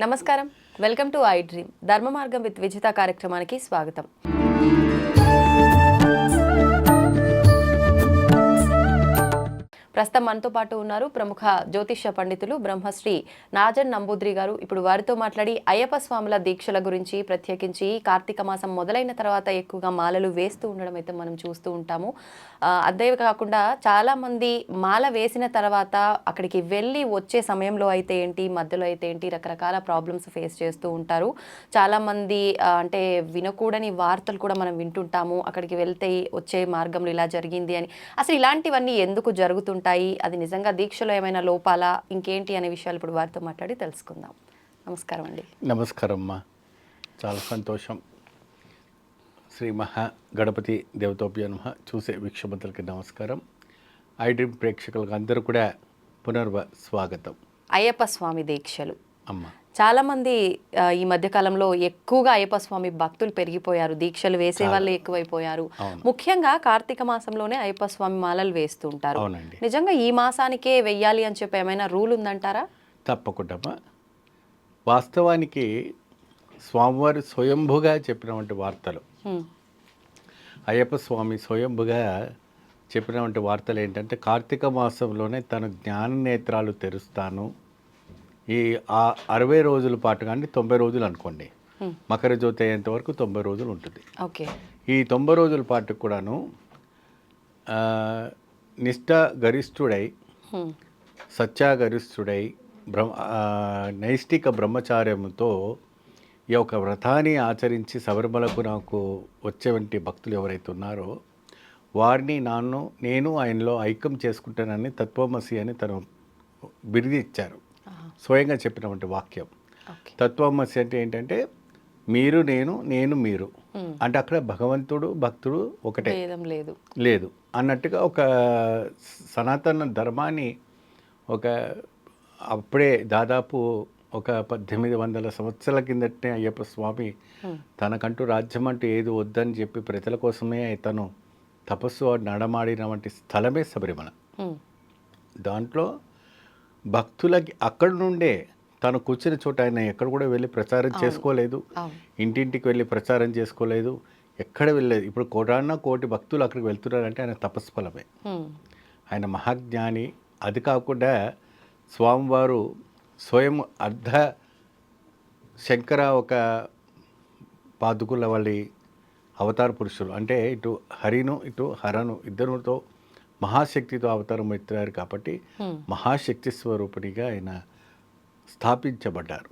నమస్కారం. Welcome to I dream ధర్మ మార్గం విత్ విజిత కార్యక్రమానికి స్వాగతం. ప్రస్తుతం మనతో పాటు ఉన్నారు ప్రముఖ జ్యోతిష్య పండితులు బ్రహ్మశ్రీ నాజన్ నంబూద్రి గారు. ఇప్పుడు వారితో మాట్లాడి అయ్యప్ప స్వాముల దీక్షల గురించి, ప్రత్యేకించి కార్తీక మాసం మొదలైన తర్వాత ఎక్కువగా మాలలు వేస్తూ ఉండడం అయితే మనం చూస్తూ ఉంటాము. అదే కాకుండా చాలామంది మాల వేసిన తర్వాత అక్కడికి వెళ్ళి వచ్చే సమయంలో అయితే ఏంటి, మధ్యలో అయితే ఏంటి, రకరకాల ప్రాబ్లమ్స్ ఫేస్ చేస్తూ ఉంటారు. చాలామంది అంటే వినకూడని వార్తలు కూడా మనం వింటుంటాము. అక్కడికి వెళ్తే వచ్చే మార్గంలో ఇలా జరిగింది అని. అసలు ఇలాంటివన్నీ ఎందుకు జరుగుతుంటాయి, అది నిజంగా దీక్షలో ఏమైనా లోపాలా, ఇంకేంటి అనే విషయాలు ఇప్పుడు వారితో మాట్లాడి తెలుసుకుందాం. నమస్కారం అండి. నమస్కారం అమ్మా, చాలా సంతోషం. శ్రీ మహా గణపతి దేవతోభ్యో నమః. చూసే వీక్షకులకి నమస్కారం. ఐ డ్రీమ్ ప్రేక్షకులకు అందరూ కూడా స్వాగతం. అయ్యప్ప స్వామి దీక్షలు అమ్మ, చాలామంది ఈ మధ్యకాలంలో ఎక్కువగా అయ్యప్ప స్వామి భక్తులు పెరిగిపోయారు, దీక్షలు వేసే వాళ్ళు ఎక్కువైపోయారు. ముఖ్యంగా కార్తీక మాసంలోనే అయ్యప్ప స్వామి మాలలు వేస్తూ ఉంటారు. అవునండి. నిజంగా ఈ మాసానికే వెయ్యాలి అని చెప్పి ఏమైనా రూల్ ఉందంటారా? తప్పకుండా అమ్మా. వాస్తవానికి స్వామివారు స్వయంభుగా చెప్పినటువంటి వార్తలు, అయ్యప్ప స్వామి స్వయంభుగా చెప్పినటువంటి వార్తలు ఏంటంటే, కార్తీక మాసంలోనే తన జ్ఞాన నేత్రాలు తెరుస్తాను. ఈ 60 రోజుల పాటు కానీ 90 రోజులు అనుకోండి, మకర జ్యోతి అయ్యేంత వరకు 90 రోజులు ఉంటుంది. ఓకే. ఈ 90 రోజుల పాటు కూడాను నిష్ఠ గరిష్ఠుడై, సత్యాగరిష్ఠుడై, నైష్టిక బ్రహ్మచార్యంతో ఈ యొక్క వ్రతాన్ని ఆచరించి శబరిమలకు నాకు వచ్చేవంటి భక్తులు ఎవరైతే ఉన్నారో వారిని నేను ఆయనలో ఐక్యం చేసుకుంటానని తత్వమసి అని తను బిరుది ఇచ్చారు. స్వయంగా చెప్పినటువంటి వాక్యం. తత్వమసి అంటే ఏంటంటే, మీరు నేను, నేను మీరు. అంటే అక్కడ భగవంతుడు భక్తుడు ఒకటే, లేదు అన్నట్టుగా ఒక సనాతన ధర్మాన్ని అప్పుడే దాదాపు ఒక 1800 సంవత్సరాల కిందటనే అయ్యప్ప స్వామి తనకంటూ రాజ్యం అంటూ ఏది వద్దని చెప్పి ప్రజల కోసమే తను తపస్సు నడమాడినటువంటి స్థలమే శబరిమల. దాంట్లో భక్తులకి అక్కడి నుండే తను కూర్చున్న చోట ఆయన ఎక్కడ కూడా వెళ్ళి ప్రచారం చేసుకోలేదు, ఇంటింటికి వెళ్ళి ప్రచారం చేసుకోలేదు, ఎక్కడ వెళ్ళలేదు. ఇప్పుడు కోటి భక్తులు అక్కడికి వెళ్తున్నారంటే ఆయన తపస్ఫలమే, ఆయన మహాజ్ఞాని. అది కాకుండా స్వామివారు స్వయం అర్ధ శంకర ఒక పాదుకుల వాళ్ళ అవతార పురుషులు. అంటే ఇటు హరిను ఇటు హరను ఇద్దరితో మహాశక్తితో అవతారం ఎత్తారు కాబట్టి మహాశక్తి స్వరూపునిగా ఆయన స్థాపించబడ్డారు.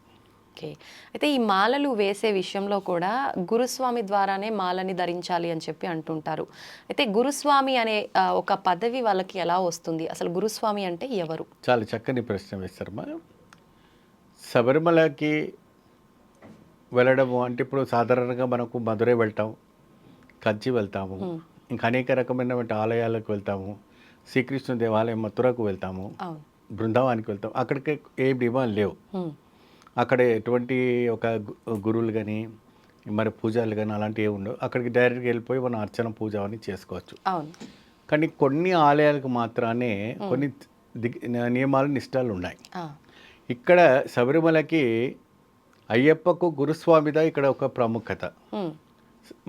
ఓకే. అయితే ఈ మాలలు వేసే విషయంలో కూడా గురుస్వామి ద్వారానే మాలని ధరించాలి అని చెప్పి అంటుంటారు. అయితే గురుస్వామి అనే ఒక పదవి వాళ్ళకి ఎలా వస్తుంది? అసలు గురుస్వామి అంటే ఎవరు? చాలా చక్కని ప్రశ్న వేస్తారమ్మా. శబరిమలకి వెళ్ళడము అంటే ఇప్పుడు సాధారణంగా మనకు మధురై వెళ్తాం, కంచి వెళ్తాము, ఇంకా అనేక రకమైనటువంటి ఆలయాలకు వెళ్తాము, శ్రీకృష్ణ దేవాలయం మథురకు వెళ్తాము, బృందావానికి వెళ్తాం. అక్కడికి ఏ డిమాండ్ లేవు. అక్కడ ఎటువంటి ఒక గురువులు కానీ మరి పూజలు కానీ అలాంటివి ఏమి ఉండవు. అక్కడికి డైరెక్ట్గా వెళ్ళిపోయి మనం అర్చన పూజ అని చేసుకోవచ్చు. కానీ కొన్ని ఆలయాలకు మాత్రమే కొన్ని నియమాలు నిష్ఠాలు ఉన్నాయి. ఇక్కడ శబరిమలకి అయ్యప్పకు గురుస్వామిదా ఇక్కడ ఒక ప్రాముఖ్యత.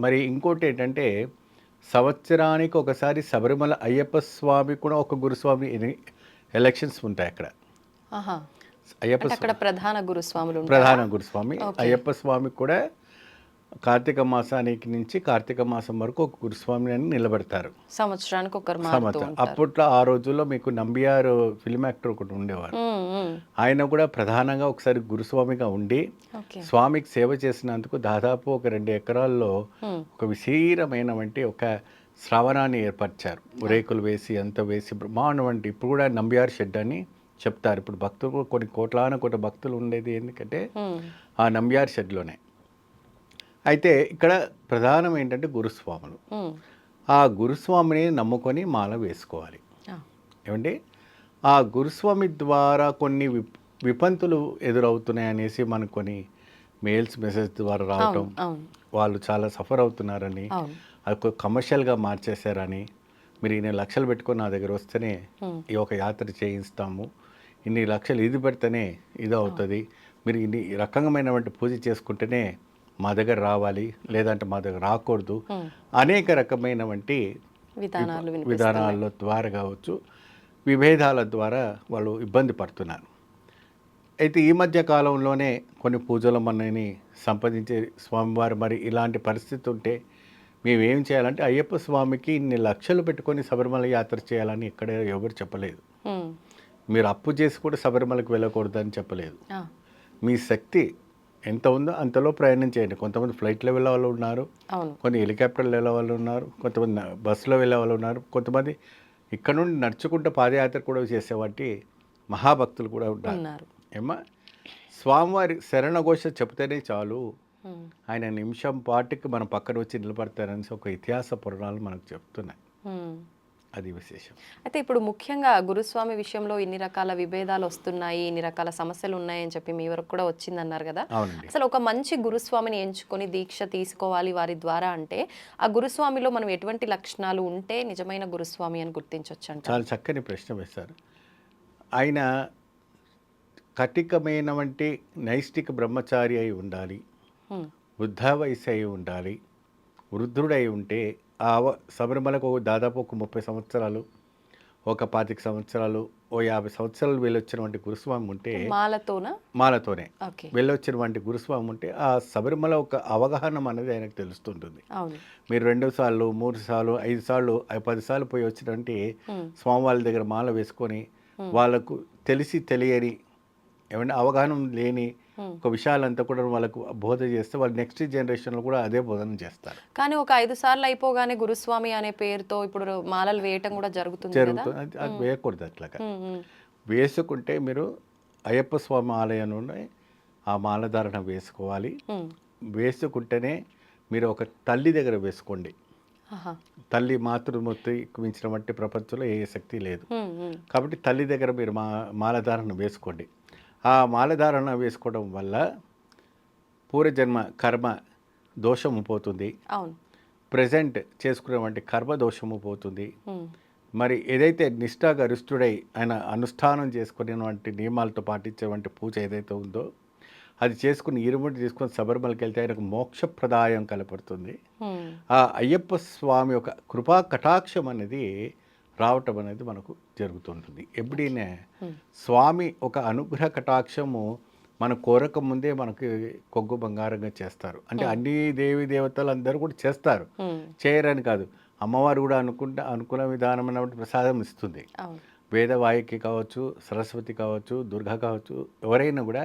మరి ఇంకోటి ఏంటంటే, సంవత్సరానికి ఒకసారి శబరిమల అయ్యప్ప స్వామి కూడా ఒక గురుస్వామి ఎలక్షన్స్ ఉంటాయి అక్కడ. అక్కడ ప్రధాన గురుస్వామి అయ్యప్ప స్వామి కూడా కార్తీక మాసానికి నుంచి కార్తీక మాసం వరకు ఒక గురుస్వామి అని నిలబెడతారు. సంవత్సరానికి అప్పట్లో ఆ రోజుల్లో మీకు నంబియార్ ఫిల్మ్ యాక్టర్ ఒకటి ఉండేవారు. ఆయన కూడా ప్రధానంగా ఒకసారి గురుస్వామిగా ఉండి స్వామికి సేవ చేసినందుకు దాదాపు ఒక 2 ఎకరాల్లో ఒక విశీరమైన వంటి ఒక శ్రావణాన్ని ఏర్పరిచారు. రేకులు వేసి అంత వేసి బ్రహ్మాండం. ఇప్పుడు కూడా నంబియార్ షెడ్ అని చెప్తారు. ఇప్పుడు భక్తులు కొన్ని కోట్ల భక్తులు ఉండేది ఎందుకంటే ఆ నంబియార్ షెడ్లోనే. అయితే ఇక్కడ ప్రధానం ఏంటంటే గురుస్వాములు. ఆ గురుస్వామిని నమ్ముకొని మాల వేసుకోవాలి. ఏమండి, ఆ గురుస్వామి ద్వారా కొన్ని విపంతులు ఎదురవుతున్నాయి అనేసి మనకు కొన్ని మెసేజ్ ద్వారా రావటం, వాళ్ళు చాలా సఫర్ అవుతున్నారని, అది కమర్షియల్గా మార్చేశారని, మీరు ఇన్ని లక్షలు పెట్టుకొని నా దగ్గర వస్తేనే ఈ ఒక యాత్ర చేయిస్తాము, ఇన్ని లక్షలు ఇది పెడితేనే ఇది అవుతుంది, మీరు ఇన్ని రకమైనటువంటి పూజ చేసుకుంటేనే మా దగ్గర రావాలి, లేదంటే మా దగ్గర రాకూడదు, అనేక రకమైనటువంటి విధానాల ద్వారా కావచ్చు, విభేదాల ద్వారా వాళ్ళు ఇబ్బంది పడుతున్నారు. అయితే ఈ మధ్య కాలంలోనే కొన్ని పూజలు మనని సంపాదించే స్వామివారు మరి ఇలాంటి పరిస్థితి ఉంటే మేమేం చేయాలంటే అయ్యప్ప స్వామికి ఇన్ని లక్షలు పెట్టుకొని శబరిమల యాత్ర చేయాలని ఇక్కడ ఎవరు చెప్పలేదు. మీరు అప్పు చేసి కూడా శబరిమలకు వెళ్ళకూడదు అని చెప్పలేదు. మీ శక్తి ఎంత ఉందో అంతలో ప్రయాణం చేయండి. కొంతమంది ఫ్లైట్లో వెళ్ళే వాళ్ళు ఉన్నారు, కొన్ని హెలికాప్టర్లో వెళ్ళే వాళ్ళు ఉన్నారు, కొంతమంది బస్సులో వెళ్ళే వాళ్ళు ఉన్నారు, కొంతమంది ఇక్కడ నుండి నడుచుకుంటూ పాదయాత్ర కూడా చేసేవాటి మహాభక్తులు కూడా ఉన్నారు. ఏమా స్వామివారి శరణఘోష చెప్తేనే చాలు, ఆయన నిమిషం పాటికి మన పక్కన వచ్చి నిలబడతారని ఒక ఇతిహాస పురాణాలు మనకు చెప్తున్నాయి. అది విశేషం. అయితే ఇప్పుడు ముఖ్యంగా గురుస్వామి విషయంలో ఇన్ని రకాల విభేదాలు వస్తున్నాయి, ఇన్ని రకాల సమస్యలు ఉన్నాయని చెప్పి మీ వరకు కూడా వచ్చిందన్నారు కదా. అసలు ఒక మంచి గురుస్వామిని ఎంచుకొని దీక్ష తీసుకోవాలి వారి ద్వారా అంటే ఆ గురుస్వామిలో మనం ఎటువంటి లక్షణాలు ఉంటే నిజమైన గురుస్వామి అని గుర్తించవచ్చు అంటే? చాలా చక్కని ప్రశ్న వేశారు. ఆయన కటికమైనటువంటి నైష్టిక బ్రహ్మచారి అయి ఉండాలి, వృద్ధ వయసు అయి ఉండాలి. వృద్ధుడై ఉంటే శబరిమలకు దాదాపు ఒక 30 సంవత్సరాలు, ఒక 25 సంవత్సరాలు, ఓ 50 సంవత్సరాలు వెళ్ళొచ్చినటువంటి గురుస్వామి ఉంటే, మాలతోనే వెళ్ళొచ్చినటువంటి గురుస్వామి ఉంటే ఆ శబరిమల ఒక అవగాహన అనేది ఆయనకు తెలుస్తుంటుంది. మీరు 2 సార్లు 3 సార్లు 5 సార్లు 10 సార్లు పోయి వచ్చినటువంటి స్వామివారి దగ్గర మాల వేసుకొని వాళ్ళకు తెలిసి తెలియని ఏమంటే అవగాహన లేని ఒక విషయాలంతా కూడా వాళ్ళకు బోధ చేస్తే వాళ్ళు నెక్స్ట్ జనరేషన్లో కూడా అదే బోధన చేస్తారు. కానీ ఒక 5 సార్లు అయిపోగానే గురుస్వామి అనే పేరుతో ఇప్పుడు మాలలు వేయటం కూడా జరుగుతుంది. అది వేయకూడదు. అట్లాగా వేసుకుంటే మీరు అయ్యప్ప స్వామి ఆలయంలోనే ఆ మాలధారణ వేసుకోవాలి. వేసుకుంటేనే మీరు ఒక తల్లి దగ్గర వేసుకోండి. తల్లి మాతృమూర్తి మించిన వంటి ప్రపంచంలో ఏ శక్తి లేదు. కాబట్టి తల్లి దగ్గర మీరు మాలధారణ వేసుకోండి. ఆ మాలధారణ వేసుకోవడం వల్ల పూర్వజన్మ కర్మ దోషము పోతుంది, ప్రజెంట్ చేసుకునేటువంటి కర్మ దోషము పోతుంది. మరి ఏదైతే నిష్ఠాగరిష్ఠుడై ఆయన అనుష్ఠానం చేసుకునేటువంటి నియమాలతో పాటించేటువంటి పూజ ఏదైతే ఉందో అది చేసుకుని ఇరుముడి తీసుకొని శబరిమలకి వెళ్తే ఆయనకు మోక్షప్రదాయం కనపడుతుంది. ఆ అయ్యప్ప స్వామి యొక్క కృపా కటాక్షం అనేది రావటం అనేది మనకు జరుగుతుంటుంది. ఎప్పుడైనా స్వామి ఒక అనుగ్రహ కటాక్షము మన కోరక ముందే మనకి కొగ్గు బంగారంగా చేస్తారు. అంటే అన్ని దేవి దేవతలు అందరూ కూడా చేస్తారు, చేయరని కాదు. అమ్మవారు కూడా అనుకున్న విధానమైన ప్రసాదం ఇస్తుంది. వేదవాయికి కావచ్చు, సరస్వతి కావచ్చు, దుర్గా కావచ్చు, ఎవరైనా కూడా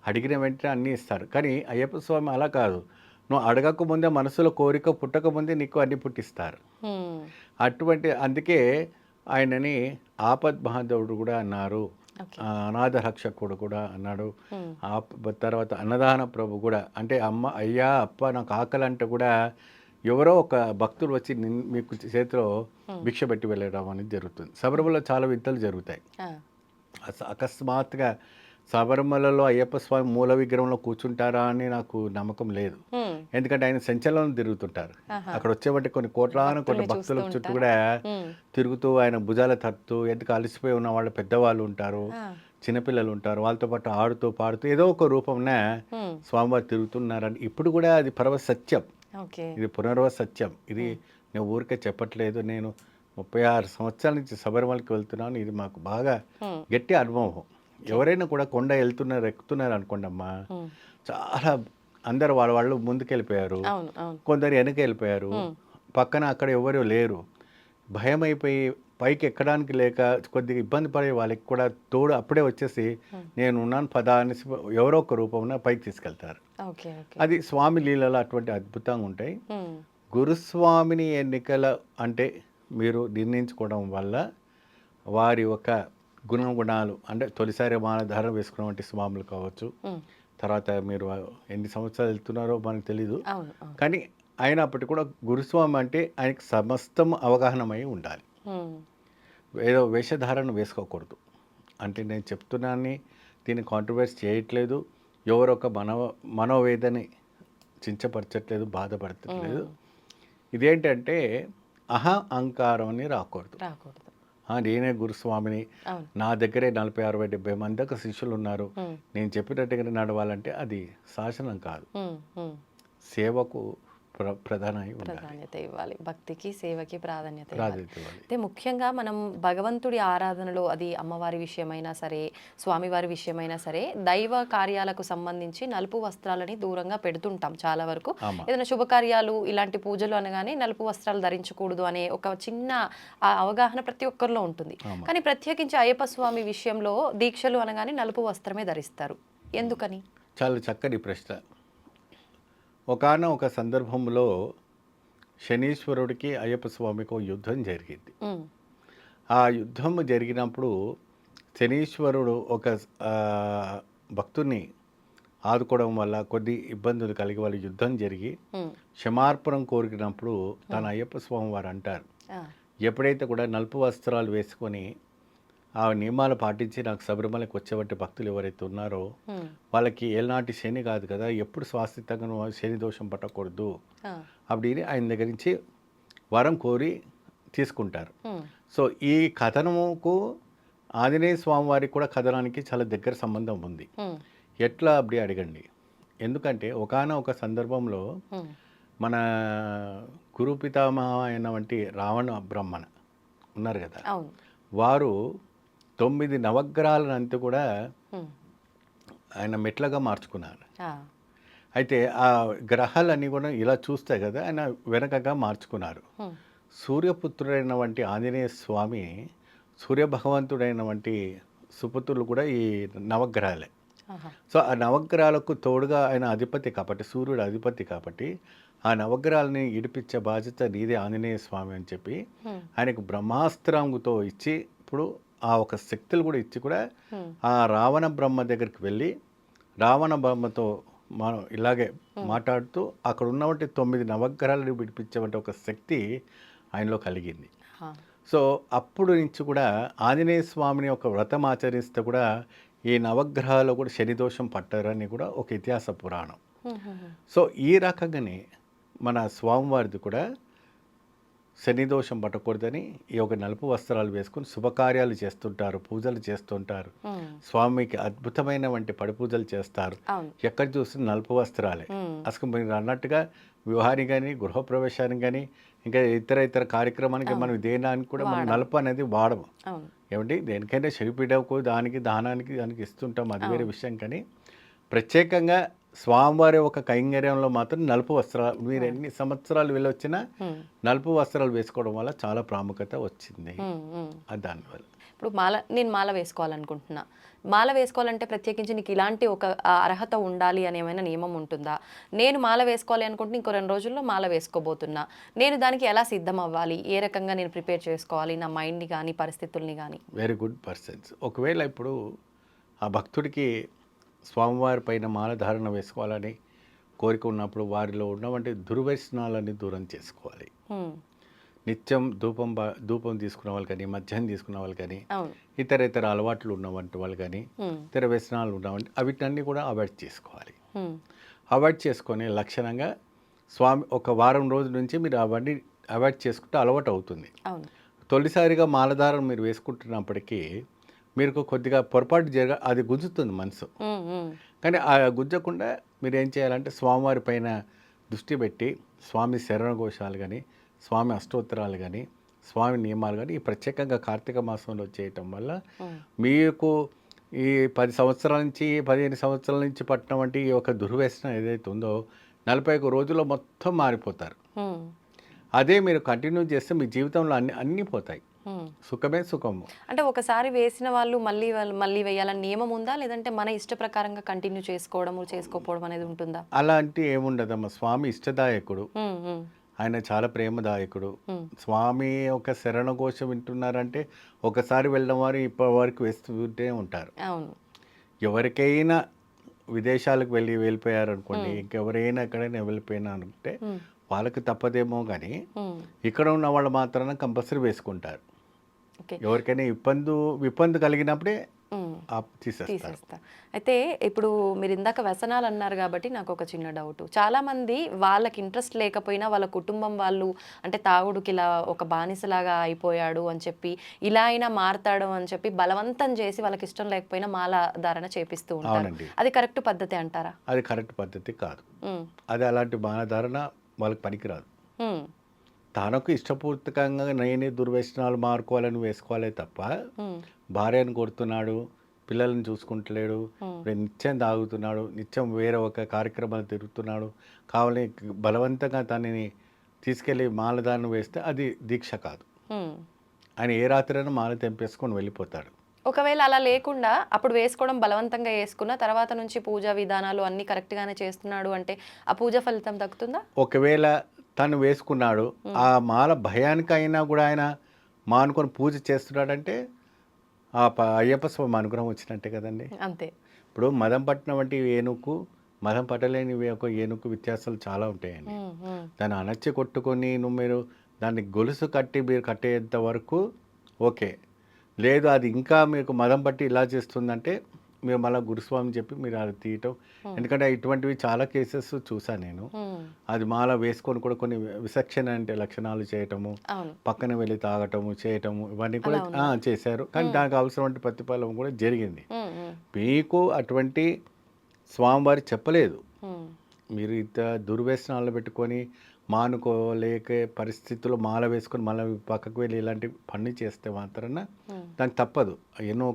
అడిగిన వెంటనే అన్నీ ఇస్తారు. కానీ అయ్యప్ప స్వామి అలా కాదు. నువ్వు అడగక ముందే మనసులో కోరిక పుట్టక ముందే నీకు అన్ని పుట్టిస్తారు. అటువంటి అందుకే ఆయనని ఆపద్ బాంధవుడు కూడా అన్నారు, అనాథ రక్షకుడు కూడా అన్నాడు. తర్వాత అన్నదాన ప్రభు కూడా, అంటే అమ్మ అయ్యా అప్ప నాకు ఆకలి అంటే కూడా ఎవరో ఒక భక్తులు వచ్చి మీకు చేతిలో భిక్ష పెట్టి వెళ్ళడం అనేది జరుగుతుంది. శబరిమలలో చాలా వింతలు జరుగుతాయి. అకస్మాత్తుగా శబరిమలలో అయ్యప్ప స్వామి మూల విగ్రహంలో కూర్చుంటారా అని నాకు నమ్మకం లేదు. ఎందుకంటే ఆయన సంచలనం తిరుగుతుంటారు. అక్కడ వచ్చేవాటి కొన్ని కోట్లాను కొన్ని భక్తుల చుట్టూ కూడా తిరుగుతూ ఆయన భుజాల తట్టుతూ, ఎందుకు అలసిపోయి ఉన్న వాళ్ళు పెద్దవాళ్ళు ఉంటారు, చిన్నపిల్లలు ఉంటారు, వాళ్ళతో పాటు ఆడుతూ పాడుతూ ఏదో ఒక రూపంన స్వామివారు తిరుగుతున్నారని ఇప్పుడు కూడా అది పరమ సత్యం. ఇది పునర్వ సత్యం. ఇది నేను ఊరికే చెప్పట్లేదు. నేను 36 సంవత్సరాల నుంచి శబరిమలకి వెళ్తున్నాను. ఇది మాకు బాగా గట్టి అనుభవం. ఎవరైనా కూడా కొండ ఎక్కుతున్నారు అనుకోండి అమ్మా, చాలా అందరు వాళ్ళు ముందుకెళ్ళిపోయారు, కొందరు వెనక వెళ్ళిపోయారు, పక్కన అక్కడ ఎవరు లేరు, భయం అయిపోయి పైకి ఎక్కడానికి లేక కొద్దిగా ఇబ్బంది పడే వాళ్ళకి కూడా తోడు అప్పుడే వచ్చేసి నేను ఉన్నాను పదా అనేసి ఎవరో ఒక రూపంలో పైకి తీసుకెళ్తారు. అది స్వామి లీలలో అటువంటి అద్భుతంగా ఉంటాయి. గురుస్వామిని ఎన్నికల అంటే మీరు నిర్ణయించుకోవడం వల్ల వారి ఒక గుణాలు అంటే తొలిసారి మాలధారణ వేసుకున్నటువంటి స్వాములు కావచ్చు, తర్వాత మీరు ఎన్ని సంవత్సరాలు వెళ్తున్నారో మనకు తెలీదు, కానీ అయినప్పటికీ కూడా గురుస్వామి అంటే ఆయనకి సమస్తం అవగాహనమై ఉండాలి. ఏదో వేషధారణ వేసుకోకూడదు. అంటే నేను చెప్తున్నాను, దీన్ని కాంట్రవర్సీ చేయట్లేదు, ఎవరొక మనోవేదని చించపరచట్లేదు, బాధపడట్లేదు. ఇదేంటంటే అహంకారం అని రాకూడదు. నేనే గురుస్వామిని, అవును. నా దగ్గరే 40, 60, 70 మంది దాకా శిష్యులు ఉన్నారు, ఉమ్, నేను చెప్పినట్టుగా నడవాలంటే అది శాసనం కాదు. ఉమ్, ఉమ్. సేవకు ప్రధానమై ఉండాలి, ప్రాధాన్యత ఇవ్వాలి, భక్తికి సేవకి ప్రాధాన్యత ఇవ్వాలి. ప్రాధాన్యత ఇవ్వాలి. అయితే ముఖ్యంగా మనం భగవంతుడి ఆరాధనలో, అది అమ్మవారి విషయమైనా సరే, స్వామివారి విషయమైనా సరే, దైవ కార్యాలకు సంబంధించి నలుపు వస్త్రాలని దూరంగా పెడుతుంటాం చాలా వరకు. ఆమా ఏదైనా శుభకార్యాలు ఇలాంటి పూజలు అనగానే నలుపు వస్త్రాలు ధరించకూడదు అనే ఒక చిన్న అవగాహన ప్రతి ఒక్కరిలో ఉంటుంది. ఆమా కానీ ప్రత్యేకించి అయ్యప్ప స్వామి విషయంలో దీక్షలు అనగానే నలుపు వస్త్రమే ధరిస్తారు. ఎందుకని? చాలా చక్కని ప్రశ్న. ఒకానొక సందర్భంలో శనీశ్వరుడికి అయ్యప్ప స్వామికి ఒక యుద్ధం జరిగింది. ఉమ్, ఆ యుద్ధం జరిగినప్పుడు శనీశ్వరుడు ఒక ఆ, భక్తుని ఆదుకోవడం వల్ల కొద్ది ఇబ్బందులు కలిగి వాళ్ళు యుద్ధం జరిగి ఉమ్, క్షమార్పణం కోరినప్పుడు తన అయ్యప్ప స్వామి వారు అంటారు, ఆ, ఎప్పుడైతే కూడా నలుపు వస్త్రాలు వేసుకొని ఆ నియమాలు పాటించి నాకు శబరిమలకి వచ్చేవంటి భక్తులు ఎవరైతే ఉన్నారో ఉమ్, వాళ్ళకి ఏనాటి శని కాదు కదా, ఎప్పుడు స్వాస్థితంగా శని దోషం పట్టకూడదు ఆ, அப்படின்னு ఆయన దగ్గర నుంచి వరం కోరి తీసుకుంటారు. ఉమ్, సో ఈ కథనముకు ఆంజనేయ స్వామి వారికి కూడా కథనానికి చాలా దగ్గర సంబంధం ఉంది. ఉమ్, ఎట్లా అప్పుడు అడగండి. ఎందుకంటే ఒకానొక సందర్భంలో ఉమ్, మన గురు పితామహ అయిన వంటి రావణ బ్రహ్మణ ఉన్నారు కదా, అవును. వారు 9 నవగ్రహాలనంతా కూడా ఉమ్, ఆయన మెట్లగా మార్చుకున్నారు. ఆ, అయితే ఆ గ్రహాలన్నీ కూడా ఇలా చూస్తే కదా ఆయన వెనకగా మార్చుకున్నారు. ఉమ్, సూర్యపుత్రుడైన వంటి ఆంజనేయ స్వామి, సూర్యభగవంతుడైన వంటి సుపుత్రులు కూడా ఈ నవగ్రహాలే. ఆహా, సో ఆ నవగ్రహాలకు తోడుగా ఆయన అధిపతి కాబట్టి, సూర్యుడు అధిపతి కాబట్టి ఆ నవగ్రహాలని ఇడిపించే బాధ్యత నీదే ఆంజనేయ స్వామి అని చెప్పి ఉమ్, ఆయనకు బ్రహ్మాస్త్రంతో ఇచ్చి, ఇప్పుడు ఆ ఒక శక్తులు కూడా ఇచ్చి కూడా ఉమ్, ఆ రావణ బ్రహ్మ దగ్గరికి వెళ్ళి రావణ బ్రహ్మతో మనం ఇలాగే మాట్లాడుతూ అక్కడ ఉన్నవంటి 9 నవగ్రహాలను విడిపించేవంటి ఒక శక్తి ఆయనలో కలిగింది. ఆ, సో అప్పుడు నుంచి కూడా ఆంజనేయ స్వామిని ఒక వ్రతం ఆచరిస్తే కూడా ఈ నవగ్రహాలు కూడా శనిదోషం పట్టారని కూడా ఒక ఇతిహాస పురాణం. ఉమ్, ఉమ్, సో ఈ రకంగానే మన స్వామివారిది కూడా శనిదోషం పట్టకూడదని ఈ ఒక నలుపు వస్త్రాలు వేసుకుని శుభకార్యాలు చేస్తుంటారు, పూజలు చేస్తుంటారు, ఉమ్, స్వామికి అద్భుతమైన వంటి పడి పూజలు చేస్తారు. అవును. ఎక్కడ చూసిన నలుపు వస్త్రాలే. ఉమ్, అసలు మీరు అన్నట్టుగా వివాహానికి కానీ, గృహప్రవేశానికి కానీ, ఇంకా ఇతర కార్యక్రమానికి మనం దేనానికి కూడా మనం నలుపు అనేది వాడము. అవును. ఏమండి, దేనికైనా శనిపీడకు దానికి దానికి ఇస్తుంటాం, అది వేరే విషయం. కానీ ప్రత్యేకంగా స్వామివారి ఒక కైంకర్యంలో మాత్రం నలుపు వస్త్రాలు, మీరు ఎన్ని సంవత్సరాలు వెళ్ళొచ్చినా ఉమ్, నలుపు వస్త్రాలు వేసుకోవడం వల్ల చాలా ప్రాముఖ్యత వచ్చింది. ఉమ్, ఉమ్. అది దానివల్ల. ఇప్పుడు నేను మాల వేసుకోవాలనుకుంటున్నా. మాల వేసుకోవాలంటే ప్రత్యేకించి నీకు ఇలాంటి ఒక అర్హత ఉండాలి అని ఏమైనా నియమం ఉంటుందా? నేను మాల వేసుకోవాలి అనుకుంటే ఇంకో 2 రోజుల్లో మాల వేసుకోబోతున్నా, నేను దానికి ఎలా సిద్ధం అవ్వాలి? ఏ రకంగా నేను ప్రిపేర్ చేసుకోవాలి నా మైండ్ని కానీ, పరిస్థితుల్ని కానీ? Very good persons. ఒకవేళ ఇప్పుడు ఆ భక్తుడికి స్వామివారి పైన మాల ధారణ వేసుకోవాలని కోరిక ఉన్నప్పుడు వారిలో ఉన్నవంటి దుర్వ్యసనాలని దూరం చేసుకోవాలి. ఉమ్, నిత్యం ధూపం తీసుకున్న వాళ్ళు కానీ, మద్యం తీసుకున్న వాళ్ళు కానీ, అవును. ఇతర అలవాట్లు ఉన్నవంటి వాళ్ళు కానీ, ఉమ్, ఇతర వ్యసనాలు ఉన్నవంటి వీటన్నీ కూడా అవాయిడ్ చేసుకోవాలి. ఉమ్, అవాయిడ్ చేసుకొని లక్షణంగా స్వామి ఒక వారం రోజుల నుంచి మీరు అవన్నీ అవాయిడ్ చేసుకుంటే అలవాటు అవుతుంది. అవును. తొలిసారిగా మాలధారణ మీరు వేసుకుంటున్నప్పటికీ మీకు కొద్దిగా పొరపాటు అది గుంజుతుంది మనసు. ఉమ్, ఉమ్, కానీ ఆ గుంజకుండా మీరు ఏం చేయాలంటే స్వామివారి పైన దృష్టి పెట్టి స్వామి శరణఘోషాలు కానీ, స్వామి అష్టోత్తరాలు కానీ, స్వామి నియమాలు కానీ ఈ ప్రత్యేకంగా కార్తీక మాసంలో చేయటం వల్ల ఉమ్, మీకు ఈ 10 సంవత్సరాల నుంచి 15 సంవత్సరాల నుంచి పట్టిన వంటి ఈ ఒక దుర్వ్యసనం ఏదైతే ఉందో 41 రోజుల్లో మొత్తం మారిపోతారు. ఉమ్, అదే మీరు కంటిన్యూ చేస్తే మీ జీవితంలో అన్నీ పోతాయి. ఉమ్. సుఖమే సుఖము. అంటే ఒకసారి వేసిన వాళ్ళు మళ్ళీ వేయాలని నియమం ఉందా? లేదంటే మన ఇష్ట ప్రకారంగా కంటిన్యూ చేసుకోకపోవడం అనేది ఉంటుందా? అలాంటి ఏముండదమ్మా. స్వామి ఇష్టదాయకుడు, ఉమ్, ఉమ్, ఆయన చాలా ప్రేమదాయకుడు. ఉమ్, స్వామి ఒక శరణఘోష వింటున్నారంటే ఒకసారి వెళ్ళిన వారు ఇప్పటి వరకు వేస్తుంటే ఉంటారు. అవును. ఎవరికైనా విదేశాలకు వెళ్ళిపోయారనుకోండి, ఇంకెవరైనా ఎక్కడైనా వెళ్ళిపోయినా అనుకుంటే ఉమ్, వాళ్ళకి తప్పదేమో కానీ ఉమ్, ఇక్కడ ఉన్న వాళ్ళు మాత్రాన కంపల్సరీ వేసుకుంటారు. ఓకే. ఎవరికైనా ఇబ్బంది కలిగినప్పుడే ఉమ్, తీసేస్తారు. తీసేస్తా. అయితే ఇప్పుడు మీరు ఇందాక వ్యసనాలు అన్నారు కాబట్టి నాకు ఒక చిన్న డౌట్. చాలామంది వాళ్ళకి ఇంట్రెస్ట్ లేకపోయినా వాళ్ళ కుటుంబం వాళ్ళు అంటే తాగుడుకి ఇలా ఒక బానిసలాగా అయిపోయాడు అని చెప్పి, ఇలా అయినా మారతాడు అని చెప్పి బలవంతం చేసి వాళ్ళకి ఇష్టం లేకపోయినా మాల ధారణ చేపిస్తూ ఉంటారు. అవునండి. అది కరెక్ట్ పద్ధతే అంటారా? అది కరెక్ట్ పద్ధతి కాదు. హ్మ్. అది అలాంటి మానధారణ వాళ్ళకి పనికిరాదు. హ్మ్. తనకు ఇష్టపూర్వకంగా నేనే దుర్వ్యసనాలు మానుకోవాలని వేసుకోవాలే తప్ప, హ్మ్. భార్యను కొడుతున్నాడు, పిల్లల్ని చూసుకుంటలేడు, హ్మ్. నిత్యం తాగుతున్నాడు, నిత్యం వేరే ఒక కార్యక్రమాలు తిరుగుతున్నాడు, కావాలని బలవంతంగా తనని తీసుకెళ్ళి మాలదానం వేస్తే అది దీక్ష కాదు. హ్మ్. ఆయన ఏ రాత్రైనా మాల తెంపేసుకొని వెళ్ళిపోతాడు. ఒకవేళ అలా లేకుండా అప్పుడు వేసుకోవడం బలవంతంగా యేసుకున్న తర్వాత నుంచి పూజా విధానాలు అన్నీ కరెక్ట్‌గానే చేస్తున్నాడు అంటే, ఆ పూజ ఫలితం దక్కుతుందా? ఒకవేళ తను వేసుకున్నాడు, హ్మ్. ఆ మాల భయానికైనా కూడా ఆయన మానుకొని పూజ చేస్తున్నాడంటే, అయ్యప్ప స్వామి అనుగ్రహం వచ్చినట్టే కదండీ! అంతే. ఇప్పుడు మదం పట్టిన వంటి ఏనుగుకు, మదం పట్టలేని ఒక ఏనుగుకు వ్యత్యాసాలు చాలా ఉంటాయండి. హ్మ్. హ్మ్. దాన్ని అణచి కొట్టుకొని మీరు దాన్ని గొలుసు కట్టి మీరు కట్టేంత వరకు ఓకే. లేదు అది ఇంకా మీకు మదం పట్టి ఇలా చేస్తుందంటే, మీరు మళ్ళా గురుస్వామికి చెప్పి మీరు అది తీయటం. హ్మ్. ఎందుకంటే ఇటువంటివి చాలా కేసెస్ చూసా నేను. హ్మ్. అది మాల వేసుకొని కూడా కొన్ని విచక్షణ అంటే లక్షణాలు చేయటము, అవును. పక్కన వెళ్ళి తాగటము, చేయటము ఇవన్నీ కూడా అలా ఉన్నారు. చేశారు. కానీ దానికి అవసరమైన ప్రతిఫలం కూడా జరిగింది. హ్మ్. హ్మ్. మీకు అటువంటి స్వామివారు చెప్పలేదు. హ్మ్. మీరు ఇంత దుర్వ్యసనాలు పెట్టుకొని మానుకోలేకే పరిస్థితుల్లో మాల వేసుకొని మళ్ళీ పక్కకు వెళ్ళి ఇలాంటి పని చేస్తే మాత్రాన హ్మ్. దానికి తప్పదు.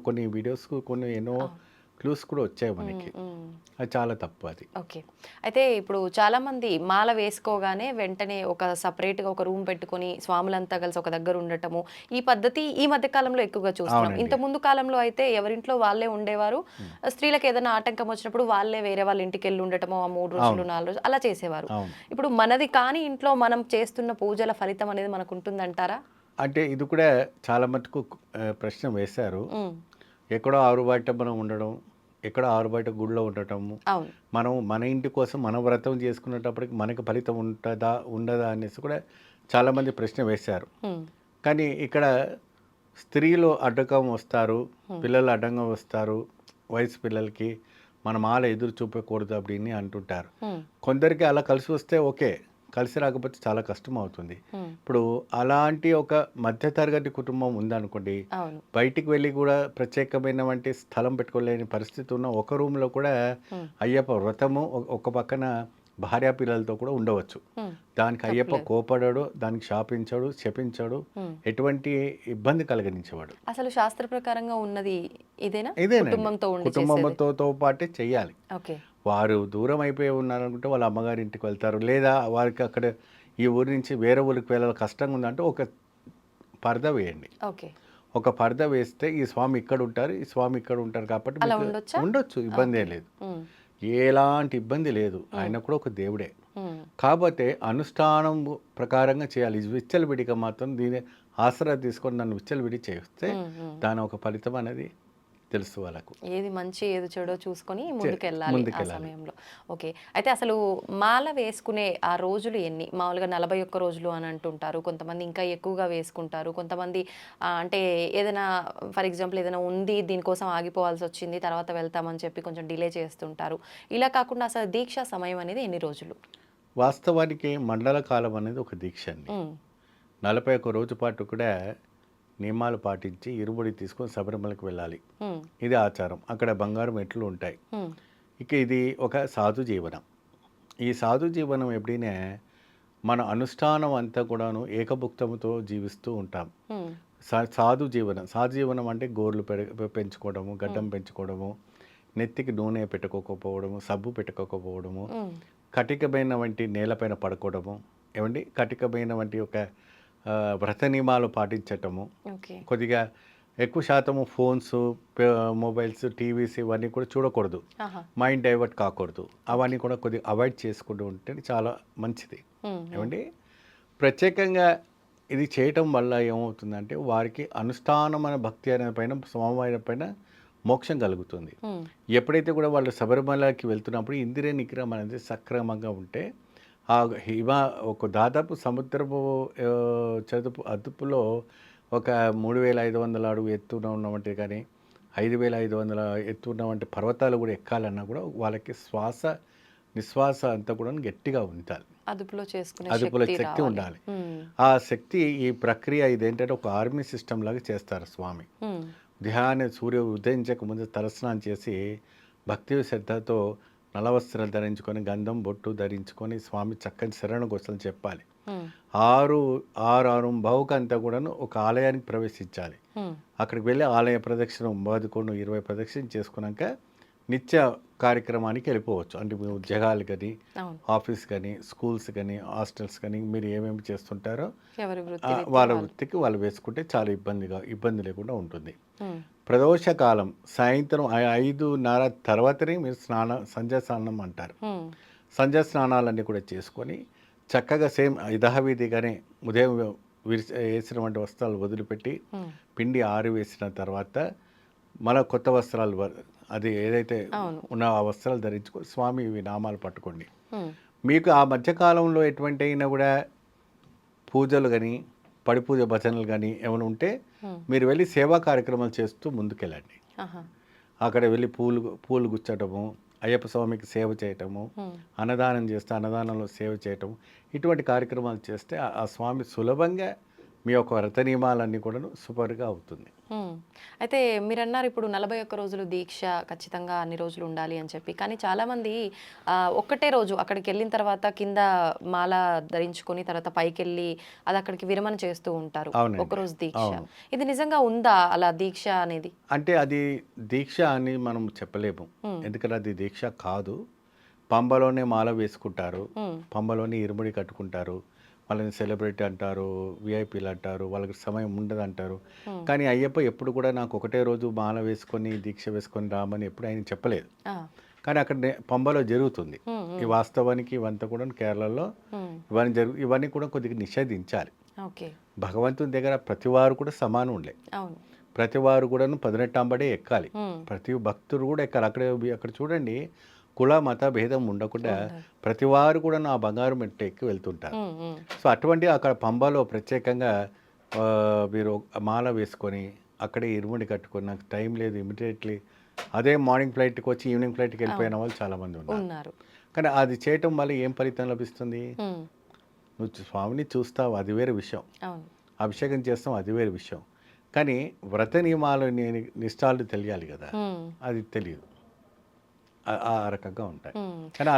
కొన్ని వీడియోస్ కొన్ని ఎన్నో అవును. క్లూస్ కూడా వచ్చాయి హ్మ్. మనకి. హ్మ్. అది చాలా తప్పు అది. ఓకే. అయితే ఇప్పుడు చాలామంది మాల వేసుకోగానే వెంటనే ఒక సెపరేట్‌గా ఒక రూమ్ పెట్టుకొని స్వాములంతా కలిసి ఒక దగ్గర ఉండటము. ఈ పద్ధతి ఈ మధ్య కాలంలో ఎక్కువగా చూస్తున్నాం. అవునండి. ఇంతకుముందు కాలంలో అయితే ఎవరింట్లో వాళ్ళే ఉండేవారు. హ్మ్. స్త్రీలకు ఏదైనా ఆటంకం వచ్చినప్పుడు వాళ్ళే వేరే వాళ్ళ ఇంటికెళ్ళి ఉండటము. ఆ 3 రోజులు, అవును. 4 రోజులు అలా చేసేవారు. అవును. ఇప్పుడు మనది కాని ఇంట్లో మనం చేస్తున్న పూజల ఫలితం అనేది మనకుంటుందంటారా? అంటే ఇది కూడా చాలా మటుకు ప్రశ్న వేశారు. హ్మ్. ఎక్కడో ఆరుబయట మనం ఉండడం, ఎక్కడో ఆరుబయట గుడిలో ఉండటము. అవును. మనం మన ఇంటి కోసం మన వ్రతం చేసుకునేటప్పటికి మనకి ఫలితం ఉంటదా? ఉండదా? అనేసి కూడా చాలామంది ప్రశ్న వేశారు. హ్మ్. కానీ ఇక్కడ స్త్రీలు అడ్డకం వస్తారు, హ్మ్. పిల్లలు అడ్డంగా వస్తారు. వయసు పిల్లలకి మన మాల ఎదురు చూపకూడదు அப்படின்னு అంటుంటారు. హ్మ్. కొందరికి అలా కలిసి వస్తే ఓకే. కలిసి రాకపోతే చాలా కష్టం అవుతుంది. హ్మ్. ఇప్పుడు అలాంటి ఒక మధ్య తరగతి కుటుంబం ఉందనుకోండి. అవును. బయటికి వెళ్ళి కూడా ప్రత్యేకమైనటువంటి స్థలం పెట్టుకోలేని పరిస్థితి ఉన్న ఒక రూమ్‌లో కూడా హ్మ్. అయ్యప్ప వ్రతము ఒక పక్కన భార్యా పిల్లలతో కూడా ఉండవచ్చు. హ్మ్. దానికి అయ్యప్ప తప్పులేదు. కోపడడు, దానికి శాపించడు, శపించడు, హ్మ్. ఎటువంటి ఇబ్బంది కలిగనించేవాడు. అసలు శాస్త్ర ప్రకారంగా ఉన్నది ఇదేనా? ఇదేనండి. కుటుంబంతో ఉండి చేసేది. కుటుంబంతో పాటే చెయ్యాలి. ఓకే. వారు దూరం అయిపోయి ఉన్నారనుకుంటే వాళ్ళ అమ్మగారి ఇంటికి వెళ్తారు. లేదా వారికి అక్కడ ఈ ఊరు నుంచి వేరే ఊరికి వెళ్ళాలి కష్టంగా ఉందంటే ఒక పరద వేయండి. ఓకే. ఒక పరద వేస్తే ఈ స్వామి ఇక్కడ ఉంటారు, ఈ స్వామి ఇక్కడ ఉంటారు కాబట్టి అలా మీకు ఉండొచ్చా? ఉండొచ్చు. ఇబ్బంది ఓకే. ఏం లేదు. హ్మ్. ఎలాంటి ఇబ్బంది లేదు. హ్మ్. ఆయన కూడా ఒక దేవుడే. హ్మ్. కాపోతే అనుష్ఠానం ప్రకారంగా చేయాలి. ఇది విచ్చలవిడిగా మాత్రం దీని ఆసరా తీసుకొని నన్ను విచ్చలవిడి చేస్తే హ్మ్. హ్మ్. దాని ఒక ఫలితం అనేది తెలుసు వాళ్ళకు. ఏది మంచి, ఏది చెడో చూసుకొని ముందుకెళ్ళాలి ఆ ముందుకెళ్ళాలి. సమయంలో. ఓకే. అయితే అసలు మాల వేసుకునే ఆ రోజులు ఎన్ని? మామూలుగా 41 రోజులు అని అంటుంటారు. కొంతమంది ఇంకా ఎక్కువగా వేసుకుంటారు. కొంతమంది అంటే ఏదైనా ఫర్ ఎగ్జాంపుల్ ఏదైనా ఉంది దీనికోసం ఆగిపోవాల్సొచ్చింది. తర్వాత వెళ్తామని చెప్పి కొంచెం డిలే చేస్తుంటారు. ఇలా కాకుండా అసలు దీక్షా సమయం అనేది ఎన్ని రోజులు? వాస్తవానికి మండల కాలం అనేది ఒక దీక్ష అండి. హ్మ్. 41 రోజు పాటు కూడా నియమాలు పాటించి ఇరుముడి తీసుకొని శబరిమలకి వెళ్ళాలి. హ్మ్. ఇది ఆచారం. అక్కడ బంగారు మెట్లు ఉంటాయి. హ్మ్. ఇక ఇది ఒక సాధు జీవనం. ఈ సాధు జీవనం ఎప్పుడైనా మన అనుష్ఠానం అంతా కూడాను ఏకభుక్తంతో జీవిస్తూ ఉంటాం. హ్మ్. సాధు జీవనం అంటే గోర్లు పెంచుకోవడము, హ్మ్. గడ్డం పెంచుకోవడము, నెత్తికి నూనె పెట్టుకోకపోవడము, సబ్బు పెట్టుకోకపోవడము, హ్మ్. కటికమైన వంటి నేలపైన పడుకోవడము, ఏవండి కటికమైన వంటి ఒక వ్రత నియమాలు పాటించటము, ఓకే. కొద్దిగా ఎక్కువ శాతము ఫోన్స్, మొబైల్స్, టీవీస్ ఇవన్నీ కూడా చూడకూడదు. ఆహా! మైండ్ డైవర్ట్ కాకూడదు. ఓకే. అవన్నీ కూడా కొద్దిగా అవాయిడ్ చేసుకుంటూ ఉంటే చాలా మంచిది. హ్మ్. హ్మ్. ఏవండి ప్రత్యేకంగా ఇది చేయటం వల్ల ఏమవుతుందంటే వారికి అనుష్ఠానమైన భక్తి అనే పైన స్వామివారి పైన మోక్షం కలుగుతుంది. హ్మ్. ఎప్పుడైతే కూడా వాళ్ళు శబరిమలకి వెళ్తున్నప్పుడు ఇంద్రియ నిగ్రహం అనేది సక్రమంగా ఉంటే ఆ హిమ ఒక దాదాపు సముద్రపు చదుపు అదుపులో ఒక 3500 అడుగు ఎత్తున ఉన్నవంటి కానీ 5500 ఎత్తు ఉన్నవంటి పర్వతాలు కూడా ఎక్కాలన్నా కూడా వాళ్ళకి నిశ్వాస అంతా కూడా గట్టిగా ఉండాలి, అదుపులో చేసుకునే అదుపులో శక్తి శక్తి రావాలి. ఉండాలి. ఆ శక్తి ఈ ప్రక్రియ ఇదేంటంటే ఒక ఆర్మీ సిస్టమ్ లాగా చేస్తారు స్వామి. ఉదయాన్నే సూర్య ఉదయించక ముందు తలస్నానం చేసి భక్తి శ్రద్ధతో నలవస్త్రాలు ధరించుకొని గంధం బొట్టు ధరించుకొని స్వామి చక్కని శరణ గోసలు చెప్పాలి. 6 బావుకంతా కూడాను ఒక ఆలయానికి ప్రవేశించాలి. అక్కడికి వెళ్ళి ఆలయ ప్రదక్షిణ 11-20 ప్రదక్షిణ చేసుకున్నాక నిత్య కార్యక్రమానికి వెళ్ళిపోవచ్చు. అంటే మీ ఉద్యోగాలు కానీ, ఆఫీస్ కానీ, స్కూల్స్ కానీ, హాస్టల్స్ కానీ మీరు ఏమేమి చేస్తుంటారో వాళ్ళ వృత్తికి వాళ్ళు వేసుకుంటే చాలా ఇబ్బంది లేకుండా ఉంటుంది. ప్రదోషకాలం సాయంత్రం 5:30 తర్వాతనే మీరు సంధ్యా స్నానం అంటారు. సంధ్యా స్నానాలన్నీ కూడా చేసుకొని చక్కగా సేమ్ యథావిధిగానే ఉదయం వేసినటువంటి వస్త్రాలు వదిలిపెట్టి పిండి ఆరివేసిన తర్వాత మన కొత్త వస్త్రాలు అది ఏదైతే ఉన్న ఆ వస్త్రాలు ధరించుకొని స్వామి ఇవి నామాలు పట్టుకోండి. మీకు ఆ మధ్యకాలంలో ఎటువంటి అయినా కూడా పూజలు కానీ పడి పూజ భజనలు కానీ ఏమైనా ఉంటే మీరు వెళ్ళి సేవా కార్యక్రమాలు చేస్తూ ముందుకెళ్ళండి. అక్కడ వెళ్ళి పూలు గుచ్చటము, అయ్యప్ప స్వామికి సేవ చేయటము, అన్నదానం చేస్తే అన్నదానంలో సేవ చేయటము, ఇటువంటి కార్యక్రమాలు చేస్తే ఆ స్వామి సులభంగా మీ యొక్క వ్రత నియమాలన్నీ కూడా సూపర్గా అవుతుంది. అయితే మీరు అన్నారు ఇప్పుడు 41 రోజులు దీక్ష ఖచ్చితంగా అన్ని రోజులు ఉండాలి అని చెప్పి, కానీ చాలామంది ఒక్కటే రోజు అక్కడికి వెళ్ళిన తర్వాత కింద మాల ధరించుకొని తర్వాత పైకి వెళ్ళి అది అక్కడికి విరమణ చేస్తూ ఉంటారు. ఒకరోజు దీక్ష, ఇది నిజంగా ఉందా అలా దీక్ష అనేది? అంటే అది దీక్ష అని మనం చెప్పలేము, ఎందుకంటే అది దీక్ష కాదు. పంబలోనే మాల వేసుకుంటారు, పంబలోనే ఇరుముడి కట్టుకుంటారు, వాళ్ళని సెలబ్రిటీ అంటారు, విఐపీలు అంటారు, వాళ్ళకి సమయం ఉండదు అంటారు. కానీ అయ్యప్ప ఎప్పుడు కూడా నాకు ఒకటే రోజు మాల వేసుకొని దీక్ష వేసుకొని రామని ఎప్పుడు ఆయన చెప్పలేదు. కానీ అక్కడ పంబలో జరుగుతుంది. ఈ వాస్తవానికి ఇవంతా కూడా కేరళలో ఇవన్నీ కూడా కొద్దిగా నిషేధించాలి. భగవంతుని దగ్గర ప్రతి వారు కూడా సమానం ఉండే, ప్రతి వారు కూడా 18 అంబడే ఎక్కాలి, ప్రతి భక్తుడు కూడా ఎక్కాలి. అక్కడ చూడండి, కుల మత భేదం ఉండకుండా ప్రతి వారు కూడా నా బంగారు మెట్టు ఎక్కి వెళ్తుంటారు. సో అటువంటి అక్కడ పంబాలో ప్రత్యేకంగా మీరు మాల వేసుకొని అక్కడే ఇరుముడి కట్టుకొని నాకు టైం లేదు ఇమీడియట్లీ అదే మార్నింగ్ ఫ్లైట్కి వచ్చి ఈవినింగ్ ఫ్లైట్కి వెళ్ళిపోయిన వాళ్ళు చాలామంది ఉన్నారు. కానీ అది చేయటం వల్ల ఏం ఫలితం లభిస్తుంది? నువ్వు స్వామిని చూస్తావు, అది వేరే విషయం, అభిషేకం చేస్తావు, అది వేరే విషయం. కానీ వ్రత నియమాలు నిష్ఠాలు తెలియాలి కదా, అది తెలియదు, ఆ రకంగా ఉంటాయి. కానీ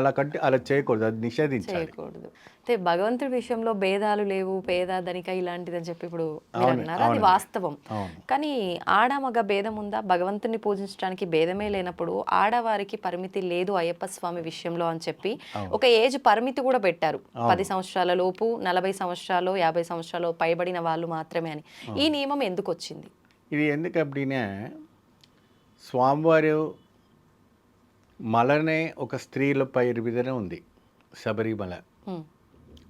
అలా చేయకూడదు, అది నిషేధించకూడదు. అయితే భగవంతుడి విషయంలో భేదాలు లేవు, పేద ధనిక ఇలాంటిది అని చెప్పి ఇప్పుడు మీరు అన్నారు, అది వాస్తవం. కానీ ఆడ మగ భేదం ఉందా? భగవంతుని పూజించడానికి భేదమే లేనప్పుడు ఆడవారికి పరిమితి లేదు అయ్యప్ప స్వామి విషయంలో అని చెప్పి ఒక ఏజ్ పరిమితి కూడా పెట్టారు. 10 సంవత్సరాల లోపు, 40 సంవత్సరాలు, 50 సంవత్సరాలు పైబడిన వాళ్ళు మాత్రమే అని. ఈ నియమం ఎందుకు వచ్చింది? ఇది ఎందుకు అప్పుడే స్వామివారు మలనే ఒక స్త్రీల పేరు మీదనే ఉంది శబరిమల.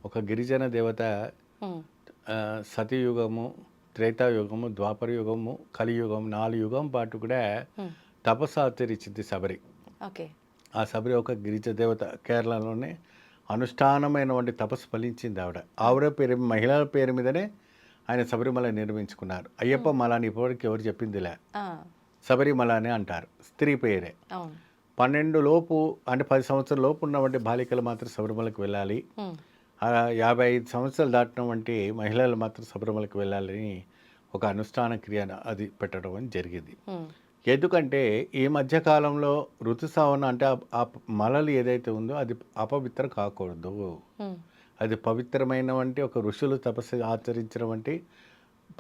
ఒక గిరిజన దేవత సతయుగము, త్రేతాయుగము, ద్వాపర యుగము, కలియుగం 4 యుగం పాటు కూడా తపస్సు ఆచరించింది శబరి. ఆ శబరి ఒక గిరిజన దేవత, కేరళలోనే అనుష్ఠానమైనటువంటి తపస్సు ఫలించింది ఆవిడ పేరు, మహిళల పేరు మీదనే ఆయన శబరిమల నిర్మించుకున్నారు. అయ్యప్ప మల అని ఇప్పటివరకు ఎవరు చెప్పిందిలే, శబరిమల అని అంటారు, స్త్రీ పేరే. 12 లోపు అంటే 10 సంవత్సరాల లోపు ఉన్నటువంటి బాలికలు మాత్రం శబరిమలకు వెళ్ళాలి, 55 సంవత్సరాలు దాటిన వంటి మహిళలు మాత్రం శబరిమలకు వెళ్ళాలని ఒక అనుష్ఠాన క్రియ అది పెట్టడం అని జరిగింది. ఎందుకంటే ఈ మధ్యకాలంలో ఋతుసావన అంటే ఆ మలలు ఏదైతే ఉందో అది అపవిత్రం కాకూడదు, అది పవిత్రమైన వంటి ఒక ఋషులు తపస్సు ఆచరించిన వంటి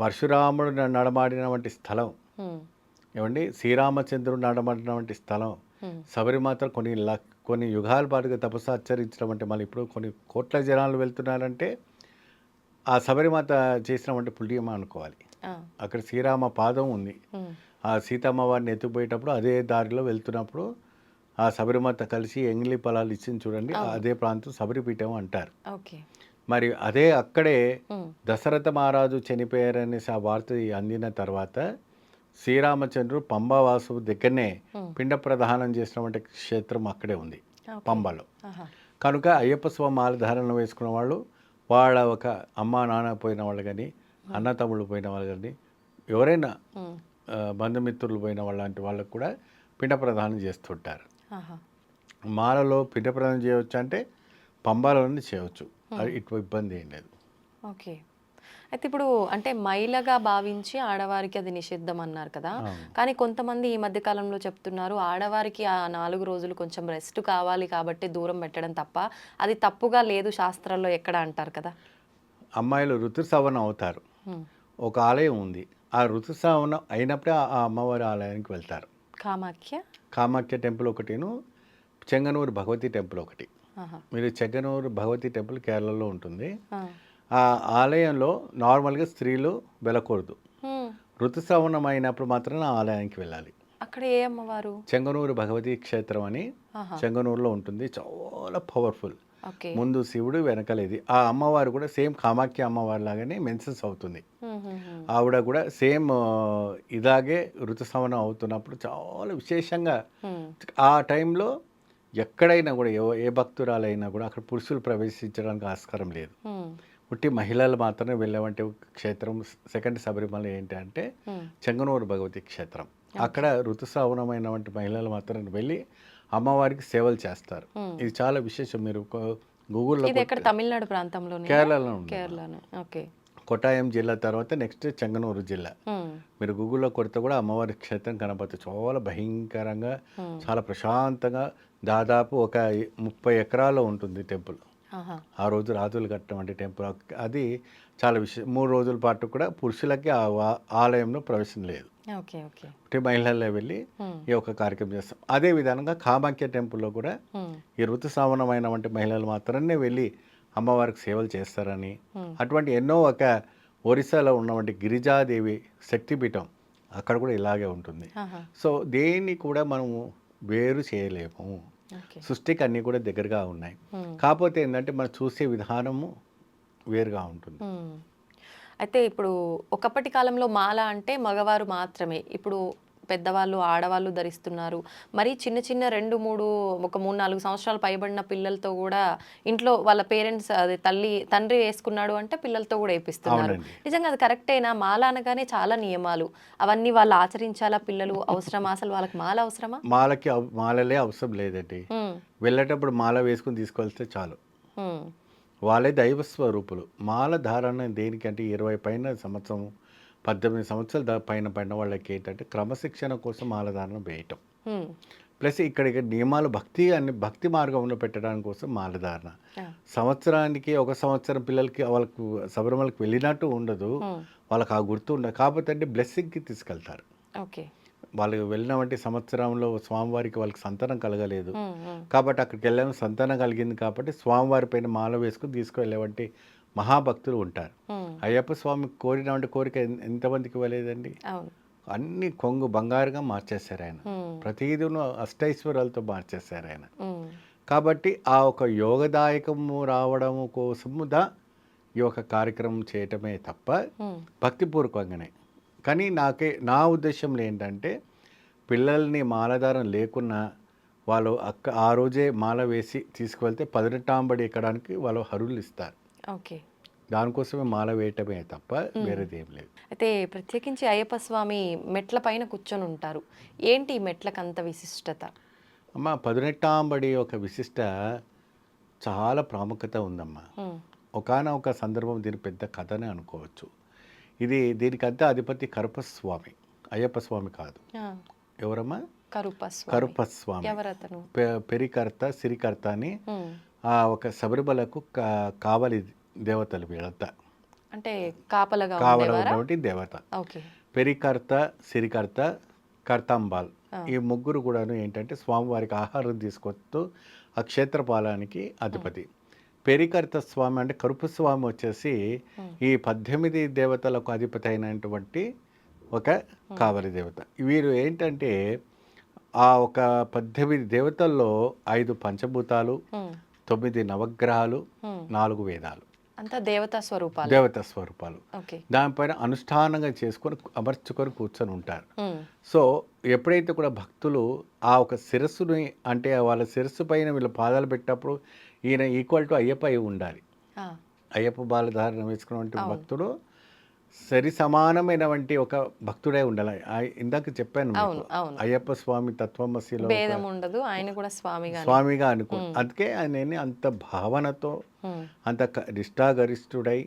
పరశురాముడు నడమాడిన వంటి స్థలం, ఏమండి శ్రీరామచంద్రుడు నడమాడిన వంటి స్థలం. శబరిమాత కొన్ని యుగాల పాటుగా తపస్సు ఆచరించడం అంటే మళ్ళీ ఇప్పుడు కొన్ని కోట్ల జనాలు వెళ్తున్నారంటే ఆ శబరిమాత చేసినటువంటి పుణ్యమా అనుకోవాలి. అక్కడ శ్రీరామ పాదం ఉంది, ఆ సీతమ్మ వారిని ఎత్తుకుపోయేటప్పుడు అదే దారిలో వెళ్తున్నప్పుడు ఆ శబరిమాత కలిసి ఎంగిలి పొలాలు ఇచ్చింది చూడండి, అదే ప్రాంతం శబరిపీఠం అంటారు. మరి అదే అక్కడే దశరథ మహారాజు చనిపోయారనేసి ఆ వార్త అందిన తర్వాత శ్రీరామచంద్రుడు పంబావాసు దగ్గరనే పిండ ప్రదానం చేసినటువంటి క్షేత్రం అక్కడే ఉంది పంబలో. కనుక అయ్యప్ప స్వామి మాల ధారణ వేసుకున్న వాళ్ళు, వాళ్ళ ఒక అమ్మ నాన్న పోయిన వాళ్ళు కానీ, అన్న తమ్ముళ్ళు పోయిన వాళ్ళు కానీ, ఎవరైనా బంధుమిత్రులు పోయిన వాళ్ళంటి వాళ్ళకు కూడా పిండ ప్రదానం చేస్తుంటారు. ఆహా. మాలలో పిండ ప్రదానం చేయవచ్చు అంటే పంబాలోనే చేయవచ్చు, అది ఇటు ఇబ్బంది ఏం లేదు. ఓకే. అయితే ఇప్పుడు అంటే మైలగా భావించి ఆడవారికి అది నిషిద్ధం అన్నారు కదా. అవును. కానీ కొంతమంది ఈ మధ్య కాలంలో చెప్తున్నారు ఆడవారికి ఆ 4 రోజులు కొంచెం రెస్ట్ కావాలి కాబట్టి దూరం పెట్టడం తప్ప అది తప్పుగా లేదు శాస్త్రాల్లో ఎక్కడ అంటారు కదా. అమ్మాయిలు ఋతుస్రావణం అవుతారు. హ్మ్. ఒక ఆలయం ఉంది, ఆ ఋతుస్రావణం అయినప్పుడే ఆ అమ్మవారి ఆలయానికి వెళ్తారు. కామాఖ్య. కామాఖ్య టెంపుల్ ఒకటిను, చెంగనూరు భగవతి టెంపుల్ ఒకటి. ఆహా. మీరు చెంగనూరు భగవతి టెంపుల్ కేరళలో ఉంటుంది. ఆ. ఆ ఆలయంలో నార్మల్గా స్త్రీలు వెళ్ళకూడదు. హ్మ్. ఋతుస్రావణం అయినప్పుడు మాత్రమే ఆ ఆలయానికి వెళ్ళాలి. అక్కడ ఏ అమ్మవారు? చెంగనూరు భగవతి క్షేత్రం అని ఆహా. చెంగనూరులో ఉంటుంది. చాలా పవర్ఫుల్. ఓకే. ముందు శివుడు వెనకలేది. ఆ అమ్మవారు కూడా సేమ్ కామాఖ్య అమ్మవారి లాగానే మెన్సెన్స్ అవుతుంది. హ్మ్, హ్మ్, హ్మ్. ఆవిడ కూడా సేమ్ ఇలాగే ఋతుస్రావణం అవుతున్నప్పుడు చాలా విశేషంగా హ్మ్. ఆ టైంలో ఎక్కడైనా కూడా ఏ భక్తురాలైనా కూడా అక్కడ పురుషులు ప్రవేశించడానికి ఆస్కారం లేదు. హ్మ్. ఉట్టి మహిళలు మాత్రమే వెళ్ళవంటి క్షేత్రం సెకండ్ శబరిమల ఏంటి అంటే హ్మ్. చెంగనూరు భగవతి క్షేత్రం. అక్కడ ఋతుస్రావణమైన వంటి మహిళలు మాత్రం వెళ్ళి అమ్మవారికి సేవలు చేస్తారు. హ్మ్. ఇది చాలా విశేషం. మీరు గూగుల్లో ఇది ఎక్కడ తమిళనాడు ప్రాంతంలోనే? కేరళలో ఉంది. కేరళనే. ఓకే. కొట్టాయం జిల్లా తర్వాత నెక్స్ట్ చెంగనూరు జిల్లా. హ్మ్. మీరు గూగుల్లో కొడితే కూడా అమ్మవారి క్షేత్రం కనపడుతుంది. చాలా భయంకరంగా, హ్మ్. చాలా ప్రశాంతంగా, దాదాపు ఒక 30 ఎకరాల్లో ఉంటుంది టెంపుల్. ఆహా. ఆ రోజు రాజులు కట్టినటువంటి టెంపుల్ అది చాలా 3 రోజుల పాటు కూడా పురుషులకి ఆలయంలో ప్రవేశం లేదు. ఓకే. ఓకే. అంటే మహిళల్లో వెళ్ళి హ్మ్. ఈ యొక్క కార్యక్రమం చేస్తాం. అదే విధంగా కామాఖ్య టెంపుల్లో కూడా హ్మ్. ఈ ఋతుస్రావణమైన వంటి మహిళలు మాత్రమే వెళ్ళి అమ్మవారికి సేవలు చేస్తారని, హ్మ్. అటువంటి ఎన్నో ఒక ఒరిస్సాలో ఉన్నటువంటి గిరిజాదేవి శక్తిపీఠం అక్కడ కూడా ఇలాగే ఉంటుంది. ఆహా. సో దేన్ని కూడా మనము వేరు చేయలేము. ఓకే. సృష్టికి అన్నీ కూడా దగ్గరగా ఉన్నాయి. హ్మ్. కాకపోతే ఏంటంటే మనం చూసే విధానము వేరుగా ఉంటుంది. హ్మ్. అయితే ఇప్పుడు ఒకప్పటి కాలంలో మాల అంటే మగవారు మాత్రమే. ఇప్పుడు పెద్దవాళ్ళు, ఆడవాళ్ళు ధరిస్తున్నారు. మరి చిన్న చిన్న 2, 3 ఒక 3, 4 సంవత్సరాలు పైబడిన పిల్లలతో గూడా ఇంట్లో వాళ్ళ పేరెంట్స్ అదే తండ్రి వేసుకున్నాడు అంటే పిల్లలతో గూడా ఏపిస్తున్నారు. అవునండి. నిజంగా అది కరెక్టేనా? మాల అనగానే చాలా నియమాలు. అవన్నీ వాళ్ళు ఆచరించాలా పిల్లలు? అవసరమా? అసలు వాళ్ళకి మాల అవసరమా? మాలలే అవసరం లేదండి. హ్మ్. వెళ్ళేటప్పుడు మాల వేసుకుని తీసుకెళ్తే చాలు. హ్మ్. వాళ్ళే దైవ స్వరూపులు. మాల ధారణ దేనికంటే 20 పైన సంవత్సరం, 18 సంవత్సరాల పైన పడిన వాళ్ళకి ఏంటంటే క్రమశిక్షణ కోసం మాల ధారణ వేయటం. హ్మ్. ప్లస్ ఇక్కడ నియమాలు భక్తి మార్గంలో పెట్టడానికి కోసం మాల ధారణ. ఆ! సంవత్సరానికి ఒక సంవత్సరం పిల్లలకి వాళ్ళకు శబరిమలకి వెళ్ళినట్టు ఉండదు. హ్మ్. వాళ్ళకి ఆ గుర్తు ఉండదు. కాకపోతే అంటే బ్లెస్సింగ్‌కి తీసుకెళ్తారు. ఓకే. వాళ్ళు వెళ్ళిన వంటి సంవత్సరంలో స్వామివారికి వాళ్ళకి సంతానం కలగలేదు. హ్మ్. హ్మ్. కాబట్టి అక్కడికి వెళ్ళాము, సంతానం కలిగింది కాబట్టి స్వామివారి పైన మాల వేసుకుని తీసుకువెళ్ళేవంటి మహాభక్తులు ఉంటారు. హ్మ్. అయ్యప్ప స్వామి కోరినటువంటి కోరిక ఎంతమందికి ఇవ్వలేదండి? అవును. అన్ని కొంగు బంగారుగా మార్చేశారు ఆయన. హ్మ్. ప్రతిదీను అష్టైశ్వర్యాలతో మార్చేశారు ఆయన. హ్మ్. కాబట్టి కాబట్టి ఆ ఒక యోగదాయకము రావడము కోసము ఈ యొక్క కార్యక్రమం చేయటమే తప్ప హ్మ్. భక్తిపూర్వకంగానే. కానీ నా ఉద్దేశంలో ఏంటంటే పిల్లల్ని మాలధారం లేకున్నా వాళ్ళు ఆ రోజే మాల వేసి తీసుకువెళ్తే 18 ఎక్కడానికి వాళ్ళు హరులు ఇస్తారు. ఓకే. దానికోసమే మాల వేయటమే తప్ప హ్మ్. వేరేదేం లేదు. అయితే ప్రత్యేకించి అయ్యప్ప స్వామి మెట్ల పైన కూర్చొని ఉంటారు. ఏంటి ఈ మెట్లకంత విశిష్టత? అమ్మ 18 ఒక విశిష్ట చాలా ప్రాముఖ్యత ఉందమ్మా. హ్మ్. ఒకానొక సందర్భం దీని పెద్ద కథనే అనుకోవచ్చు. దీనికంతా అధిపతి కరుపస్వామి, అయ్యప్ప స్వామి కాదు. ఆ! ఎవరమ్మా? కరుపస్వామి. కరుపస్వామి. ఎవరతను? పెరికర్త, సిరికర్త అని హ్మ్. ఒక శబరిమలకు కావలి దేవతలు వీళ్ళంతా. అంటే కాపలాగా కావల ఉండేవారా? ఉన్నటువంటి దేవత. ఓకే. పెరికర్త, సిరికర్త, కర్తాంబాల్. ఆ! ఈ ముగ్గురు కూడాను ఏంటంటే స్వామివారికి ఆహారం తీసుకొస్తూ ఆ క్షేత్రపాలానికి అధిపతి. పెరికర్త స్వామి అంటే కరుపస్వామి వచ్చేసి హ్మ్. ఈ 18 దేవతలకు అధిపతి అయినటువంటి ఒక కావలి దేవత. వీరు ఏంటంటే ఆ ఒక 18 దేవతల్లో 5 పంచభూతాలు, హ్మ్. 9 నవగ్రహాలు, హ్మ్. 4 వేదాలు. అంతా దేవతా స్వరూపాలే. దేవతా స్వరూపాలు. ఓకే. దానిపైన అనుష్ఠానంగా చేసుకొని అమర్చుకొని కూర్చొని ఉంటారు. హ్మ్. సో ఎప్పుడైతే కూడా భక్తులు ఆ ఒక శిరస్సుని అంటే వాళ్ళ శిరస్సు పైన వీళ్ళ పాదాలు పెట్టినప్పుడు ఈయన ఈక్వల్ టు అయ్యప్ప అయి ఉండాలి. ఆ! అయ్యప్ప బాలధారణ వేసుకున్నటువంటి అవును. భక్తుడు సరి సమానమైనటువంటి ఒక భక్తుడై ఉండాలి. ఇందాక చెప్పాను మీకు. అవును. అవును. అయ్యప్ప స్వామి తత్వమసిలో ఒక భేదం ఉండదు. ఆయన కూడా స్వామిగానే. స్వామిగా అందుకే ఆయనని అంత భావనతో, హ్మ్. అంత నిష్ఠాగరిష్ఠుడై,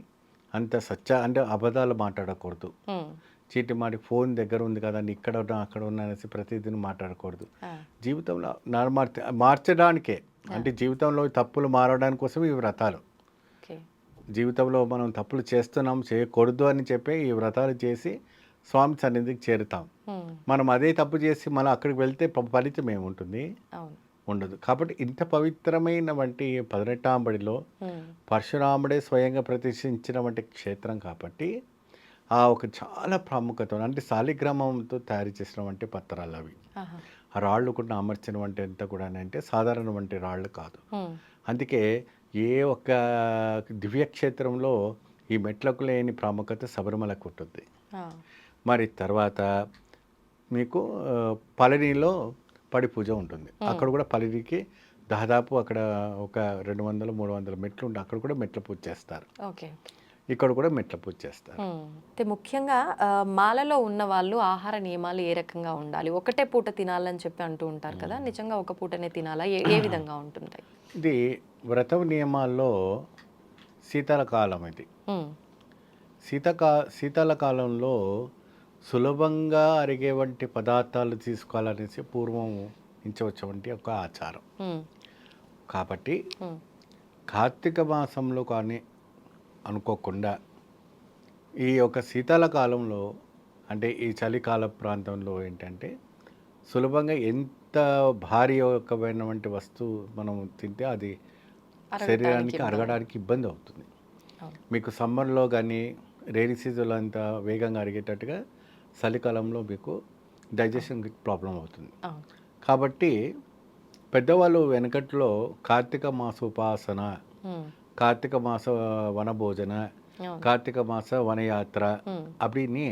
అంత అంటే అబద్ధాలు మాట్లాడకూడదు. హ్మ్. చీటిమాటి ఫోన్ దగ్గర ఉంది కదండి, ఇక్కడ ఉన్నా అక్కడ ఉన్నా అనేసి ప్రతిదిన మాట్లాడకూడదు. ఆ! జీవితంలో మార్చడానికే, అంటే జీవితంలో తప్పులు మారడానికి కోసం ఈ వ్రతాలు. ఓకే. జీవితంలో మనం తప్పులు చేస్తున్నాం, చేయకూడదు అని చెప్పి ఈ వ్రతాలు చేసి స్వామి సన్నిధికి చేరుతాం. హ్మ్. మనం అదే తప్పు చేసి మళ్ళీ అక్కడికి వెళ్తే ఫలితం ఏముంటుంది? అవును. ఉండదు. కాబట్టి ఇంత పవిత్రమైన వంటి 18వ బడిలో హ్మ్. పరశురాముడే స్వయంగా ప్రతిష్ఠించిన వంటి క్షేత్రం కాబట్టి ఆ ఒక చాలా ప్రాముఖ్యత అంటే శాలిగ్రామంతో తయారు చేసిన వంటి పత్రాలు అవి. ఆహా! ఆ రాళ్ళు కూడా అమర్చిన వంటి అంతా కూడా అంటే సాధారణ వంటి రాళ్ళు కాదు. హ్మ్. అందుకే ఏ ఒక్క దివ్యక్షేత్రంలో ఈ మెట్లకు లేని ప్రాముఖ్యత శబరిమలకు ఉంటుంది. ఆ! మరి తర్వాత మీకు పళనిలో పడి పూజ ఉంటుంది. అక్కడ కూడా పళనికి దాదాపు అక్కడ ఒక 200, 300 మెట్లు ఉంటాయి. అక్కడ కూడా మెట్ల పూజ చేస్తారు. ఓకే. ఓకే. ఇక్కడ కూడా మెట్ల పూజ చేస్తారు. హ్మ్. అయితే ముఖ్యంగా మాలలో ఉన్నవాళ్ళు ఆహార నియమాలు ఏ రకంగా ఉండాలి? ఒకటే పూట తినాలని చెప్పి అంటూ ఉంటారు కదా! నిజంగా ఒక పూటనే తినాలా? ఏ ఏ విధంగా ఉంటుంటాయి? ఇది వ్రత నియమాల్లో శీతాకాలం ఇది. హ్మ్. శీతాకాలంలో సులభంగా అరిగే వంటి పదార్థాలు తీసుకోవాలనేసి పూర్వం నుంచి వచ్చేవంటి ఒక ఆచారం. హ్మ్. కాబట్టి హ్మ్. కార్తీక మాసంలో కానీ అనుకోకుండా ఈ యొక్క శీతాకాలంలో అంటే ఈ చలికాల ప్రాంతంలో ఏంటంటే సులభంగా ఎంత భారీ యొక్కమైనటువంటి వస్తువు మనం తింటే అది శరీరానికి అరగడానికి ఇబ్బంది అవుతుంది. అవును. మీకు సమ్మర్లో కానీ రైనీ సీజన్లో అంత వేగంగా అరిగేటట్టుగా చలికాలంలో మీకు డైజెషన్ ప్రాబ్లం అవుతుంది. అవును. కాబట్టి పెద్దవాళ్ళు వెనకట్లో కార్తీక మాస ఉపాసన, హ్మ్. కార్తీక మాస వనభోజన, అవును. కార్తీక మాస వనయాత్ర హ్మ్. அப்படின்னு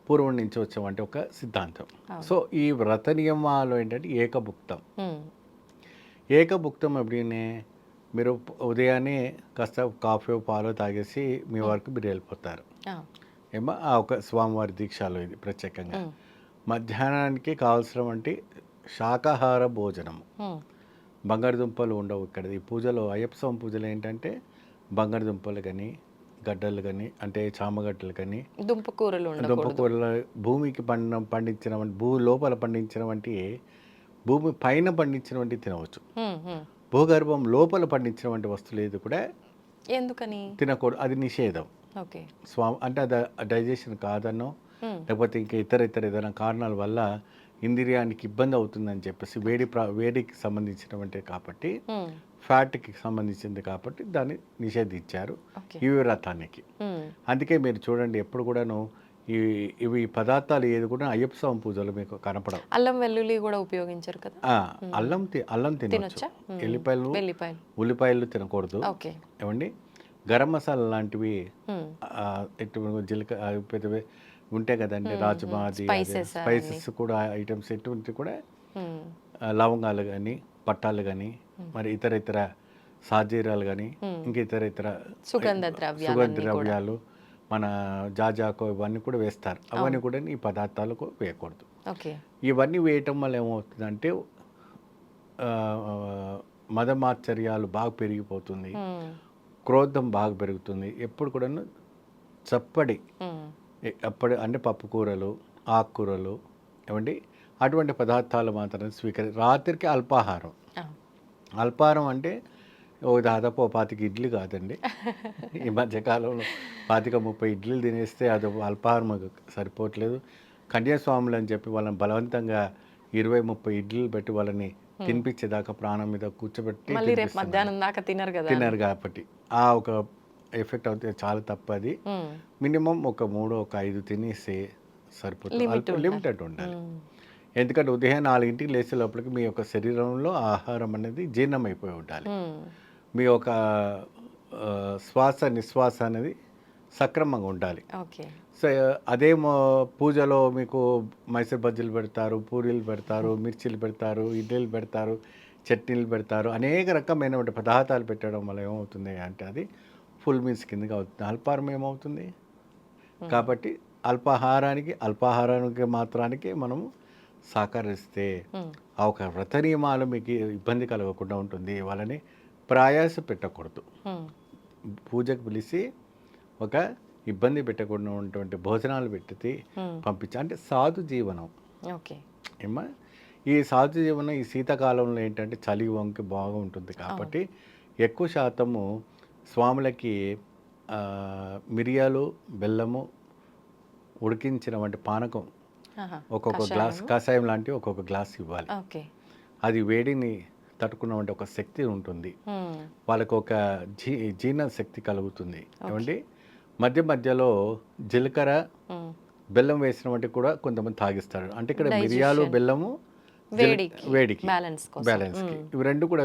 పూర్వం నుంచి వచ్చామంటే ఒక సిద్ధాంతం. అవును. సో ఈ వ్రత నియమాలు ఏంటంటే ఏకభుక్తం. హ్మ్. ఏకభుక్తం ఎప్పుడైనా మీరు ఉదయాన్నే కాస్త కాఫీ పాలు తాగేసి మీ వరకు మీరు వెళ్ళిపోతారు. ఆ! ఏమో ఆ ఒక స్వామివారి దీక్షలో ఇది ప్రత్యేకంగా. హ్మ్. మధ్యాహ్నానికి కావాల్సినటువంటి శాకాహార భోజనం. హ్మ్. బంగాళదుంపలు ఉండవు ఇక్కడ. ఈ పూజలో అయ్యప్ప స్వామి పూజలు ఏంటంటే బంగాళదుంపలు కానీ, గడ్డలు కానీ, అంటే చామగడ్డలు కానీ, దుంప కూరలు ఉండకూడదు. దుంపకూరలు భూమికి పండించిన లోపల పండించినవంటి, భూమి పైన పండించినవంటి తినవచ్చు. హ్మ్. హ్మ్. భూగర్భం లోపల పండించినటువంటి వస్తువులు ఏది కూడా ఎందుకని? తినకూడదు. అది నిషేధం. ఓకే. అంటే అది డైజెషన్ కాదనో, హ్మ్. లేకపోతే ఇంకా ఇతర ఏదైనా కారణాల వల్ల ఇంద్రియానికి ఇబ్బంది అవుతుందని చెప్పేసి వేడికి సంబంధించినవంటి కాబట్టి, హ్మ్. ఫ్యాట్కి సంబంధించింది కాబట్టి దాన్ని నిషేధించారు ఓకే. ఈ వ్రతానికి. హ్మ్. అందుకే మీరు చూడండి ఎప్పుడు కూడాను ఇవి పదార్థాలు ఏది కూడా అయ్యప్ప స్వామి పూజలు మీకు కనపడవు. అల్లం వెల్లుల్లి గూడా ఉపయోగించరు కదా! అల్లం తినొచ్చు. తినొచ్చా? హ్మ్. ఎల్లిపాయలు, వెల్లిపాయలు. ఉల్లిపాయలు తినకూడదు. ఓకే. ఏమండి, గరం మసాలా లాంటివి హ్మ్. పెద్దవి ఉంటాయి కదండి, రాజ్మా అది స్పైసెస్ స్పైసెస్ కూడా ఐటమ్స్ ఎటువంటి కూడా హ్మ్. లవంగాలు కానీ, పట్టాలు కానీ, మరి ఇతర సాజీరాలు కానీ, ఇంక ఇతర సుగంధ సుగంధ ద్రవ్యాలన్నీ కూడా. ద్రవ్యాలు, మన జాజాకు ఇవన్నీ కూడా వేస్తారు. అవన్నీ కూడా ఈ పదార్థాలకు వేయకూడదు. ఓకే. ఇవన్నీ వేయటం వల్ల ఏమవుతుందంటే ఆ, మదమాశ్చర్యాలు బాగా పెరిగిపోతుంది, హ్మ్. క్రోధం బాగా పెరుగుతుంది. ఎప్పుడు కూడాను చప్పడి హ్మ్. అప్పుడు అంటే పప్పు కూరలు, ఆకుకూరలు, ఏమండి అటువంటి పదార్థాలు మాత్రం రాత్రికి అల్పాహారం. ఆ! అల్పాహారం అంటే దాదాపు 25 ఇడ్లీ కాదండి. ఈ మధ్యకాలంలో 25, 30 ఇడ్లీలు తినేస్తే అది అల్పాహారం సరిపోవట్లేదు. కన్యాస్వాములు అని చెప్పి వాళ్ళని బలవంతంగా 20, 30 ఇడ్లీలు పెట్టి వాళ్ళని తినిపించేదాకా ప్రాణం మీద కూర్చోబెట్టి మళ్ళీ రేపు తినిపిస్తున్నారు. మధ్యాహ్నం దాకా తినరు కదా! తిన్నారు కాబట్టి ఆ ఒక ఎఫెక్ట్ అవుతే చాలా తప్పది. హ్మ్. మినిమం ఒక 3, ఒక 5 తినేస్తే సరిపోతుంది. లిమిటెడ్ ఉండాలి. హ్మ్. ఎందుకంటే ఉదయం 4కి లేచే లోపలికి మీ యొక్క శరీరంలో ఆహారం అనేది జీర్ణమైపోయి ఉండాలి. హ్మ్. మీ యొక్క శ్వాస నిశ్వాస అనేది సక్రమంగా ఉండాలి. ఓకే. సో అదే పూజలో మీకు మైసూర్ బజ్జీలు పెడతారు, పూరీలు పెడతారు, మిర్చీలు పెడతారు, ఇడ్లీలు పెడతారు, చట్నీలు పెడతారు, అనేక రకమైనటువంటి పదార్థాలు పెట్టడం వల్ల ఏమవుతుంది అంటే అది ఫుల్ మీల్స్ కిందగా అవుతుంది. అల్పాహారం ఏమవుతుంది? కాబట్టి అల్పాహారానికి మాత్రానికి మనము సహకరిస్తే ఆ ఒక వ్రత నియమాలు మీకు ఇబ్బంది కలగకుండా ఉంటుంది. వాళ్ళని ప్రయాస పెట్టకూడదు. పూజకు పిలిచి ఒక ఇబ్బంది పెట్టకుండా ఉన్నటువంటి భోజనాలు పెట్టి పంపించి అంటే సాధు జీవనం. ఓకే. ఏమా ఈ సాధు జీవనం ఈ శీతాకాలంలో ఏంటంటే చలి వంకి బాగా ఉంటుంది కాబట్టి ఎక్కువ శాతము స్వాములకి మిరియాలు, బెల్లము, ఉడికించిన వంటి పానకం ఒక్కొక్క గ్లాస్ కషాయం లాంటివి ఒక్కొక్క గ్లాస్ ఇవ్వాలి. అది వేడిని తట్టుకున్నటువంటి ఒక శక్తి ఉంటుంది. వాళ్ళకు ఒక జీర్ణ శక్తి కలుగుతుంది. ఏమండి మధ్య మధ్యలో జీలకర్ర, బెల్లం వేసిన వంటి కూడా కొంతమంది తాగిస్తారు. అంటే ఇక్కడ మిరియాలు, బెల్లము వేడికి బ్యాలెన్స్కి ఇవి రెండు కూడా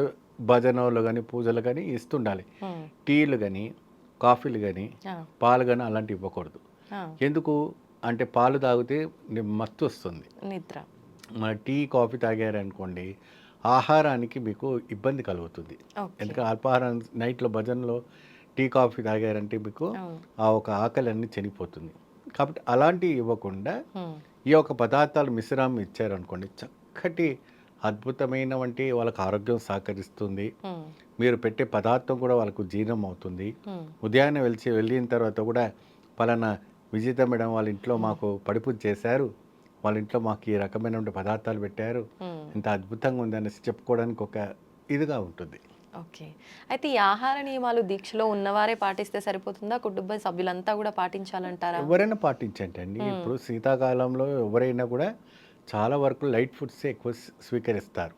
భజనలు కానీ పూజలు కానీ ఇస్తుండాలి. టీలు కానీ కాఫీలు కానీ పాలు కానీ అలాంటివి ఇవ్వకూడదు. ఎందుకు అంటే పాలు తాగితే మత్తు వస్తుంది, నిద్ర. మన టీ కాఫీ తాగారనుకోండి ఆహారానికి మీకు ఇబ్బంది కలుగుతుంది. ఎందుకంటే అల్పాహారం నైట్లో భజనలో టీ కాఫీ తాగారంటే మీకు ఆ ఒక ఆకలి అన్ని చనిపోతుంది. కాబట్టి అలాంటివి ఇవ్వకుండా ఈ యొక్క పదార్థాలు మిశ్రమం ఇచ్చారనుకోండి చక్కటి అద్భుతమైన వంటి వాళ్ళకి ఆరోగ్యం సహకరిస్తుంది. మీరు పెట్టే పదార్థం కూడా వాళ్ళకు జీర్ణం అవుతుంది. ఉదయాన్నే వెళ్ళిన తర్వాత కూడా పలానా విజిత మేడం వాళ్ళ ఇంట్లో మాకు పడిపూజ చేశారు, వాళ్ళ ఇంట్లో మాకు ఈ రకమైన పదార్థాలు పెట్టారు, ఇంత అద్భుతంగా ఉంది అనేసి చెప్పుకోవడానికి ఒక ఇదిగా ఉంటుంది. ఓకే. అయితే ఈ ఆహార నియమాలు దీక్షలో ఉన్నవారే పాటిస్తే సరిపోతుందా, కుటుంబ సభ్యులంతా కూడా పాటించాలంటారా? ఎవరైనా పాటించండి అండి. ఇప్పుడు శీతాకాలంలో ఎవరైనా కూడా చాలా వరకు లైట్ ఫుడ్స్ ఎక్కువ స్వీకరిస్తారు.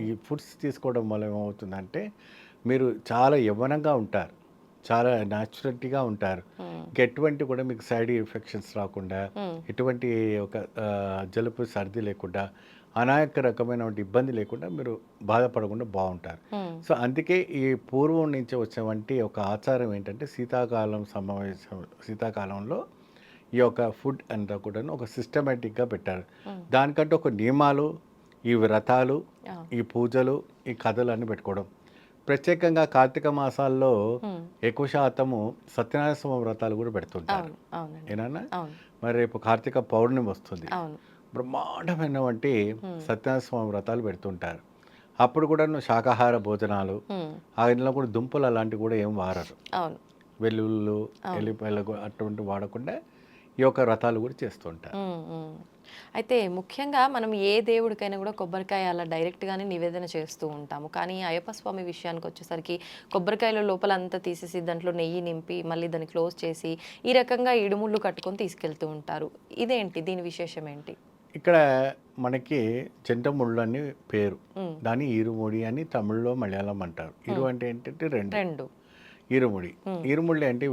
ఈ ఫుడ్స్ తీసుకోవడం వల్ల ఏమవుతుందంటే మీరు చాలా యవ్వనంగా ఉంటారు, చాలా న్యాచురల్గా ఉంటారు. ఎటువంటి కూడా మీకు సైడ్ ఎఫెక్షన్స్ రాకుండా, ఎటువంటి ఒక జలుబు సర్ది లేకుండా, అనేక రకమైన ఇబ్బంది లేకుండా మీరు బాధపడకుండా బాగుంటారు. సో అందుకే ఈ పూర్వం నుంచి వచ్చేవంటి ఒక ఆచారం ఏంటంటే శీతాకాలంలో ఈ యొక్క ఫుడ్ అంతా కూడా ఒక సిస్టమేటిక్గా పెట్టారు. దానికంటే ఒక నియమాలు, ఈ వ్రతాలు, ఈ పూజలు, ఈ కథలు అన్నీ పెట్టుకోవడం. ప్రత్యేకంగా కార్తీక మాసాల్లో ఎక్కువ శాతము సత్యనారాయణ స్వామి వ్రతాలు కూడా పెడుతుంటారు. ఏనా మరి రేపు కార్తీక పౌర్ణమి వస్తుంది, బ్రహ్మాండమైన వంటి సత్యనారాయణ స్వామి వ్రతాలు పెడుతుంటారు. అప్పుడు కూడా శాకాహార భోజనాలు, అందులో కూడా దుంపలు అలాంటివి కూడా ఏం వాడరు. వెల్లుల్లు, ఎల్లిపాయలు అటువంటి వాడకుండా ఈ యొక్క వ్రతాలు కూడా చేస్తుంటారు. అయితే ముఖ్యంగా మనం ఏ దేవుడికైనా కూడా కొబ్బరికాయ అలా డైరెక్ట్గానే నివేదన చేస్తూ ఉంటాము. కానీ అయ్యప్ప స్వామి విషయానికి వచ్చేసరికి కొబ్బరికాయలో లోపల అంతా తీసేసి దాంట్లో నెయ్యి నింపి మళ్ళీ దాన్ని క్లోజ్ చేసి ఈ రకంగా ఇడుముళ్ళు కట్టుకొని తీసుకెళ్తూ ఉంటారు. ఇదేంటి, దీని విశేషం ఏంటి? ఇక్కడ మనకి జంటముళ్ళు అని పేరు, దాన్ని ఈరుముడి అని తమిళ్లో మలయాళం అంటారు. ఇరు అంటే ఏంటంటే రెండు, ఈరుముడి. ఈరుముడి అంటే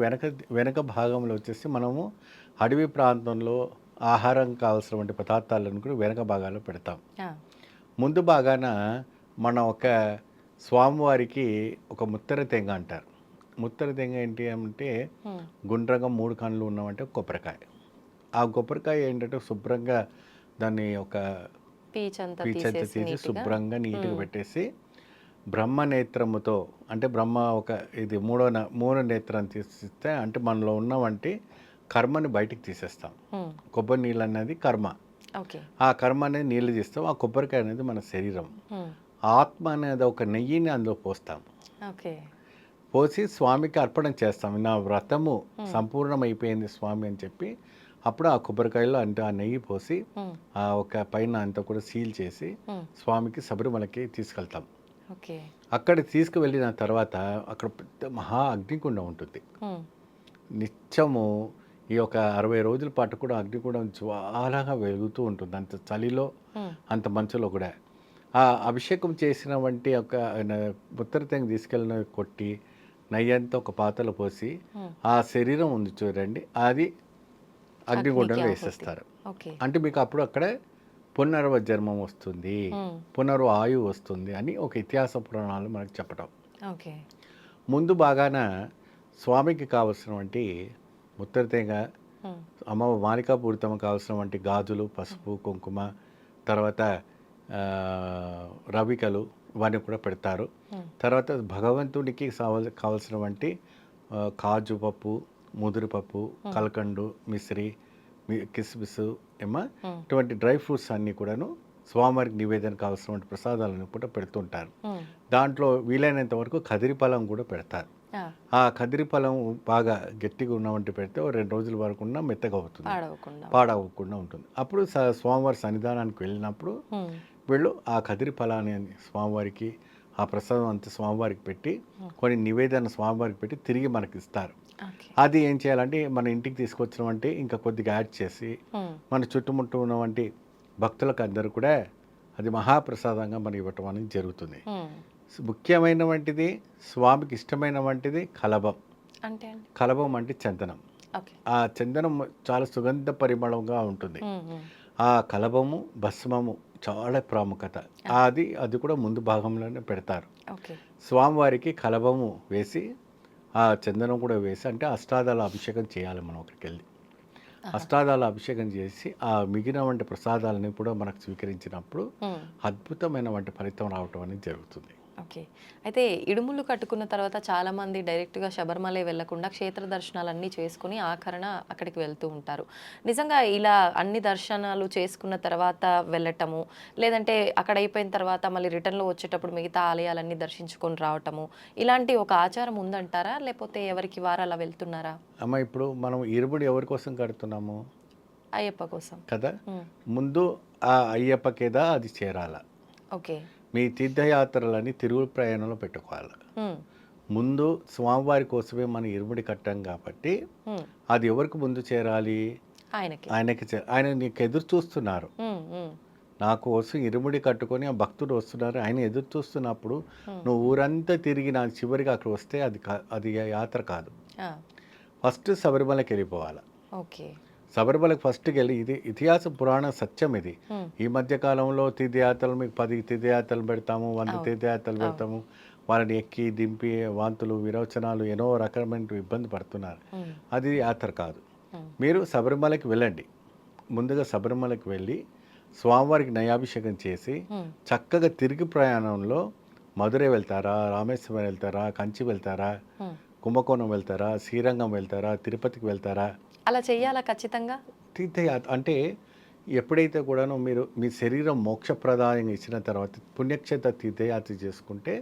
వెనక భాగంలో వచ్చేసి మనము అడవి ప్రాంతంలో ఆహారం కావాల్సినటువంటి పదార్థాలను కూడా వెనక భాగాల్లో పెడతాం. ముందు భాగాన మన ఒక స్వామివారికి ఒక ముత్తర తెంగ అంటారు. ముత్తర తెంగ ఏంటి అంటే గుండ్రంగా 3 కన్నులు ఉన్నవంటే కొబ్బరికాయ. ఆ కొబ్బరికాయ ఏంటంటే శుభ్రంగా దాన్ని ఒక పీచంతా తీసి శుభ్రంగా నీట్గా పెట్టేసి బ్రహ్మనేత్రముతో అంటే బ్రహ్మ ఒక ఇది మూడో నేత్రం తీసిస్తే అంటే మనలో ఉన్నవంటి కర్మని బయటికి తీసేస్తాం. కొబ్బరి నీళ్ళు అనేది కర్మ. ఆ కర్మ అనేది నీళ్ళు తీస్తాం. ఆ కొబ్బరికాయ అనేది మన శరీరం. ఆత్మ అనేది ఒక నెయ్యిని అందులో పోస్తాం. పోసి స్వామికి అర్పణ చేస్తాం. నా వ్రతము సంపూర్ణమైపోయింది స్వామి అని చెప్పి అప్పుడు ఆ కొబ్బరికాయలో అంటే ఆ నెయ్యి పోసి ఆ ఒక పైన అంతా కూడా సీల్ చేసి స్వామికి శబరిమలకి తీసుకెళ్తాం. అక్కడ తీసుకువెళ్ళిన తర్వాత అక్కడ పెద్ద మహా అగ్నికుండం ఉంటుంది. నిత్యము ఈ యొక్క 60 రోజుల పాటు కూడా అగ్నికుండం జ్వాలగా వెలుగుతూ ఉంటుంది. అంత చలిలో అంత మంచులో కూడా ఆ అభిషేకం చేసిన వంటి ఒక ముత్తర తెంగ తీసుకెళ్ళిన కొట్టి నెయ్యంతా ఒక పాత్రలో పోసి ఆ శరీరం ఉంది చూడండి, అది అగ్నిగుండంలో వేసేస్తారు. అంటే మీకు అప్పుడు అక్కడ పునర్వ జన్మం వస్తుంది, పునర్వ ఆయువు వస్తుంది అని ఒక ఇతిహాస పురాణాలు మనకు చెప్పటం. ముందు బాగాన స్వామికి కావలసినటువంటి ముత్తర తెంగ, అమ్మ మాలికాపూరితమ్మ కావాల్సినటువంటి గాజులు, పసుపు, కుంకుమ, తర్వాత రవికలు ఇవన్నీ కూడా పెడతారు. తర్వాత భగవంతుడికి కావలసినటువంటి కాజు పప్పు, ముదిరిపప్పు, కలకండు, మిశ్రి, కిస్మిస్ ఏమో ఇటువంటి డ్రై ఫ్రూట్స్ అన్నీ కూడాను స్వామివారికి నివేదనకు కావాల్సినటువంటి ప్రసాదాలను కూడా పెడుతుంటారు. దాంట్లో వీలైనంత వరకు కదిరి ఫలం కూడా పెడతారు. ఆ కదిరి ఫలం బాగా గట్టిగా ఉన్నవంటి పెడితే 2 రోజుల వరకు ఉన్న మెత్తగా అవుతుంది, పాడవకుండా ఉంటుంది. అప్పుడు స్వామివారి సన్నిధానానికి వెళ్ళినప్పుడు వీళ్ళు ఆ కదిరి ఫలాన్ని స్వామివారికి ఆ ప్రసాదం అంతా స్వామివారికి పెట్టి కొన్ని నివేదన స్వామివారికి పెట్టి తిరిగి మనకి ఇస్తారు. అది ఏం చేయాలంటే మన ఇంటికి తీసుకొచ్చినవంటి ఇంకా కొద్దిగా యాడ్ చేసి మన చుట్టుముట్టు ఉన్నవంటి భక్తులకు అందరూ కూడా అది మహాప్రసాదంగా మనం ఇవ్వటం అనేది జరుగుతుంది. ముఖ్యమైన వంటిది స్వామికి ఇష్టమైన వంటిది కలబం. కలబం అంటే చందనం. ఆ చందనం చాలా సుగంధ పరిమళంగా ఉంటుంది. ఆ కలబము భస్మము చాలా ప్రాముఖ్యత. అది కూడా ముందు భాగంలోనే పెడతారు. స్వామివారికి కలబము వేసి ఆ చందనం కూడా వేసి అంటే అష్టాదళ అభిషేకం చేయాలి. మనం అక్కడికి వెళ్ళి అష్టాదళ అభిషేకం చేసి ఆ మిగిలిన వంటి ప్రసాదాలని కూడా మనకు స్వీకరించినప్పుడు అద్భుతమైన వంటి ఫలితం రావటం అనేది జరుగుతుంది. ఓకే. అయితే ఇడుములు కట్టుకున్న తర్వాత చాలామంది డైరెక్ట్గా శబరిమల వెళ్లకుండా క్షేత్ర దర్శనాలన్నీ చేసుకుని ఆఖరణ అక్కడికి వెళ్తూ ఉంటారు. నిజంగా ఇలా అన్ని దర్శనాలు చేసుకున్న తర్వాత వెళ్ళటము, లేదంటే అక్కడ అయిపోయిన తర్వాత మళ్ళీ రిటర్న్లో వచ్చేటప్పుడు మిగతా ఆలయాలన్నీ దర్శించుకొని రావటము, ఇలాంటి ఒక ఆచారం ఉందంటారా, లేకపోతే ఎవరికి వారు అలా వెళ్తున్నారా? అమ్మ, ఇప్పుడు మనం ఇరుముడి ఎవరి కోసం కడుతున్నాము? అయ్యప్ప కోసం కదా. ముందు ఆ అయ్యప్పకేదా అది చేరాల. ఓకే. మీ తీర్థయాత్రలని తిరుగు ప్రయాణంలో పెట్టుకోవాలి. ముందు స్వామివారి కోసమే మనం ఇరుముడి కట్టాం కాబట్టి అది ఎవరికి ముందు చేరాలి? ఆయనకి. ఆయన నీకు ఎదురు చూస్తున్నారు. నా కోసం ఇరుముడి కట్టుకొని ఆ భక్తుడు వస్తున్నారు, ఆయన ఎదురు చూస్తున్నప్పుడు నువ్వు ఊరంతా తిరిగి నాకు చివరికి అక్కడ వస్తే అది యాత్ర కాదు. ఫస్ట్ శబరిమలకి వెళ్ళిపోవాలి. ఓకే. శబరిమలకి ఫస్ట్కి వెళ్ళి, ఇది ఇతిహాస పురాణ సత్యం. ఇది ఈ మధ్య కాలంలో తీర్థయాత్రలు మీకు 10 తీర్థయాత్రలు పెడతాము, 100 తీర్థయాత్రలు పెడతాము, వాళ్ళని ఎక్కి దింపి వాంతులు విరోచనాలు ఎన్నో రకమైన ఇబ్బంది పడుతున్నారు. అది యాత్ర కాదు. మీరు శబరిమలకి వెళ్ళండి. ముందుగా శబరిమలకి వెళ్ళి స్వామివారికి నయాభిషేకం చేసి చక్కగా తిరిగి ప్రయాణంలో మధురై వెళ్తారా, రామేశ్వరం వెళ్తారా, కంచి వెళ్తారా, కుంభకోణం వెళ్తారా, శ్రీరంగం వెళ్తారా, తిరుపతికి వెళ్తారా, అలా చెయ్యాలా ఖచ్చితంగా? తీర్థయాత్ర అంటే ఎప్పుడైతే కూడాను మీరు మీ శరీరం మోక్షప్రదాయంగా ఇచ్చిన తర్వాత పుణ్యక్షేత్ర తీర్థయాత్ర చేసుకుంటే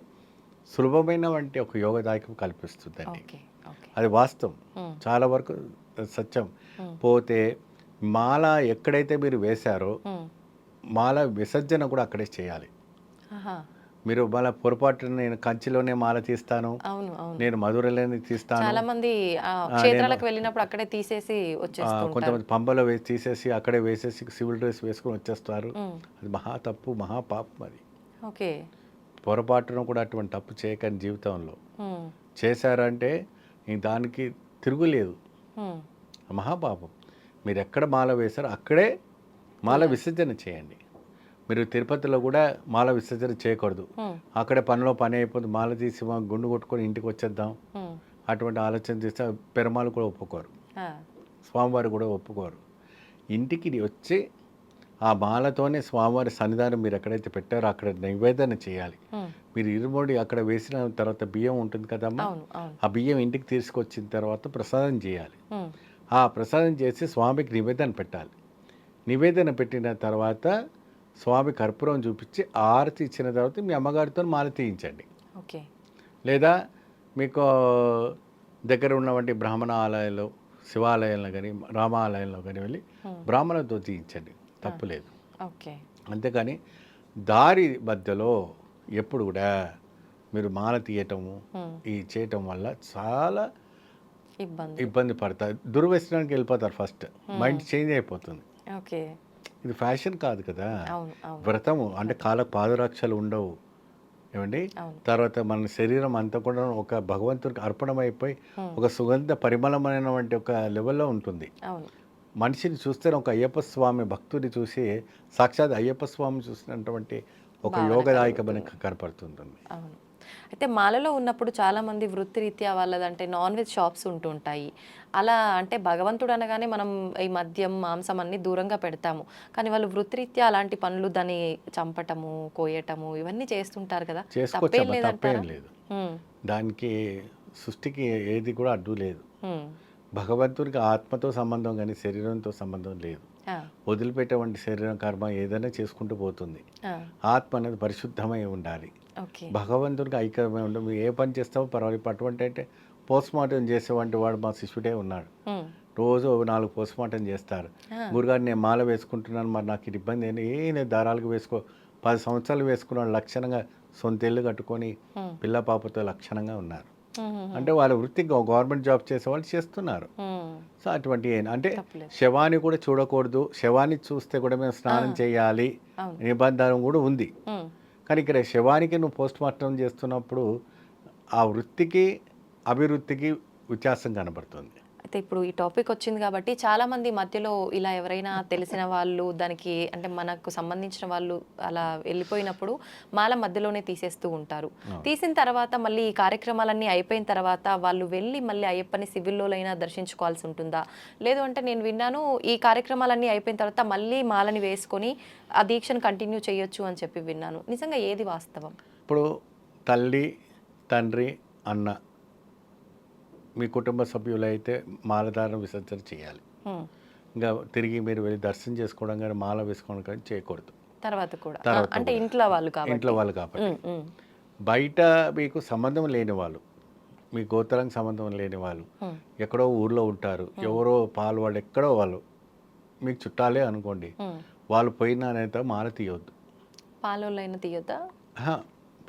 సులభమైన వంటి ఒక యోగదాయకం కల్పిస్తుందండి. అది వాస్తవం, చాలా వరకు సత్యం. పోతే మాల ఎక్కడైతే మీరు వేశారో మాల విసర్జన కూడా అక్కడే చేయాలి. మీరు మళ్ళీ పొరపాటు నేను కంచిలోనే మాల తీస్తాను, నేను మధురలోనే తీస్తాను, చాలా మంది క్షేత్రాలకు వెళ్ళినప్పుడు అక్కడే తీసేసి వచ్చేస్తారు. కొంతమంది పంబలో తీసేసి అక్కడే వేసేసి సివిల్ డ్రెస్ వేసుకొని వచ్చేస్తారు. అది మహా తప్పు, మహా పాపం. అది ఓకే. పొరపాటున కూడా అటువంటి తప్పు చేయకని జీవితంలో చేశారంటే దానికి తిరుగులేదు, మహాపాపం. మీరు ఎక్కడ మాల వేశారో అక్కడే మాల విసర్జన చేయండి. మీరు తిరుపతిలో కూడా మాల విసర్జన చేయకూడదు. అక్కడే పనిలో పని అయిపోతుంది, మాల తీసి గుండు కొట్టుకొని ఇంటికి వచ్చేద్దాం అటువంటి ఆలోచన చేస్తే పెరుమాలు కూడా ఒప్పుకోరు, స్వామివారు కూడా ఒప్పుకోరు. ఇంటికి వచ్చి ఆ మాలతోనే స్వామివారి సన్నిధానం మీరు ఎక్కడైతే పెట్టారో అక్కడ నివేదన చేయాలి. మీరు ఇరుముడి అక్కడ వేసిన తర్వాత బియ్యం ఉంటుంది కదమ్మా, ఆ బియ్యం ఇంటికి తీసుకొచ్చిన తర్వాత ప్రసాదం చేయాలి. ఆ ప్రసాదం చేసి స్వామికి నివేదన పెట్టాలి. నివేదన పెట్టిన తర్వాత స్వామి కర్పూరం చూపించి ఆరతి ఇచ్చిన తర్వాత మీ అమ్మగారితో మాల తీయించండి. ఓకే. లేదా మీకు దగ్గర ఉన్నటువంటి బ్రాహ్మణ ఆలయాల్లో, శివాలయంలో కానీ రామాలయంలో కానీ వెళ్ళి బ్రాహ్మణులతో తీయించండి, తప్పులేదు. ఓకే. అంతేకాని దారి మధ్యలో ఎప్పుడు కూడా మీరు మాల తీయటము ఈ చేయటం వల్ల చాలా ఇబ్బంది పడతారు. దుర్వ్యసనానికి వెళ్ళిపోతారు. ఫస్ట్ మైండ్ చేంజ్ అయిపోతుంది. ఓకే. ఇది ఫ్యాషన్ కాదు కదా, వ్రతము అంటే కాళ్ళకు పాదరక్షలు ఉండవు ఏమండి. తర్వాత మన శరీరం అంతా కూడా ఒక భగవంతుడికి అర్పణమైపోయి ఒక సుగంధ పరిమళమైనటువంటి ఒక లెవెల్లో ఉంటుంది. మనిషిని చూస్తే ఒక అయ్యప్ప స్వామి భక్తుడిని చూసి సాక్షాత్ అయ్యప్ప స్వామి చూసినటువంటి ఒక యోగదాయకమైన కనపడుతుంటుంది. అయితే మాలలో ఉన్నప్పుడు చాలామంది వృత్తిరీత్యా వాళ్ళదంటే నాన్ వెజ్ షాప్స్ ఉంటూ ఉంటాయి. అలా అంటే భగవంతుడు అనగానే మనం ఈ మద్యం మాంసం అన్ని దూరంగా పెడతాము, కానీ వాళ్ళు వృత్తిరీత్యా అలాంటి పనులు దాన్ని చంపటము, కోయటము ఇవన్నీ చేస్తుంటారు కదా. చేసుకోవచ్చు, తప్పేం లేదు. దానికి సృష్టికి ఏది కూడా అడ్డు లేదు. భగవంతునికి ఆత్మతో సంబంధం కానీ శరీరంతో సంబంధం లేదు. ఆ, వదిలిపెట్టేవంటి శరీరం కర్మ ఏదైనా చేసుకుంటూ పోతుంది. ఆ, ఆత్మ అనేది పరిశుద్ధమై ఉండాలి. ఓకే. భగవంతునికి ఐక్యమై ఉండి మీరు ఏ పని చేస్తామో పర్వాలేదు. అటువంటి అంటే పోస్ట్ మార్టం చేసేవంటి వాడు మా శిష్యుడే ఉన్నాడు. ఉమ్, రోజు 4 పోస్ట్ మార్టం చేస్తారు. ఆ, గురుగారు నేను మాల వేసుకుంటున్నాను, మరి నాకు ఇది ఇబ్బంది ఏంటి? నేను దారాలకు వేసుకో 10 సంవత్సరాలు వేసుకున్నాడు లక్షణంగా సొంత ఇల్లు కట్టుకొని ఉమ్, పిల్ల పాపతో లక్షణంగా ఉన్నారు. ఉమ్, ఉమ్, అంటే వాళ్ళ వృత్తి గవర్నమెంట్ జాబ్ చేసే వాళ్ళు చేస్తున్నారు. ఉమ్, సో అటువంటి అంటే తప్పులేదు. శవాన్ని కూడా చూడకూడదు, శవాన్ని చూస్తే కూడా మేము స్నానం చేయాలి అవును. నిబంధన కూడా ఉంది. ఉమ్, కానీ ఇక్కడ శవానికి నువ్వు పోస్ట్ మార్టం చేస్తున్నప్పుడు ఆ వృత్తికి అభివృద్ధికి వ్యత్యాసం కనబడుతుంది. అయితే ఇప్పుడు ఈ టాపిక్ వచ్చింది కాబట్టి చాలా మంది మధ్యలో ఇలా ఎవరైనా తెలిసిన వాళ్ళు దానికి అంటే మనకు సంబంధించిన వాళ్ళు అలా వెళ్ళిపోయినప్పుడు మాల మధ్యలోనే తీసేస్తూ ఉంటారు. తీసిన తర్వాత మళ్ళీ ఈ కార్యక్రమాలన్నీ అయిపోయిన తర్వాత వాళ్ళు వెళ్ళి మళ్ళీ అయ్యప్పని సివిల్లోనైనా దర్శించుకోవాల్సి ఉంటుందా? లేదు అంటే నేను విన్నాను ఈ కార్యక్రమాలన్నీ అయిపోయిన తర్వాత మళ్ళీ మాలని వేసుకొని ఆ దీక్షను కంటిన్యూ చేయొచ్చు అని చెప్పి విన్నాను. నిజంగా ఏది వాస్తవం? ఇప్పుడు తల్లి, తండ్రి, అన్న మీ కుటుంబ సభ్యులైతే మాలధారణ విసర్జన చేయాలి. ఉమ్, ఇంకా తిరిగి మీరు వెళ్ళి దర్శనం చేసుకోవడం కానీ మాల వేసుకోవడం కానీ చేయకూడదు. తర్వాత కూడా తర్వాత అంటే కూడా. ఇంట్లో వాళ్ళు కాబట్టి. ఇంట్లో వాళ్ళు కాబట్టి. ఉమ్, ఉమ్, బయట మీకు సంబంధం లేని వాళ్ళు, మీ గోత్రానికి సంబంధం లేని వాళ్ళు ఉమ్, ఎక్కడో ఊర్లో ఉంటారు, ఎవరో పాలు వాళ్ళు ఎక్కడో వాళ్ళు మీకు చుట్టాలే అనుకోండి, ఉమ్. వాళ్ళు పోయిన అనేది మాల తీయవద్దు. పాలోళ్ళైనా తీయొద్దా?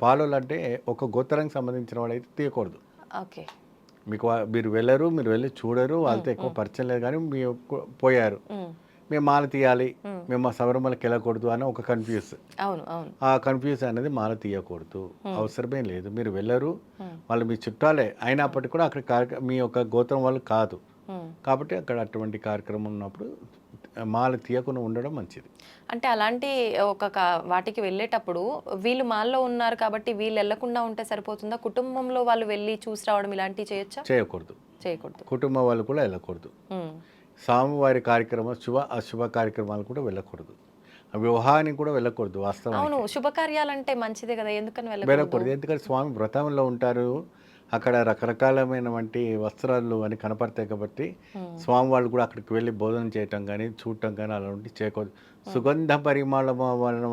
పాలోళ్ళు అంటే ఒక గోత్రానికి సంబంధించిన వాళ్ళు అయితే తీయకూడదు. ఓకే. మీకు మీరు వెళ్ళరు, మీరు వెళ్ళి చూడరు, వాళ్ళతో ఎక్కువ పరిచయం లేదు, కానీ మీరు పోయారు, ఉమ్, మేము మాల తీయాలి, మేము మా శబరిమలకి వెళ్ళకూడదు అని ఒక కన్ఫ్యూజ్. అవును, అవును. ఆ కన్ఫ్యూజ్ అనేది మాల తీయకూడదు, అవసరమే లేదు. మీరు వెళ్ళరు, వాళ్ళు మీ చుట్టాలే అయినప్పటికీ కూడా అక్కడ మీ యొక్క గోత్రం వాళ్ళు కాదు ఉమ్. కాబట్టి అక్కడ అటువంటి కార్యక్రమం ఉన్నప్పుడు మాల తీయకుండా ఉండడం మంచిది. అంటే అలాంటి ఒక వాటికి వెళ్ళేటప్పుడు వీళ్ళు మాల్లో ఉన్నారు కాబట్టి వీళ్ళు వెళ్లకుండా ఉంటే సరిపోతుందా? కుటుంబంలో వాళ్ళు వెళ్ళి చూసి రావడం ఇలాంటివి చేయొచ్చా? చేయకూడదు. చేయకూడదు. కుటుంబం వాళ్ళు కూడా వెళ్ళకూడదు. ఉమ్, స్వామివారి కార్యక్రమం శుభ అశుభ కార్యక్రమాలు కూడా వెళ్ళకూడదు. వివాహానికి కూడా వెళ్ళకూడదు. వాస్తవం అవును, శుభకార్యాలంటే మంచిదే కదా, ఎందుకని వెళ్ళకూడదు? వెళ్ళకూడదు. ఎందుకంటే స్వామి వ్రతంలో ఉంటారు, అక్కడ రకరకాలమైనటువంటి వస్త్రాలు అని కనపడతాయి కాబట్టి స్వామి వాళ్ళు కూడా అక్కడికి వెళ్ళి భోజనం చేయటం కానీ చూడటం కానీ అలాంటి చేయకూడదు. సుగంధ పరిమళం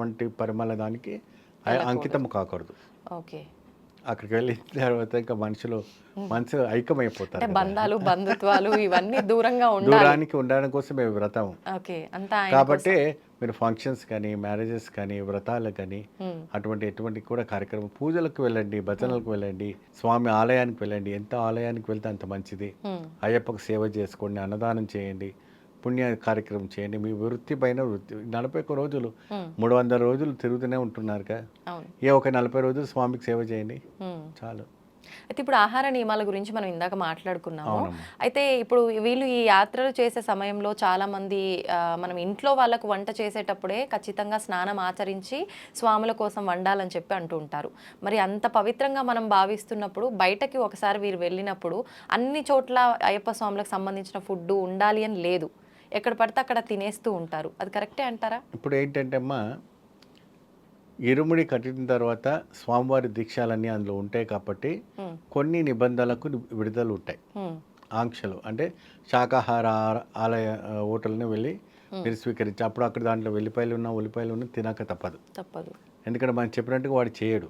వంటి పరిమళ దానికి అంకితం కాకూడదు. ఓకే. అక్కడికి వెళ్ళిన తర్వాత ఇంకా మనుషులు ఐక్యమైపోతారు. అంటే బంధాలు బంధుత్వాలు ఇవన్నీ దూరంగా ఉండాలి. దూరానికి ఉండడం కోసమే వ్రతం. ఓకే, అంతా ఆయన కాబట్టి మీరు ఫంక్షన్స్ కానీ మ్యారేజెస్ కానీ వ్రతాలు కానీ ఉమ్, ఎటువంటి కూడా కార్యక్రమం పూజలకు వెళ్ళండి, భజనలకు వెళ్ళండి, స్వామి ఆలయానికి వెళ్ళండి. ఎంత ఆలయానికి వెళ్తే అంత మంచిది. ఉమ్, అయ్యప్పకు సేవ చేసుకోండి, అన్నదానం చేయండి, పుణ్య కార్యక్రమం చేయండి. మీ వృత్తి పైన 41 రోజులు 300 రోజులు తిరుగుతూనే ఉంటున్నారుగా, అవును. ఒక 40 రోజులు స్వామికి సేవ చేయండి, ఉమ్. చాలు. అయితే ఇప్పుడు ఆహార నియమాల గురించి మనం ఇందాక మాట్లాడుకున్నాము. అవునమ్మా. అయితే ఇప్పుడు వీళ్ళు ఈ యాత్రలు చేసే సమయంలో చాలా మంది మనం ఇంట్లో వాళ్ళకు వంట చేసేటప్పుడే ఖచ్చితంగా స్నానం ఆచరించి స్వాముల కోసం వండాలని చెప్పి అంటూ ఉంటారు. మరి అంత పవిత్రంగా మనం భావిస్తున్నప్పుడు బయటకి ఒకసారి వీరు వెళ్ళినప్పుడు అన్ని చోట్ల అయ్యప్ప స్వాములకు సంబంధించిన ఫుడ్ ఉండాలి అని లేదు, ఎక్కడ పడితే అక్కడ తినేస్తూ ఉంటారు. అది కరెక్టే అంటారా? ఇప్పుడు ఏంటంటే అమ్మా, ఇరుముడి కట్టిన తర్వాత స్వామివారి దీక్షాలన్నీ అందులో ఉంటాయి కాబట్టి కొన్ని నిబంధనలకు విడుదల ఉంటాయి, ఆంక్షలు. అంటే శాకాహార ఆలయ హోటల్ని వెళ్ళి మీరు స్వీకరించి అప్పుడు అక్కడ దాంట్లో ఉల్లిపాయలు ఉన్న తినక తప్పదు. ఎందుకంటే మనం చెప్పినట్టుగా వాడు చేయడు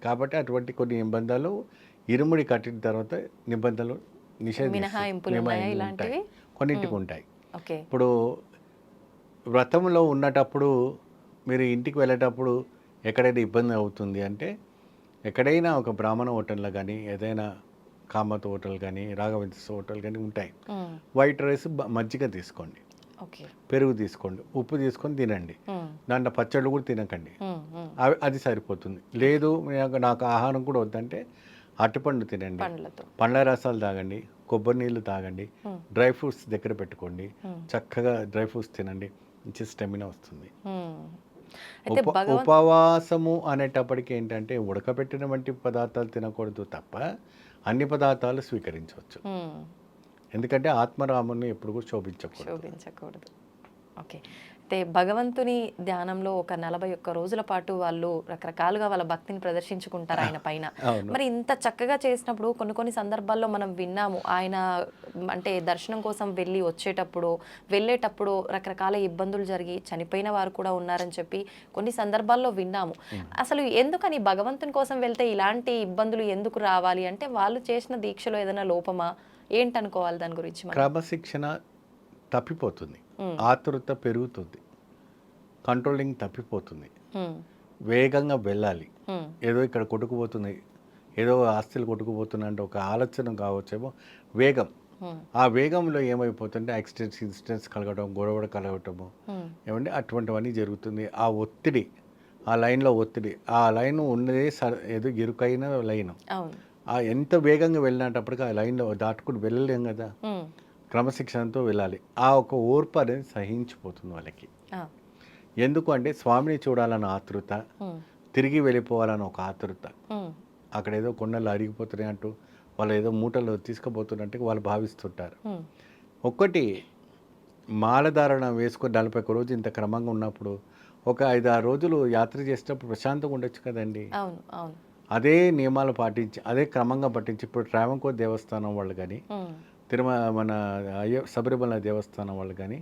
కాబట్టి అటువంటి కొన్ని నిబంధనలు ఇరుముడి కట్టిన తర్వాత నిబంధనలు ఇలాంటివి కొన్నింటికి ఉంటాయి. ఓకే. ఇప్పుడు వ్రతంలో ఉన్నటప్పుడు మీరు ఇంటికి వెళ్ళేటప్పుడు ఎక్కడైనా ఇబ్బంది అవుతుంది అంటే ఎక్కడైనా ఒక బ్రాహ్మణ హోటల్లో కానీ ఏదైనా కామత్ హోటల్ కానీ రాఘవేంద్ర హోటల్ కానీ ఉంటాయి. వైట్ రైస్ మజ్జిగ తీసుకోండి, ఓకే, పెరుగు తీసుకోండి, ఉప్పు తీసుకొని తినండి, దాంట్లో పచ్చళ్ళు కూడా తినకండి, అది సరిపోతుంది. లేదు నాకు ఆహారం కూడా వద్దంటే అరటిపండు తినండి, పండ్ల రసాలు తాగండి, కొబ్బరి నీళ్ళు తాగండి, డ్రై ఫ్రూట్స్ దగ్గర పెట్టుకోండి, చక్కగా డ్రై ఫ్రూట్స్ తినండి, మంచి స్టెమినా వస్తుంది. ఉపవాసము అనేటప్పటికి ఏంటంటే ఉడకబెట్టిన వంటి పదార్థాలు తినకూడదు తప్ప అన్ని పదార్థాలు స్వీకరించవచ్చు. ఎందుకంటే ఆత్మరాముని ఎప్పుడు కూడా శోభించకూడదు. ఓకే. అయితే భగవంతుని ధ్యానంలో ఒక 41 రోజుల పాటు వాళ్ళు రకరకాలుగా వాళ్ళ భక్తిని ప్రదర్శించుకుంటారు ఆయన పైన. అవును. మరి ఇంత చక్కగా చేసినప్పుడు కొన్ని కొన్ని సందర్భాల్లో మనం విన్నాము. ఆయన అంటే దర్శనం కోసం వెళ్ళేటప్పుడు రకరకాల ఇబ్బందులు జరిగి చనిపోయిన వారు కూడా ఉన్నారని చెప్పి కొన్ని సందర్భాల్లో విన్నాము. అసలు ఎందుకని భగవంతుని కోసం వెళ్తే ఇలాంటి ఇబ్బందులు ఎందుకు రావాలి? అంటే వాళ్ళు చేసిన దీక్షలో ఏదైనా లోపమా? ఏంటనుకోవాలి దాని గురించి మనం? క్రమశిక్షణ తప్పిపోతుంది, హ్మ్. ఆతురత పెరుగుతుంది, కంట్రోలింగ్ తప్పిపోతుంది. హ్మ్. వేగంగా వెళ్ళాలి, హ్మ్. ఏదో ఇక్కడ కొట్టుకుపోతుంది, ఏదో ఆస్తులు కొట్టుకుపోతున్నాయి అంటే ఒక ఆలోచన కావచ్చేమో, వేగం. హ్మ్. ఆ వేగంలో ఏమైపోతుంటే యాక్సిడెంట్స్, ఇన్సిడెంట్స్ కలగడం, గొడవ కలగటము, హ్మ్. ఏమంటే అటువంటివన్నీ జరుగుతుంది. ఆ ఒత్తిడి, ఆ లైన్లో ఒత్తిడి, ఆ లైన్ ఉన్నదే ఏదో ఇరుకైన లైన్. అవును. ఆ ఎంత వేగంగా వెళ్ళినప్పటికీ ఆ లైన్లో దాటుకుని వెళ్ళలేం కదా. హ్మ్. క్రమశిక్షణతో వెళ్ళాలి. ఆ ఒక ఓర్పు అనేది సహించిపోతుంది వాళ్ళకి. ఆ! ఎందుకు అంటే స్వామిని చూడాలన్న ఆతృత, హ్మ్. తిరిగి వెళ్ళిపోవాలన్న ఒక ఆతృత. హ్మ్. అక్కడ ఏదో కొండలు అరిగిపోతున్నాయి అంటూ వాళ్ళు ఏదో మూటలు తీసుకుపోతున్నట్టుగా వాళ్ళు భావిస్తుంటారు. హ్మ్. ఒక్కటి, మాలధారణ వేసుకొని 41 రోజులు ఇంత క్రమంగా ఉన్నప్పుడు ఒక 5-6 రోజులు యాత్ర చేసేటప్పుడు ప్రశాంతంగా ఉండొచ్చు కదండి. అవును. అవును. అదే నియమాలు పాటించి, అదే క్రమంగా పట్టించి, ఇప్పుడు ట్రావెంకోర్ దేవస్థానం వాళ్ళు కానీ, హ్మ్. మన శబరిమల దేవస్థానం వాళ్ళు కానీ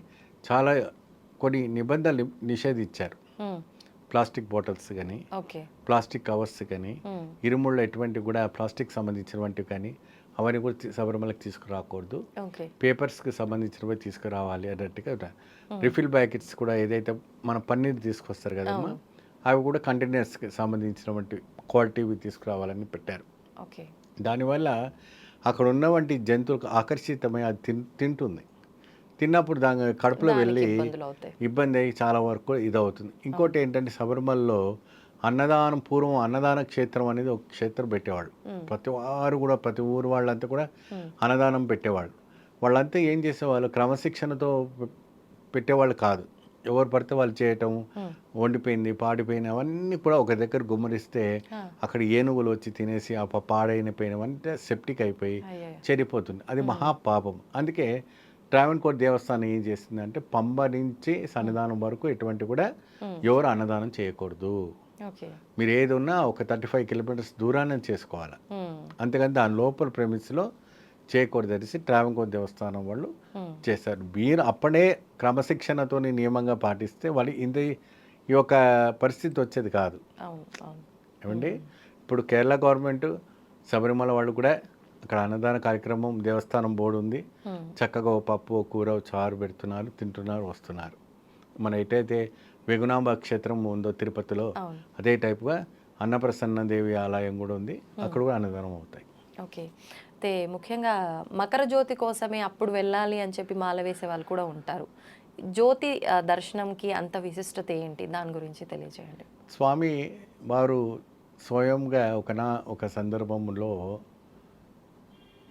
చాలా కొన్ని నిబంధనలు నిషేధించారు. హ్మ్. ప్లాస్టిక్ బాటిల్స్ కానీ, ఓకే. ప్లాస్టిక్ కవర్స్ కానీ, హ్మ్. ఇరుముళ్ళు ఎటువంటివి కూడా ప్లాస్టిక్ సంబంధించినవంటివి కానీ అవన్నీ కూడా శబరిమలకి తీసుకురాకూడదు. ఓకే. పేపర్స్కి సంబంధించినవి తీసుకురావాలి అన్నట్టుగా హ్మ్. రిఫిల్ ప్యాకెట్స్ కూడా ఏదైతే మన పన్నీర్ తీసుకొస్తారు కదమ్మా, అవును. అవి కూడా కంటైనర్స్కి సంబంధించినటువంటి క్వాలిటీవి తీసుకురావాలని పెట్టారు. ఓకే. దానివల్ల అక్కడ ఉన్నవంటి జంతువులకు ఆకర్షితమై అది తింటుంది. తిన్నప్పుడు దాని కడుపులో దానికి వెళ్ళి ఇబ్బందులవుతాయి. ఇబ్బంది అయ్యి చాలా వరకు ఇదవుతుంది. ఇంకోటి ఏంటంటే శబరిమలలో పూర్వం అన్నదాన క్షేత్రం అనేది ఒక క్షేత్రం పెట్టేవాళ్ళు. హ్మ్. ప్రతి ఊరు వాళ్ళంతా కూడా హ్మ్. అన్నదానం పెట్టేవాళ్ళు. వాళ్ళంతా ఏం చేసేవాళ్ళు, క్రమశిక్షణతో పెట్టేవాళ్ళు కాదు. ఎవరు పడితే వాళ్ళు చేయటం, హ్మ్. వండిపోయింది, పాడిపోయింది అవన్నీ కూడా ఒక దగ్గర గుమ్మరిస్తే ఆ! అక్కడ ఏనుగులు వచ్చి తినేసి ఆ పాడైన పోయినవంటే సెప్టిక్ అయిపోయి అయ్యయ్యో! చెడిపోతుంది. అది హ్మ్. మహాపాపం. అందుకే ట్రావెన్కోర్ దేవస్థానం ఏం చేసిందంటే పంబ నుంచి సన్నిధానం వరకు ఎటువంటి కూడా హ్మ్. ఎవరు అన్నదానం చేయకూడదు. ఓకే. మీరు ఏది ఉన్నా ఒక 35 కిలోమీటర్స్ దూరాన్ని చేసుకోవాలి. హ్మ్. అంతేగాని దాని లోపల ప్రెమిస్లో చేయకూడదు అనేసి ట్రావెన్కోర్ దేవస్థానం వాళ్ళు హ్మ్. చేశారు. మీరు అప్పుడే క్రమశిక్షణతోని నియమంగా పాటిస్తే వాళ్ళు ఈ యొక్క పరిస్థితి వచ్చేది కాదు. అవును. అవును. ఏమండి, హ్మ్. ఇప్పుడు కేరళ గవర్నమెంట్, శబరిమల వాళ్ళు కూడా అక్కడ అన్నదాన కార్యక్రమం దేవస్థానం బోర్డు ఉంది. హ్మ్. చక్కగా ఓ పప్పు, ఓ కూర, ఓ చారు పెడుతున్నారు, తింటున్నారు, వస్తున్నారు. మన ఎటైతే వెగునాంబ క్షేత్రం ఉందో తిరుపతిలో, అవును. అదే టైపుగా అన్నప్రసన్న దేవి ఆలయం కూడా ఉంది. అక్కడ కూడా అన్నదానం అవుతాయి. ఓకే. అయితే ముఖ్యంగా మకర జ్యోతి కోసమే అప్పుడు వెళ్ళాలి అని చెప్పి మాల వేసే వాళ్ళు కూడా ఉంటారు. జ్యోతి దర్శనంకి అంత విశిష్టత ఏంటి? దాని గురించి తెలియజేయండి. స్వామి వారు స్వయంగా ఒక సందర్భంలో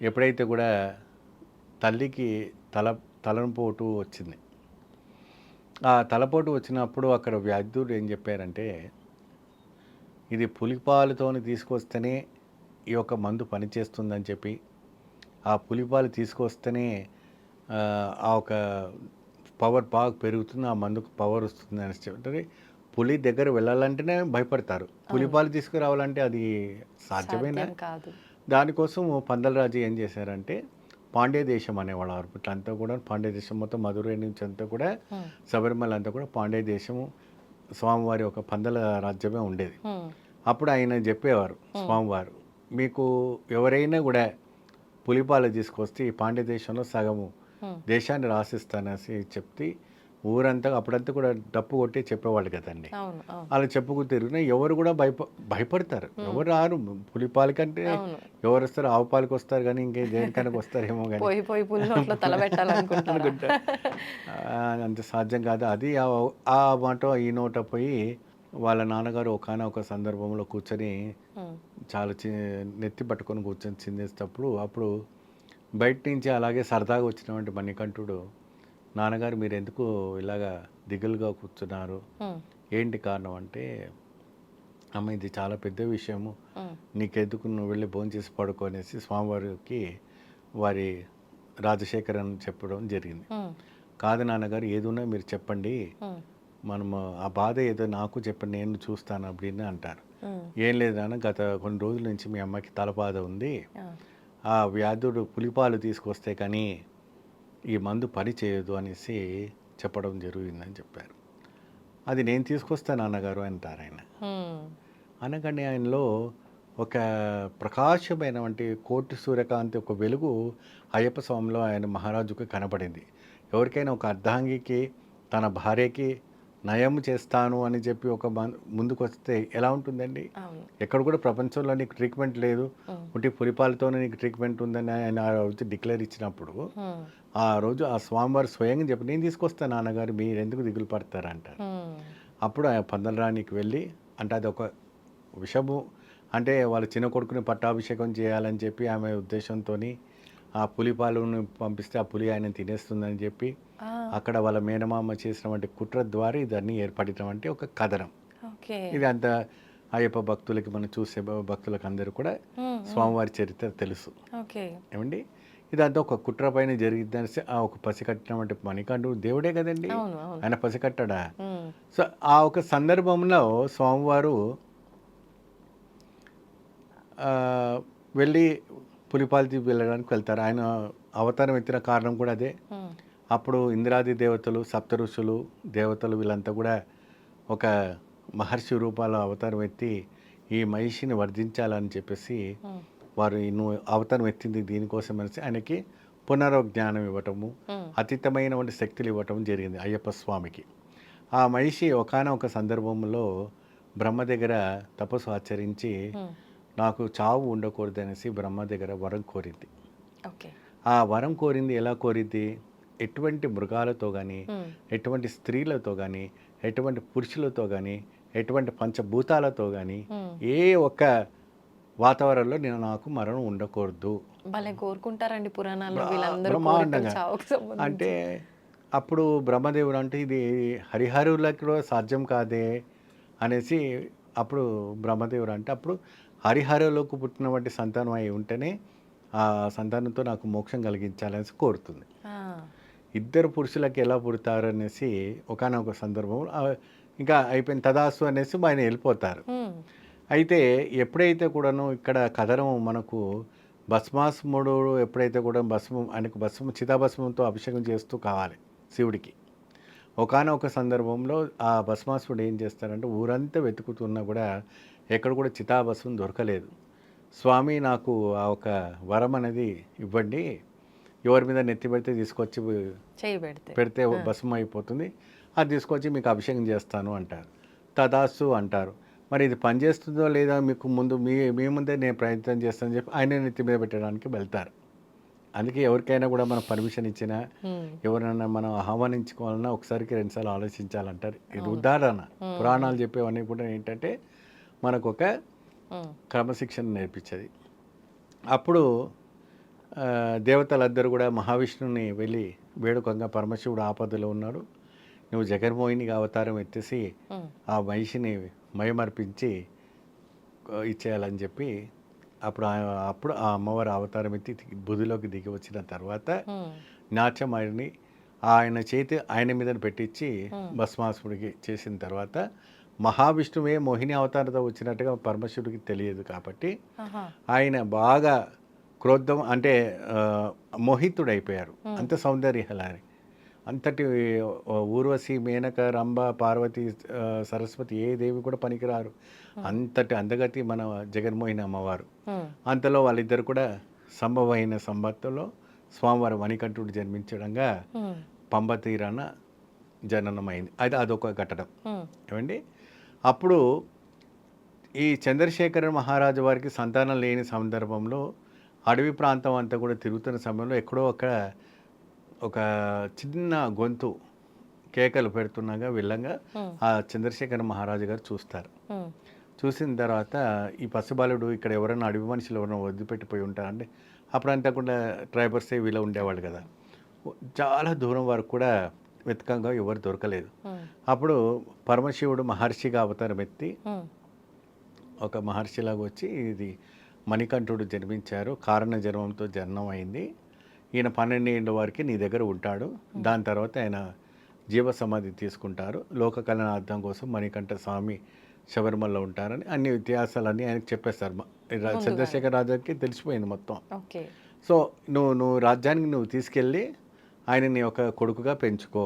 ఎప్పుడైతే కూడా తల్లికి తలపోటు వచ్చింది. ఆ తలపోటు వచ్చినప్పుడు అక్కడ వైద్యుడు ఏం చెప్పారంటే, ఇది పులిపాలతోని తీసుకొస్తేనే ఈ యొక్క మందు పనిచేస్తుందని చెప్పి, ఆ పులిపాలు తీసుకొస్తేనే ఆ ఒక పవర్ బాగా పెరుగుతుంది, ఆ మందుకు పవర్ వస్తుంది అని చెప్పి పులి దగ్గర వెళ్ళాలంటేనే భయపడతారు. అవును. పులిపాలు తీసుకురావాలంటే అది సాధ్యమేనా? సాధ్యం కాదు. దానికోసం పందలరాజు ఏం చేశారంటే, పాండ్య దేశం అనేవాళ్ళు అప్పట్లో కూడా పాండ్య దేశం మొత్తం మధురై నుంచి అంతా కూడా హ్మ్. శబరిమల అంతా కూడా పాండ్య దేశము, స్వామివారి ఒక పందల రాజ్యమే ఉండేది. హ్మ్. అప్పుడు ఆయన చెప్పేవారు హ్మ్. స్వామివారు, మీకు ఎవరైనా కూడా పులిపాలు తీసుకొస్తే ఈ పాండ్య దేశంలో సగము హ్మ్. దేశాన్ని రాసిస్తానేసి చెప్తే ఊరంతా అప్పుడంతా కూడా డప్పు కొట్టి చెప్పేవాళ్ళు కదండి. అవును. అవును. అలా చెప్పుకు తిరిగినా ఎవరు కూడా భయపడతారు. ఎవరు రారు. పులిపాల కంటే అవును. ఎవరు వస్తారు, ఆవు పాలకి వస్తారు కానీ ఇంకే దేనికైనా వస్తారేమో కానీ పోయి పోయి పులి నోట్లో తల పెట్టాలనుకుంటారా? అనుకుంటా. అంత సాధ్యం కాదు. అది ఆ మాట ఈ నోట పోయి వాళ్ళ నాన్నగారు ఒకానొక సందర్భంలో కూర్చొని హ్మ్. చాలా నెత్తి పట్టుకొని కూర్చొని చిందేసేటప్పుడు అప్పుడు బయట నుంచి అలాగే సరదాగా వచ్చినటువంటి మణికంఠుడు, నాన్నగారు మీరెందుకు ఇలాగా దిగులుగా కూర్చున్నారు, హ్మ్. ఏంటి కారణం అంటే, అమ్మ ఇది చాలా పెద్ద విషయము, హ్మ్. నీకెందుకు నువ్వు వెళ్ళి భోంచేసి పడుకో అనేసి స్వామివారికి వారి రాజశేఖరన్ చెప్పడం జరిగింది. హ్మ్. కాదు నాన్నగారు ఏదున్నా మీరు చెప్పండి, మనము ఆ బాధ ఏదో నాకు చెప్పండి, నేను చూస్తాను அப்படின்னு అంటారు. ఏం లేదు నాన్న, గత కొన్ని రోజుల నుంచి మీ అమ్మకి తలబాధ ఉంది, ఆ వ్యాధుడు పులిపాలు తీసుకొస్తే కానీ ఈ మందు పని చేయదు అనేసి చెప్పడం జరిగిందని చెప్పారు. అది నేను తీసుకొస్తాను నాన్నగారు అంటారు ఆయన. అనగానే ఆయనలో ఒక ప్రకాశమైనటువంటి కోటి సూర్యకాంతి ఒక వెలుగు అయ్యప్ప స్వామిలో ఆయన మహారాజుకు కనపడింది. ఎవరికైనా ఒక అర్ధాంగికి తన భార్యకి నయం చేస్తాను అని చెప్పి ఒక ముందుకు వస్తే ఎలా ఉంటుందండి? ఎక్కడ కూడా ప్రపంచంలో నీకు ట్రీట్మెంట్ లేదు, ఉంటే పులిపాలతోనే నీకు ట్రీట్మెంట్ ఉందని ఆయన ఆ రోజు డిక్లేర్ ఇచ్చినప్పుడు, ఆ రోజు ఆ స్వామివారు స్వయంగా చెప్పి నేను తీసుకొస్తాను నాన్నగారు, మీరు ఎందుకు దిగులు పడతారంటారు. అప్పుడు ఆ పందలరానికి వెళ్ళి, అంటే అది ఒక విషము, అంటే వాళ్ళ చిన్న కొడుకుని పట్టాభిషేకం చేయాలని చెప్పి ఆమె ఉద్దేశంతో ఆ పులిపాలను పంపిస్తే ఆ పులి ఆయన తినేస్తుందని చెప్పి అక్కడ వాళ్ళ మేనమామ చేసినటువంటి కుట్ర ద్వారా ఇదన్నీ ఏర్పడినటువంటి ఒక కథనం. ఇది అంత అయ్యప్ప భక్తులకి, మనం చూసే భక్తులకు అందరూ కూడా స్వామివారి చరిత్ర తెలుసు. ఏమండి, ఇదంతా ఒక కుట్ర పైన జరిగిద్దని ఆ ఒక పసికట్టినటువంటి మణికంఠుడు దేవుడే కదండి, ఆయన పసికట్టడా. సో ఆ ఒక సందర్భంలో స్వామివారు వెళ్ళి పులిపాలతి వెళ్ళడానికి వెళ్తారు. ఆయన అవతారం ఎత్తిన కారణం కూడా అదే. అప్పుడు ఇంద్రాది దేవతలు, సప్త ఋషులు, దేవతలు వీళ్ళంతా కూడా ఒక మహర్షి రూపాల అవతారం ఎత్తి ఈ మహిషిని వర్ధించాలని చెప్పేసి వారు నువ్వు అవతారం ఎత్తింది దీనికోసం అనేసి ఆయనకి పునరుజ్ఞానం ఇవ్వటము, అతీతమైనటువంటి శక్తులు ఇవ్వటం జరిగింది అయ్యప్ప స్వామికి. ఆ మహిషి ఒకానొక సందర్భంలో బ్రహ్మ దగ్గర తపస్సు ఆచరించి నాకు చావు ఉండకూడదు అనేసి బ్రహ్మ దగ్గర వరం కోరింది. ఆ వరం కోరింది ఎలా కోరింది? ఎటువంటి మృగాలతో కానీ, ఎటువంటి స్త్రీలతో కానీ, ఎటువంటి పురుషులతో కానీ, ఎటువంటి పంచభూతాలతో కానీ ఏ ఒక్క వాతావరణంలో నేను నాకు మరణం ఉండకూడదు. కోరుకుంటారండి పురాణాల్లో బ్రహ్మాండంగా. అంటే అప్పుడు బ్రహ్మదేవుడు అంటే ఇది హరిహరులకు కూడా సాధ్యం కాదే అనేసి అప్పుడు బ్రహ్మదేవుడు అంటే అప్పుడు హరిహరులకు పుట్టినటువంటి సంతానం అయి ఉంటేనే ఆ సంతానంతో నాకు మోక్షం కలిగించాలనేసి కోరుతుంది. ఇద్దరు పురుషులకి ఎలా పుడతారు అనేసి ఒకానొక సందర్భం ఇంకా అయిపోయిన తదాసు అనేసి ఆయన వెళ్ళిపోతారు. అయితే ఎప్పుడైతే కూడాను ఇక్కడ కథనం మనకు భస్మాసుముడు ఎప్పుడైతే కూడా ఆయనకు చితాభస్మంతో అభిషేకం చేస్తూ కావాలి శివుడికి. ఒకానొక సందర్భంలో ఆ భస్మాసుడు ఏం చేస్తారంటే ఊరంతా వెతుకుతున్నా కూడా ఎక్కడ కూడా చితాభస్మం దొరకలేదు. స్వామి నాకు ఆ ఒక వరం అనేది ఇవ్వండి, ఎవరి మీద నెత్తి పెడితే తీసుకొచ్చి పెడితే భస్మం అయిపోతుంది, అది తీసుకొచ్చి మీకు అభిషేకం చేస్తాను అంటారు. తదాసు అంటారు. మరి ఇది పనిచేస్తుందో లేదా మీకు ముందు మీ ముందే నేను ప్రయత్నం చేస్తానని చెప్పి ఆయన నెత్తి మీద పెట్టడానికి వెళ్తారు. అందుకే ఎవరికైనా కూడా మనం పర్మిషన్ ఇచ్చినా, ఎవరైనా మనం ఆహ్వానించుకోవాలన్నా ఒకసారికి 2 సార్లు ఆలోచించాలంటారు. ఇది ఉదాహరణ. పురాణాలు చెప్పేవన్నీ కూడా ఏంటంటే మనకు ఒక క్రమశిక్షణ నేర్పించేది. అప్పుడు దేవతలందరూ కూడా మహావిష్ణువుని వెళ్ళి వేడుకంగా, పరమశివుడు ఆపదలో ఉన్నాడు, నువ్వు జగన్మోహినిగా అవతారం ఎత్తేసి ఆ మహిషిని మయమర్పించి ఇచ్చేయాలని చెప్పి అప్పుడు ఆ అమ్మవారి అవతారం ఎత్తి బుధిలోకి దిగి వచ్చిన తర్వాత నాట్యమారిని ఆయన చేతి ఆయన మీద పెట్టించి భస్మాసుడికి చేసిన తర్వాత మహావిష్ణువే మోహిని అవతారంతో వచ్చినట్టుగా పరమశివుడికి తెలియదు కాబట్టి ఆయన బాగా క్రోధం అంటే మోహితుడైపోయారు. అంత సౌందర్యహలారి, అంతటి ఊర్వశి, మేనక, రంభ, పార్వతి, సరస్వతి ఏ దేవి కూడా పనికిరారు, అంతటి అందగతి మన జగన్మోహిని అమ్మవారు. అంతలో వాళ్ళిద్దరు కూడా సంభవమైన సంబత్తులో స్వామివారి మణికంఠుడు జన్మించడంగా పంబ తీరాన జననమైంది. అదొక ఘటన. ఏమండి, అప్పుడు ఈ చంద్రశేఖర మహారాజు వారికి సంతానం లేని సందర్భంలో అడవి ప్రాంతం అంతా కూడా తిరుగుతున్న సమయంలో ఎక్కడో ఒక చిన్న గొంతు కేకలు పెడుతున్నాగా వెళ్ళంగా ఆ చంద్రశేఖర మహారాజు గారు చూస్తారు. చూసిన తర్వాత ఈ పసిబాలుడు ఇక్కడ ఎవరైనా అడవి మనుషులు ఎవరైనా వదిలిపెట్టిపోయి ఉంటారంటే అప్పుడంతా కూడా ట్రైబర్సే వీళ్ళు ఉండేవాళ్ళు కదా, చాలా దూరం వరకు కూడా వెతకంగా ఎవరు దొరకలేదు. అప్పుడు పరమశివుడు మహర్షిగా అవతారం ఎత్తి ఒక మహర్షిలాగా వచ్చి ఇది మణికంఠుడు జన్మించారు, కారణ జన్మంతో జన్మం అయింది, ఈయన 12 ఏళ్ళ వరకు నీ దగ్గర ఉంటాడు. దాని తర్వాత ఆయన జీవ సమాధి తీసుకుంటారు. లోక కళ్యాణార్థం కోసం మణికంఠ స్వామి శబరిమలలో ఉంటారని అన్ని ఇతిహాసాలన్నీ ఆయనకు చెప్పేస్తారు. చంద్రశేఖర్ రాజాకి తెలిసిపోయింది మొత్తం. ఓకే. సో నువ్వు రాజ్యానికి నువ్వు తీసుకెళ్ళి ఆయనని ఒక కొడుకుగా పెంచుకో,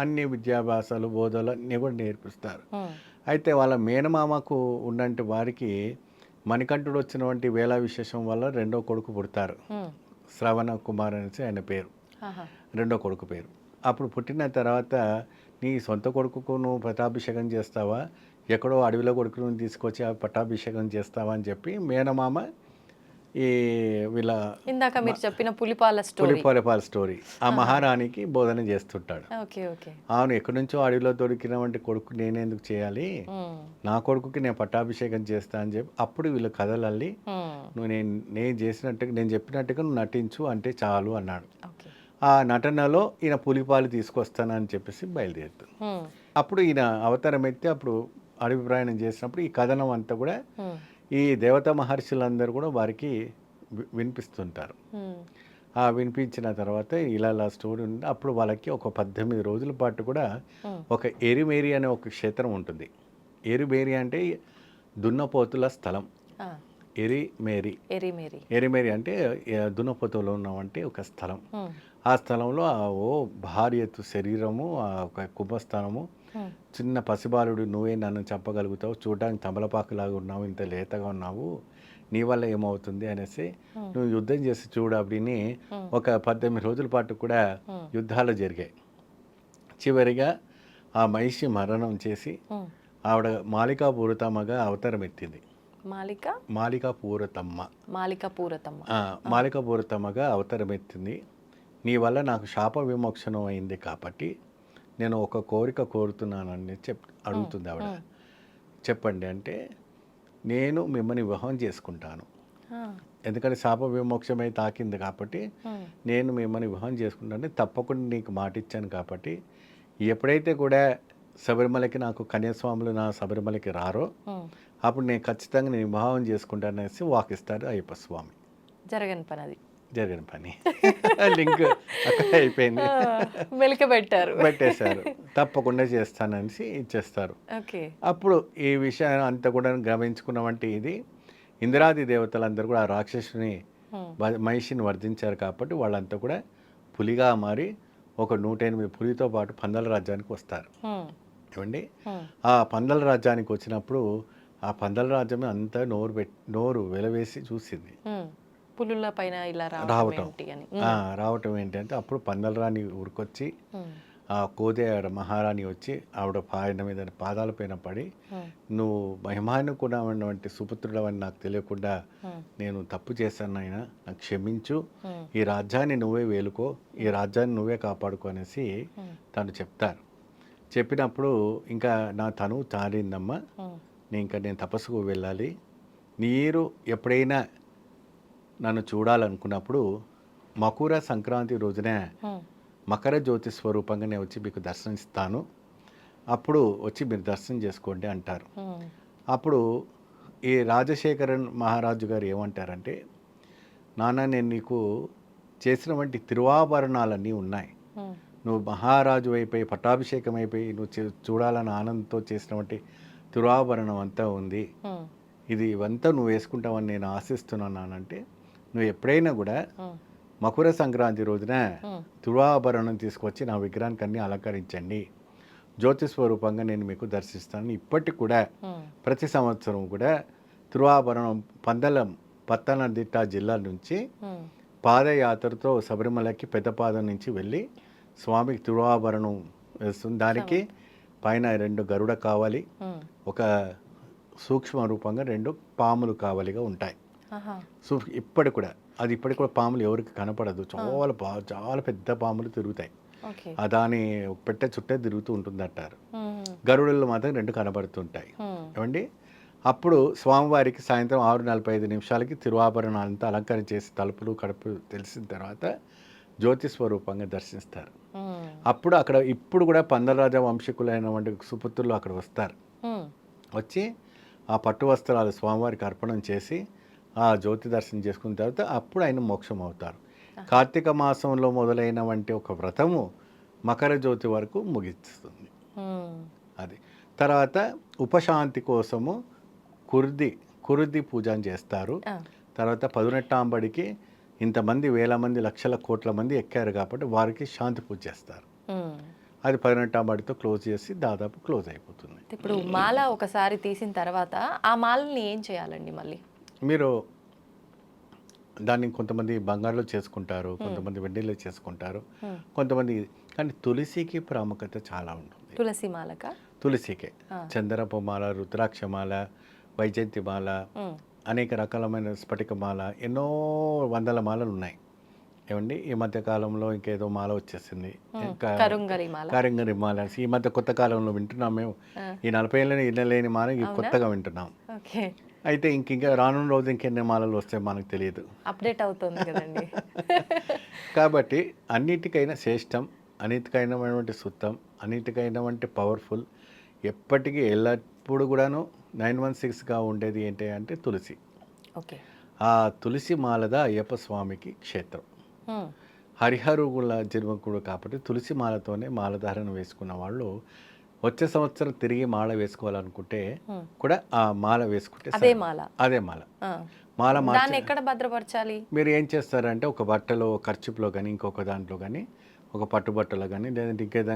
అన్ని విద్యాభ్యాసాలు బోధలు అన్నీ కూడా నేర్పిస్తారు. అయితే వాళ్ళ మేనమామకు ఉన్నంటి వారికి మణికంఠుడు వచ్చినటువంటి వేళ విశేషం వల్ల రెండో కొడుకు పుడతారు. శ్రవణ కుమార్ అనేసి ఆయన పేరు, రెండో కొడుకు పేరు. అప్పుడు పుట్టిన తర్వాత నీ సొంత కొడుకుకు నువ్వు పట్టాభిషేకం చేస్తావా, ఎక్కడో అడవిలో కొడుకును తీసుకొచ్చి ఆ పట్టాభిషేకం చేస్తావా అని చెప్పి మేనమామ ఈ వీళ్ళ ఇందాక మీరు చెప్పిన పులిపాల స్టోరీ ఆ మహారాణికి బోధన చేస్తుంటాడు. Okay okay. అవును, ఎక్కడి నుంచో అడవిలో దొరికినటువంటి కొడుకు నేనెందుకు చేయాలి, నా కొడుకుకి నేను పట్టాభిషేకం చేస్తా అని చెప్పి అప్పుడు వీళ్ళు కథలల్లి నువ్వు నేను చేసినట్టుగా నేను చెప్పినట్టుగా నువ్వు నటించు అంటే చాలు అన్నాడు. ఆ నటనలో ఈయన పులిపాలు తీసుకొస్తానని చెప్పేసి బయలుదేరుతుంది. అప్పుడు ఈయన అవతారం ఎత్తి అప్పుడు అడవి ప్రయాణం చేసినప్పుడు ఈ కథనం అంతా కూడా ఈ దేవతా మహర్షులందరూ కూడా వారికి వినిపిస్తుంటారు. వినిపించిన తర్వాత ఇలా స్టోరీ ఉంది. అప్పుడు వాళ్ళకి ఒక 18 రోజుల పాటు కూడా ఒక ఎరిమేరి అనే ఒక క్షేత్రం ఉంటుంది. ఎరిమేరి అంటే దున్నపోతుల స్థలం. ఎరిమేరి అంటే దున్నపోతులో ఉన్నవంటే ఒక స్థలం. ఆ స్థలంలో ఓ భారీ ఎత్తు శరీరము, ఒక కుంభస్థానము, చిన్న పసిబాలుడు నువ్వే నన్ను చెప్పగలుగుతావు, చూడడానికి తమలపాకులాగా ఉన్నావు, ఇంత లేతగా ఉన్నావు, నీ వల్ల ఏమవుతుంది అనేసి నువ్వు యుద్ధం చేసి చూడు அப்படின்னு ఒక 18 రోజుల పాటు కూడా యుద్ధాలు జరిగాయి. చివరిగా ఆ మహిషి మరణం చేసి ఆవిడ మాలికాపూరతమ్మగా అవతారం ఎత్తింది. మాలికాపూరతమ్మగా అవతారం ఎత్తింది. నీ వల్ల నాకు శాప విమోక్షణం అయింది కాబట్టి నేను ఒక కోరిక కోరుతున్నానని అడుగుతుంది ఆవిడ. చెప్పండి అంటే, నేను మిమ్మల్ని వివాహం చేసుకుంటాను, ఎందుకంటే శాప విమోక్షమై తాకింది కాబట్టి నేను మిమ్మల్ని వివాహం చేసుకుంటాను, తప్పకుండా నీకు మాట ఇచ్చాను కాబట్టి ఎప్పుడైతే కూడా శబరిమలకి నాకు కన్యాస్వాములు నా శబరిమలకి రారో అప్పుడు నేను ఖచ్చితంగా నేను వివాహం చేసుకుంటాననేసి వాకిస్తారు అయ్యప్ప స్వామి. జరగని పని లింక్ అక్కడ అయిపోయింది, పెట్టేశారు. తప్పకుండా చేస్తాననేసి ఇచ్చేస్తారు. అప్పుడు ఈ విషయాన్ని అంతా కూడా గమనించుకున్నామంటే ఇది ఇంద్రాది దేవతలందరూ కూడా ఆ రాక్షసుని మహిషిని వర్ధించారు కాబట్టి వాళ్ళంతా కూడా పులిగా మారి ఒక 108 పులితో పాటు పందల రాజ్యానికి వస్తారు. ఏమండి, ఆ పందల రాజ్యానికి వచ్చినప్పుడు ఆ పందల రాజ్యమే అంతా నోరు వెలవేసి చూసింది. పులుల పైన ఇలా రావటం ఏంటంటే అప్పుడు పందలరాణి ఊరికొచ్చి ఆ కోదే మహారాణి వచ్చి ఆవిడ పాదాల పైన పడి, నువ్వు మహిమానుకున్నటువంటి సుపుత్రుడవని నాకు తెలియకుండా నేను తప్పు చేశాను నాయన, నాకు క్షమించు, ఈ రాజ్యాన్ని నువ్వే వేలుకో, ఈ రాజ్యాన్ని నువ్వే కాపాడుకో అనేసి తను చెప్తారు. చెప్పినప్పుడు ఇంకా నా తను తారిందమ్మా, నేను తపస్సుకు వెళ్ళాలి, మీరు ఎప్పుడైనా నన్ను చూడాలనుకున్నప్పుడు మకర సంక్రాంతి రోజున మకర జ్యోతి స్వరూపంగా నేను వచ్చి మీకు దర్శనమిస్తాను, అప్పుడు వచ్చి మీరు దర్శనం చేసుకోండి అంటారు. అప్పుడు ఈ రాజశేఖరన్ మహారాజు గారు ఏమంటారంటే, నాన్న నేను నీకు చేసినటువంటి తిరువాభరణాలన్నీ ఉన్నాయి, నువ్వు మహారాజు అయిపోయి పట్టాభిషేకం అయిపోయి నువ్వు చూడాలని ఆనందంతో చేసినటువంటి తిరువాభరణం అంతా ఉంది, ఇవంతా నువ్వు వేసుకుంటావని నేను ఆశిస్తున్నానంటే, నువ్వు ఎప్పుడైనా కూడా మకర సంక్రాంతి రోజున తిరువాభరణం తీసుకొచ్చి నా విగ్రహానికి అన్ని అలంకరించండి, జ్యోతి స్వరూపంగా నేను మీకు దర్శిస్తాను. ఇప్పటికి కూడా ప్రతి సంవత్సరం కూడా తిరువాభరణం పత్తనదిట్ట జిల్లా నుంచి పాదయాత్రతో శబరిమలకి పెద్దపాదం నుంచి వెళ్ళి స్వామికి తిరువాభరణం వేస్తుంది. దానికి పైన 2 గరుడ కావాలి, ఒక సూక్ష్మ రూపంగా 2 పాములు కావాలిగా ఉంటాయి. ఇప్పటికి కూడా పాములు ఎవరికి కనపడదు, చాలా పెద్ద పాములు తిరుగుతాయి, దాని పెట్టె చుట్టే తిరుగుతూ ఉంటుంది అంటారు. గరుడలు మాత్రం 2 కనబడుతుంటాయి. ఏమండి, అప్పుడు స్వామివారికి సాయంత్రం 6:45 తిరువాభరణాలంతా అలంకరణ చేసి తలుపులు కడుపు తెలిసిన తర్వాత జ్యోతి స్వరూపంగా దర్శిస్తారు. అప్పుడు అక్కడ ఇప్పుడు కూడా పందలరాజ వంశీకులైనటువంటి సుపుత్రులు అక్కడ వస్తారు. వచ్చి ఆ పట్టు వస్త్రాలు స్వామివారికి అర్పణం చేసి ఆ జ్యోతి దర్శనం చేసుకున్న తర్వాత అప్పుడు ఆయన మోక్షం అవుతారు. కార్తీక మాసంలో మొదలైన వంటి ఒక వ్రతము మకర జ్యోతి వరకు ముగిస్తుంది. అది తర్వాత ఉపశాంతి కోసము కురుది పూజ చేస్తారు. తర్వాత పదునెట్టాంబడికి ఇంతమంది వేల మంది లక్షల కోట్ల మంది ఎక్కారు కాబట్టి వారికి శాంతి పూజ చేస్తారు. అది 18 క్లోజ్ చేసి దాదాపు క్లోజ్ అయిపోతుంది. ఇప్పుడు మాల ఒకసారి తీసిన తర్వాత ఆ మాలని ఏం చేయాలండి మళ్ళీ? మీరు దాన్ని కొంతమంది బంగారులో చేసుకుంటారు, కొంతమంది వెండిలో చేసుకుంటారు, కొంతమంది కానీ తులసికి ప్రాముఖ్యత చాలా ఉంటుంది. తులసి మాలక? తులసికే. చందనపు మాల, రుద్రాక్షమాల, వైజయంతిమాల, అనేక రకాలమైన స్ఫటికమాల, ఎన్నో వందల మాలలు ఉన్నాయి. ఏమండి ఈ మధ్య కాలంలో ఇంకేదో మాల వచ్చేసింది, కరింగరి మాల. ఈ మధ్య కొత్త కాలంలో వింటున్నాం మేము. ఈ 40 ఏళ్ళని వినలేని మాల కొత్తగా వింటున్నాం. అయితే ఇంకా రానున్న రోజు ఇంకెన్ని మాలలు వస్తాయి మనకు తెలియదు, అప్డేట్ అవుతుంది కదండి. కాబట్టి అన్నిటికైనా శ్రేష్టం, అన్నిటికైనటువంటి సుత్తం, అన్నిటికైనటువంటి పవర్ఫుల్, ఎప్పటికీ ఎల్లప్పుడు కూడాను 916గా ఉండేది ఏంటి అంటే తులసి. ఆ తులసి మాలద అయ్యప్ప స్వామికి క్షేత్రం. హరిహరుల జన్మకుడు కాబట్టి తులసి మాలతోనే మాలధారణ వేసుకున్న వాళ్ళు వచ్చే సంవత్సరం తిరిగి మాల వేసుకోవాలనుకుంటే కూడా ఆ మాల వేసుకుంటే అదే మాల ఎక్కడ భద్రపరచాలి? మీరు ఏం చేస్తారంటే ఒక బట్టలో, ఖర్చులో కానీ, ఇంకొక దాంట్లో కానీ, ఒక పట్టుబట్టలో కానీ, లేదంటే ఇంకేదా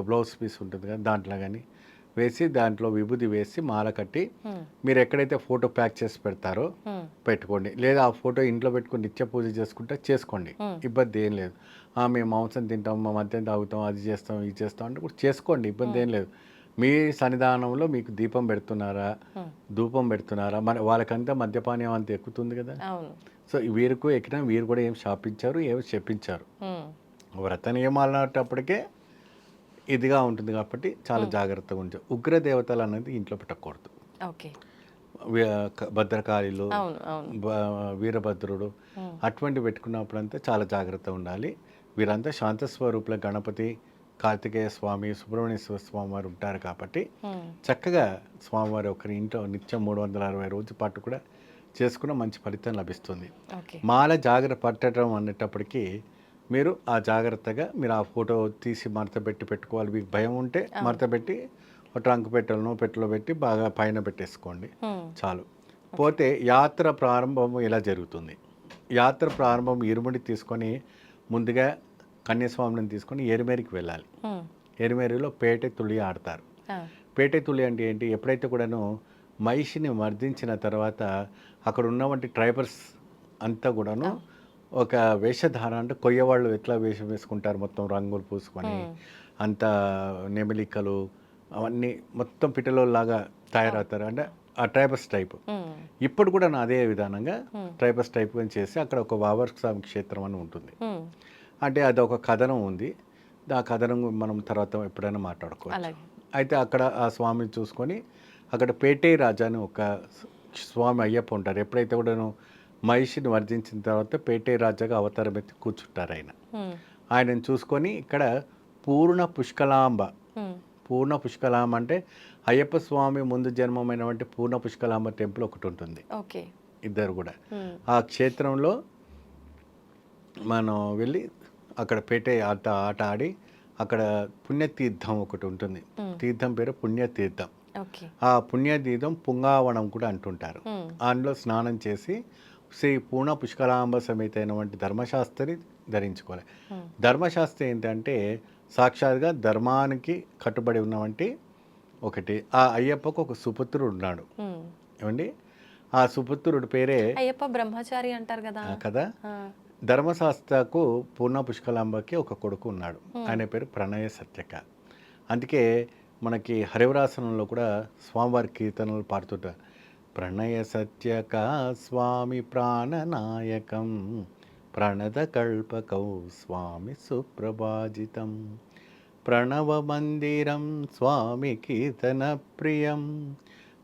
బ్లౌజ్ పీస్ ఉంటుంది కదా దాంట్లో కానీ వేసి దాంట్లో విభూది వేసి మాల కట్టి మీరు ఎక్కడైతే ఫోటో ప్యాక్ చేసి పెడతారో పెట్టుకోండి. లేదా ఆ ఫోటో ఇంట్లో పెట్టుకుని నిత్య పూజ చేసుకుంటే చేసుకోండి, ఇబ్బంది ఏం లేదు. మేము మాంసం తింటాం, మా మద్యం తాగుతాం, అది చేస్తాం, ఇది చేస్తాం అంటే కూడా చేసుకోండి, ఇబ్బంది ఏం లేదు. మీ సన్నిధానంలో మీకు దీపం పెడుతున్నారా, ధూపం పెడుతున్నారా, మరి వాళ్ళకంతా మద్యపానీయం అంత ఎక్కుతుంది కదా. సో వీరికి ఎక్కినా వీరు కూడా ఏం శాపించారు, ఏమి చెప్పించారు. వ్రత నియమాలు అన్నప్పటికే ఇదిగా ఉంటుంది కాబట్టి చాలా జాగ్రత్తగా ఉంటుంది. ఉగ్రదేవతలు అనేది ఇంట్లో పెట్టకూడదు. భద్రకాళిలు, వీరభద్రుడు అటువంటి పెట్టుకున్నప్పుడంతా చాలా జాగ్రత్తగా ఉండాలి. వీరంతా శాంత స్వరూపుల గణపతి, కార్తికేయ స్వామి, సుబ్రహ్మణ్యేశ్వర స్వామి వారు ఉంటారు కాబట్టి చక్కగా స్వామివారి ఒకరి ఇంట్లో నిత్యం 360 రోజుల పాటు కూడా చేసుకున్న మంచి ఫలితం లభిస్తుంది. మాల జాగ్రత్త పట్టడం అనేటప్పటికీ మీరు ఆ జాగ్రత్తగా మీరు ఆ ఫోటో తీసి మడత పెట్టుకోవాలి. మీకు భయం ఉంటే మడత పెట్టి ట్రంక్ పెట్టెలో పెట్టి బాగా పైన పెట్టేసుకోండి చాలు. పోతే యాత్ర ప్రారంభం ఎలా జరుగుతుంది? యాత్ర ప్రారంభం ఇరుముడి తీసుకొని ముందుగా కన్యాస్వామిని తీసుకొని ఎరిమేరికి వెళ్ళాలి. ఎరిమేరిలో పేటె తులి ఆడతారు. పేటె తులి అంటే ఏంటి? ఎప్పుడైతే కూడాను మహిషిని మర్దించిన తర్వాత అక్కడ ఉన్నటువంటి ట్రైబర్స్ అంతా కూడాను ఒక వేషధార అంటే కొయ్యవాళ్ళు ఎట్లా వేషం వేసుకుంటారు, మొత్తం రంగులు పూసుకొని అంత నెమిలికలు అవన్నీ మొత్తం పిట్టలోలాగా తయారవుతారు. అంటే ఆ ట్రైబర్స్ టైప్. ఇప్పుడు కూడా అదే విధానంగా ట్రైబర్స్ టైప్ అని చేసి అక్కడ ఒక వావర్ స్వామి క్షేత్రం అని ఉంటుంది. అంటే అది ఒక కథనం ఉంది, ఆ కథనం మనం తర్వాత ఎప్పుడైనా మాట్లాడుకోవచ్చు. అయితే అక్కడ ఆ స్వామిని చూసుకొని అక్కడ పేటే రాజా అని ఒక స్వామి అయ్యప్ప ఉంటారు. ఎప్పుడైతే కూడా మహిషిని వర్జించిన తర్వాత పేటే రాజాగా అవతారం ఎత్తి కూర్చుంటారు ఆయనను చూసుకొని ఇక్కడ పూర్ణ పుష్కలాంబ అంటే అయ్యప్ప స్వామి ముందు జన్మమైనటువంటి పూర్ణ పుష్కలాంబ టెంపుల్ ఒకటి ఉంటుంది. ఇద్దరు కూడా ఆ క్షేత్రంలో మనం వెళ్ళి అక్కడ పేటే ఆట ఆడి అక్కడ పుణ్యతీర్థం ఒకటి ఉంటుంది. తీర్థం పేరు పుణ్యతీర్థం. ఆ పుణ్యతీర్థం పుంగావనం కూడా అంటుంటారు. అందులో స్నానం చేసి శ్రీ పూర్ణ పుష్కలాంబ సమేత అయినటువంటి ధర్మశాస్త్రి ధరించుకోవాలి. ధర్మశాస్త్రి ఏంటంటే సాక్షాత్గా ధర్మానికి కట్టుబడి ఉన్నవంటి ఒకటి. ఆ అయ్యప్పకు ఒక సుపుత్రుడు ఉన్నాడు. ఏమండి ఆ సుపుత్రుడి పేరే అయ్యప్ప బ్రహ్మచారి అంటారు కదా. ధర్మశాస్త్రకు పూర్ణ పుష్కలాంబకి ఒక కొడుకు ఉన్నాడు, ఆయన పేరు ప్రణయ సత్యక. అందుకే మనకి హరివరాసనంలో కూడా స్వామివారి కీర్తనలు పాడుతుంటారు. ప్రణయ సత్యక స్వామి ప్రాణనాయకం ప్రణద కల్పకౌ స్వామి సుప్రభాజితం ప్రణవ మందిరం స్వామి కీర్తన ప్రియం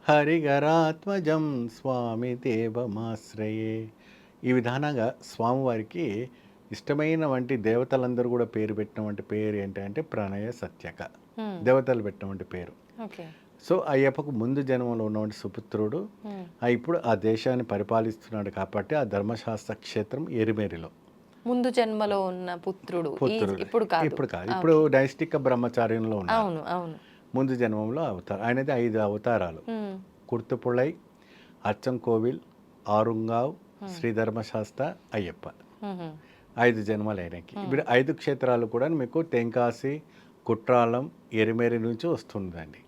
హరిగరాత్మజం స్వామి దేవమాశ్రయే. ఈ విధానంగా స్వామివారికి ఇష్టమైన వంటి దేవతలందరూ కూడా పేరు పెట్టినటువంటి పేరు ఏంటంటే ప్రణయ సత్యక, దేవతలు పెట్టినటువంటి పేరు. సో అయ్యప్పకు ముందు జన్మలో ఉన్నటువంటి సుపుత్రుడు ఇప్పుడు ఆ దేశాన్ని పరిపాలిస్తున్నాడు కాబట్టి ఆ ధర్మశాస్త్ర క్షేత్రం ఎరిమేరిలో ముందు జన్మలో ఉన్న పుత్రుడు పుత్రుడు ఇప్పుడు కాదు. ఇప్పుడు కాదు, ఇప్పుడు నైష్టిక బ్రహ్మచార్యంలో ఉన్నారు. అవును అవును. ముందు జన్మంలో అవతారం ఆయనది 5 అవతారాలు. కుర్తుపుళై, అచ్చంకోవిల్, ఆరుంగావ్, శ్రీ ధర్మశాస్త్ర, అయ్యప్ప. 5 జన్మలు ఆయనకి. ఇప్పుడు 5 క్షేత్రాలు కూడా మీకు తెంకాసి, కుట్రాలం, ఎరిమేరి నుంచి వస్తుందండి.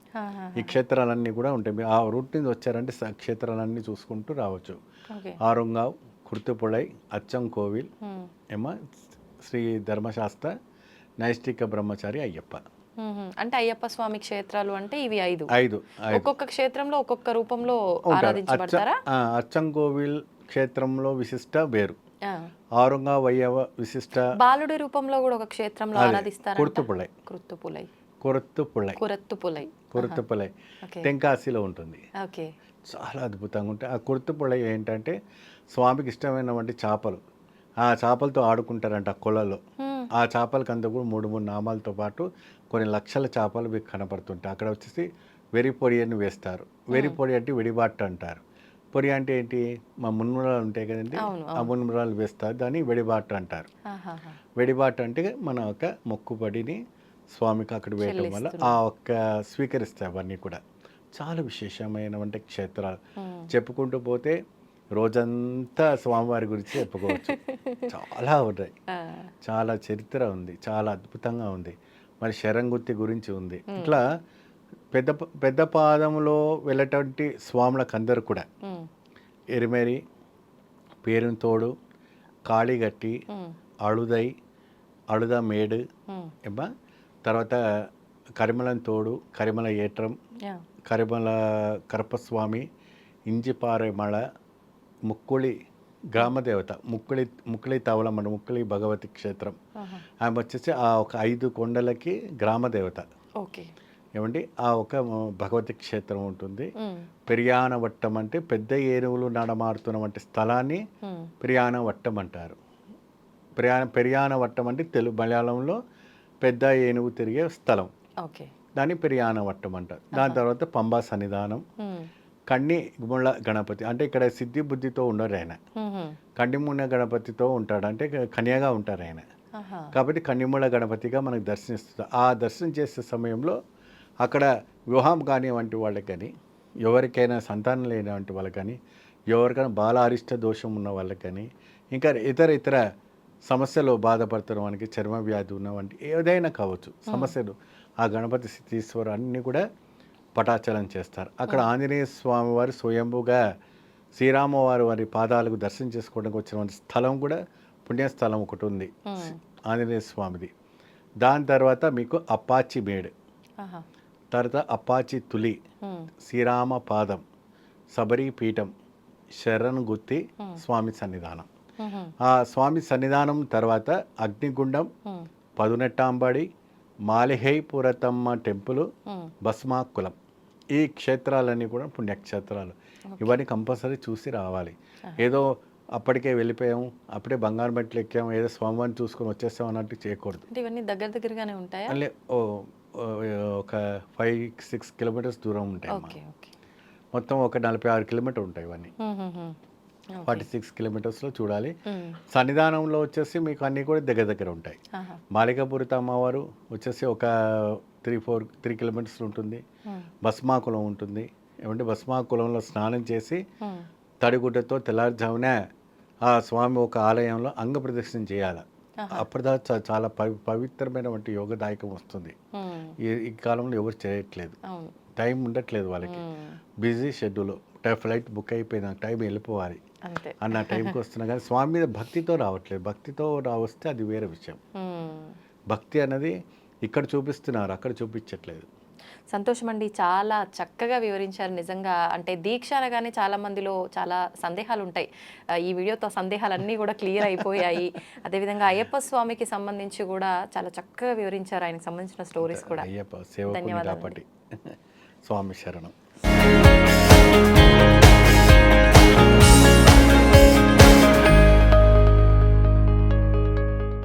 ఈ క్షేత్రాలన్నీ కూడా ఉంటాయి. మీరు ఆ రూట్ నుంచి వచ్చారంటే క్షేత్రాలన్నీ చూసుకుంటూ రావచ్చు. ఆరుంగావ్, కుర్తుపుళై, అచ్చంకోవిల్, ఏమో శ్రీ ధర్మశాస్త్ర, నైష్టిక బ్రహ్మచారి, అయ్యప్ప. అంటే అయ్యప్ప స్వామి క్షేత్రాలు అంటే ఇవి 5. 5 ఒక్కొక్క క్షేత్రంలో ఒక్కొక్క రూపంలో ఆరాధించబడతారా? అచ్చంకోవిల్ క్షేత్రంలో విశిష్ట వేరు, ఆరుంగావ్ అయ్యవ విశిష్ట. బాలుడి రూపంలో కూడా ఒక క్షేత్రంలో ఆరాధిస్తారు. కుర్తుపుళై, కుర్తుపులై, కురత్తుపుళై, కురత్తుపులై, కురత్తుపుళై తెంకాసిలో ఉంటుంది. ఓకే. చాలా అద్భుతంగా ఉంటాయి. ఆ కుర్తుపుళై ఏంటంటే స్వామికి ఇష్టమైనటువంటి చేపలు, ఆ చేపలతో ఆడుకుంటారంట ఆ కొలలో. ఆ చేపలకి అంతా కూడా 3 నామాలతో పాటు కొన్ని లక్షల చేపలు మీకు కనపడుతుంటాయి. అక్కడ వచ్చేసి వెరి పొడి అని వేస్తారు. వెరి పొడి అంటే వెడిబాట్ అంటారు. పొడి అంటే ఏంటి, మా మున్మురాలు ఉంటాయి కదండి, ఆ మున్మురాలు వేస్తారు, దాన్ని వెడిబాట్ అంటారు. వెడిబాట్ అంటే మన ఒక మొక్కుబడిని స్వామికి అక్కడ వేయటం వల్ల ఆ ఒక్క స్వీకరిస్తాయి. అవన్నీ కూడా చాలా విశేషమైనటువంటి క్షేత్రాలు. చెప్పుకుంటూ పోతే రోజంతా స్వామివారి గురించి చెప్పుకోవచ్చు. చాలా ఉన్నాయి, చాలా చరిత్ర ఉంది, చాలా అద్భుతంగా ఉంది. మరి శరంగుత్తి గురించి ఉంది. ఇట్లా పెద్ద పెద్ద పాదంలో వెళ్ళేటువంటి స్వాములకు అందరు కూడా ఎరిమేరి, పేరుతోడు, కాళీగట్టి, అళుదై, అళుద మేడు, ఏమా తర్వాత కరిమలం తోడు, కరిమల ఏట్రం, కరిమల కరపస్వామి, ఇంజిపారెమళ, ముక్కుళి గ్రామదేవత, ముక్కుళి తవలమ్మ, ముక్కుళి భగవతి క్షేత్రం. ఆమె వచ్చేసి ఆ ఒక 5 కొండలకి గ్రామదేవత. ఓకే. ఏమండి ఆ ఒక భగవతి క్షేత్రం ఉంటుంది. పెరియానవట్టం అంటే పెద్ద ఏనుగులు నడమారుతున్నటువంటి స్థలాన్ని పెరియానవట్టం అంటారు. పెరియానవట్టం అంటే తెలుగు మలయాళంలో పెద్ద ఏనుగు తిరిగే స్థలం, దాన్ని పెరియానవట్టం అంటారు. దాని తర్వాత పంబా సన్నిధానం, కన్నిముళ్ళ గణపతి అంటే ఇక్కడ సిద్ధి బుద్ధితో ఉండరు ఆయన, కన్నిముళ్ళ గణపతితో ఉంటాడు, అంటే కన్యగా ఉంటారు ఆయన. కాబట్టి కన్నిముళ్ళ గణపతిగా మనకు దర్శనిస్తుంది. ఆ దర్శనం చేసే సమయంలో అక్కడ వివాహం కానివంటి వాళ్ళకి కానీ, ఎవరికైనా సంతానం లేనివంటి వాళ్ళకి కానీ, ఎవరికైనా బాల అరిష్ట దోషం ఉన్న వాళ్ళకి కానీ, ఇంకా ఇతర సమస్యలు బాధపడుతున్న వానికి, చర్మ వ్యాధి ఉన్న వంటి ఏదైనా కావచ్చు సమస్యలు, ఆ గణపతి సిద్ధీశ్వరు అన్నీ కూడా పటాచలం చేస్తారు. అక్కడ ఆంజనేయ స్వామి వారు స్వయంభుగా శ్రీరామవారి వారి పాదాలకు దర్శనం చేసుకోవడానికి వచ్చిన స్థలం కూడా పుణ్యస్థలం ఒకటి ఉంది ఆంజనేయ స్వామిది. దాని తర్వాత మీకు అప్పాచి మేడ్, తర్వాత అప్పాచి తులి, శ్రీరామ పాదం, శబరి పీఠం, శరణ్ గుత్తి స్వామి సన్నిధానం. ఆ స్వామి సన్నిధానం తర్వాత అగ్నిగుండం, పదునెట్టాంబడి, మాలిహైపురతమ్మ టెంపుల్, భస్మాకులం. ఈ క్షేత్రాలన్నీ కూడా పుణ్యక్షేత్రాలు. ఇవన్నీ కంపల్సరీ చూసి రావాలి. ఏదో అప్పటికే వెళ్ళిపోయాం, అప్పుడే బంగారు మెట్లు ఎక్కాము, ఏదో స్వామివారిని చూసుకొని వచ్చేస్తాం అన్నట్టు చేయకూడదు. ఇవన్నీ దగ్గరగానే ఉంటాయి, ఒక 5-6 కిలోమీటర్స్ దూరం ఉంటాయి. మొత్తం ఒక 46 కిలోమీటర్ ఉంటాయి ఇవన్నీ. 46 కిలోమీటర్స్లో చూడాలి. సన్నిధానంలో వచ్చేసి మీకు అన్నీ కూడా దగ్గర ఉంటాయి. మాలికాపురిత అమ్మవారు వచ్చేసి ఒక 3 కిలోమీటర్స్ ఉంటుంది. భస్మాకులం ఉంటుంది. ఏమంటే భస్మాకులంలో స్నానం చేసి తడిగుడ్డతో తెల్లారుజామున ఆ స్వామి ఒక ఆలయంలో అంగ ప్రదక్షిణ చేయాలి. అప్పుడు చాలా పవిత్రమైనటువంటి యోగదాయకం వస్తుంది. ఈ కాలంలో ఎవరు చేయట్లేదు, టైం ఉండట్లేదు వాళ్ళకి, బిజీ షెడ్యూల్, ఫ్లైట్ బుక్ అయిపోయి నాకు టైం వెళ్ళిపోవాలి అన్న టైంకి వస్తున్నా కానీ స్వామి మీద భక్తితో రావట్లేదు. భక్తితో రావస్తే అది వేరే విషయం. భక్తి అన్నది ఇక్కడ చూపిస్తున్నారు, అక్కడ చూపించట్లేదు. సంతోషం అండి, చాలా చక్కగా వివరించారు. నిజంగా అంటే దీక్ష అనగానే చాలా మందిలో చాలా సందేహాలు ఉంటాయి. ఈ వీడియోతో సందేహాలన్నీ కూడా క్లియర్ అయిపోయాయి. అదేవిధంగా అయ్యప్ప స్వామికి సంబంధించి కూడా చాలా చక్కగా వివరించారు, ఆయనకు సంబంధించిన స్టోరీస్ కూడా. అయ్యప్ప సేవకుని కాబట్టి స్వామి శరణం.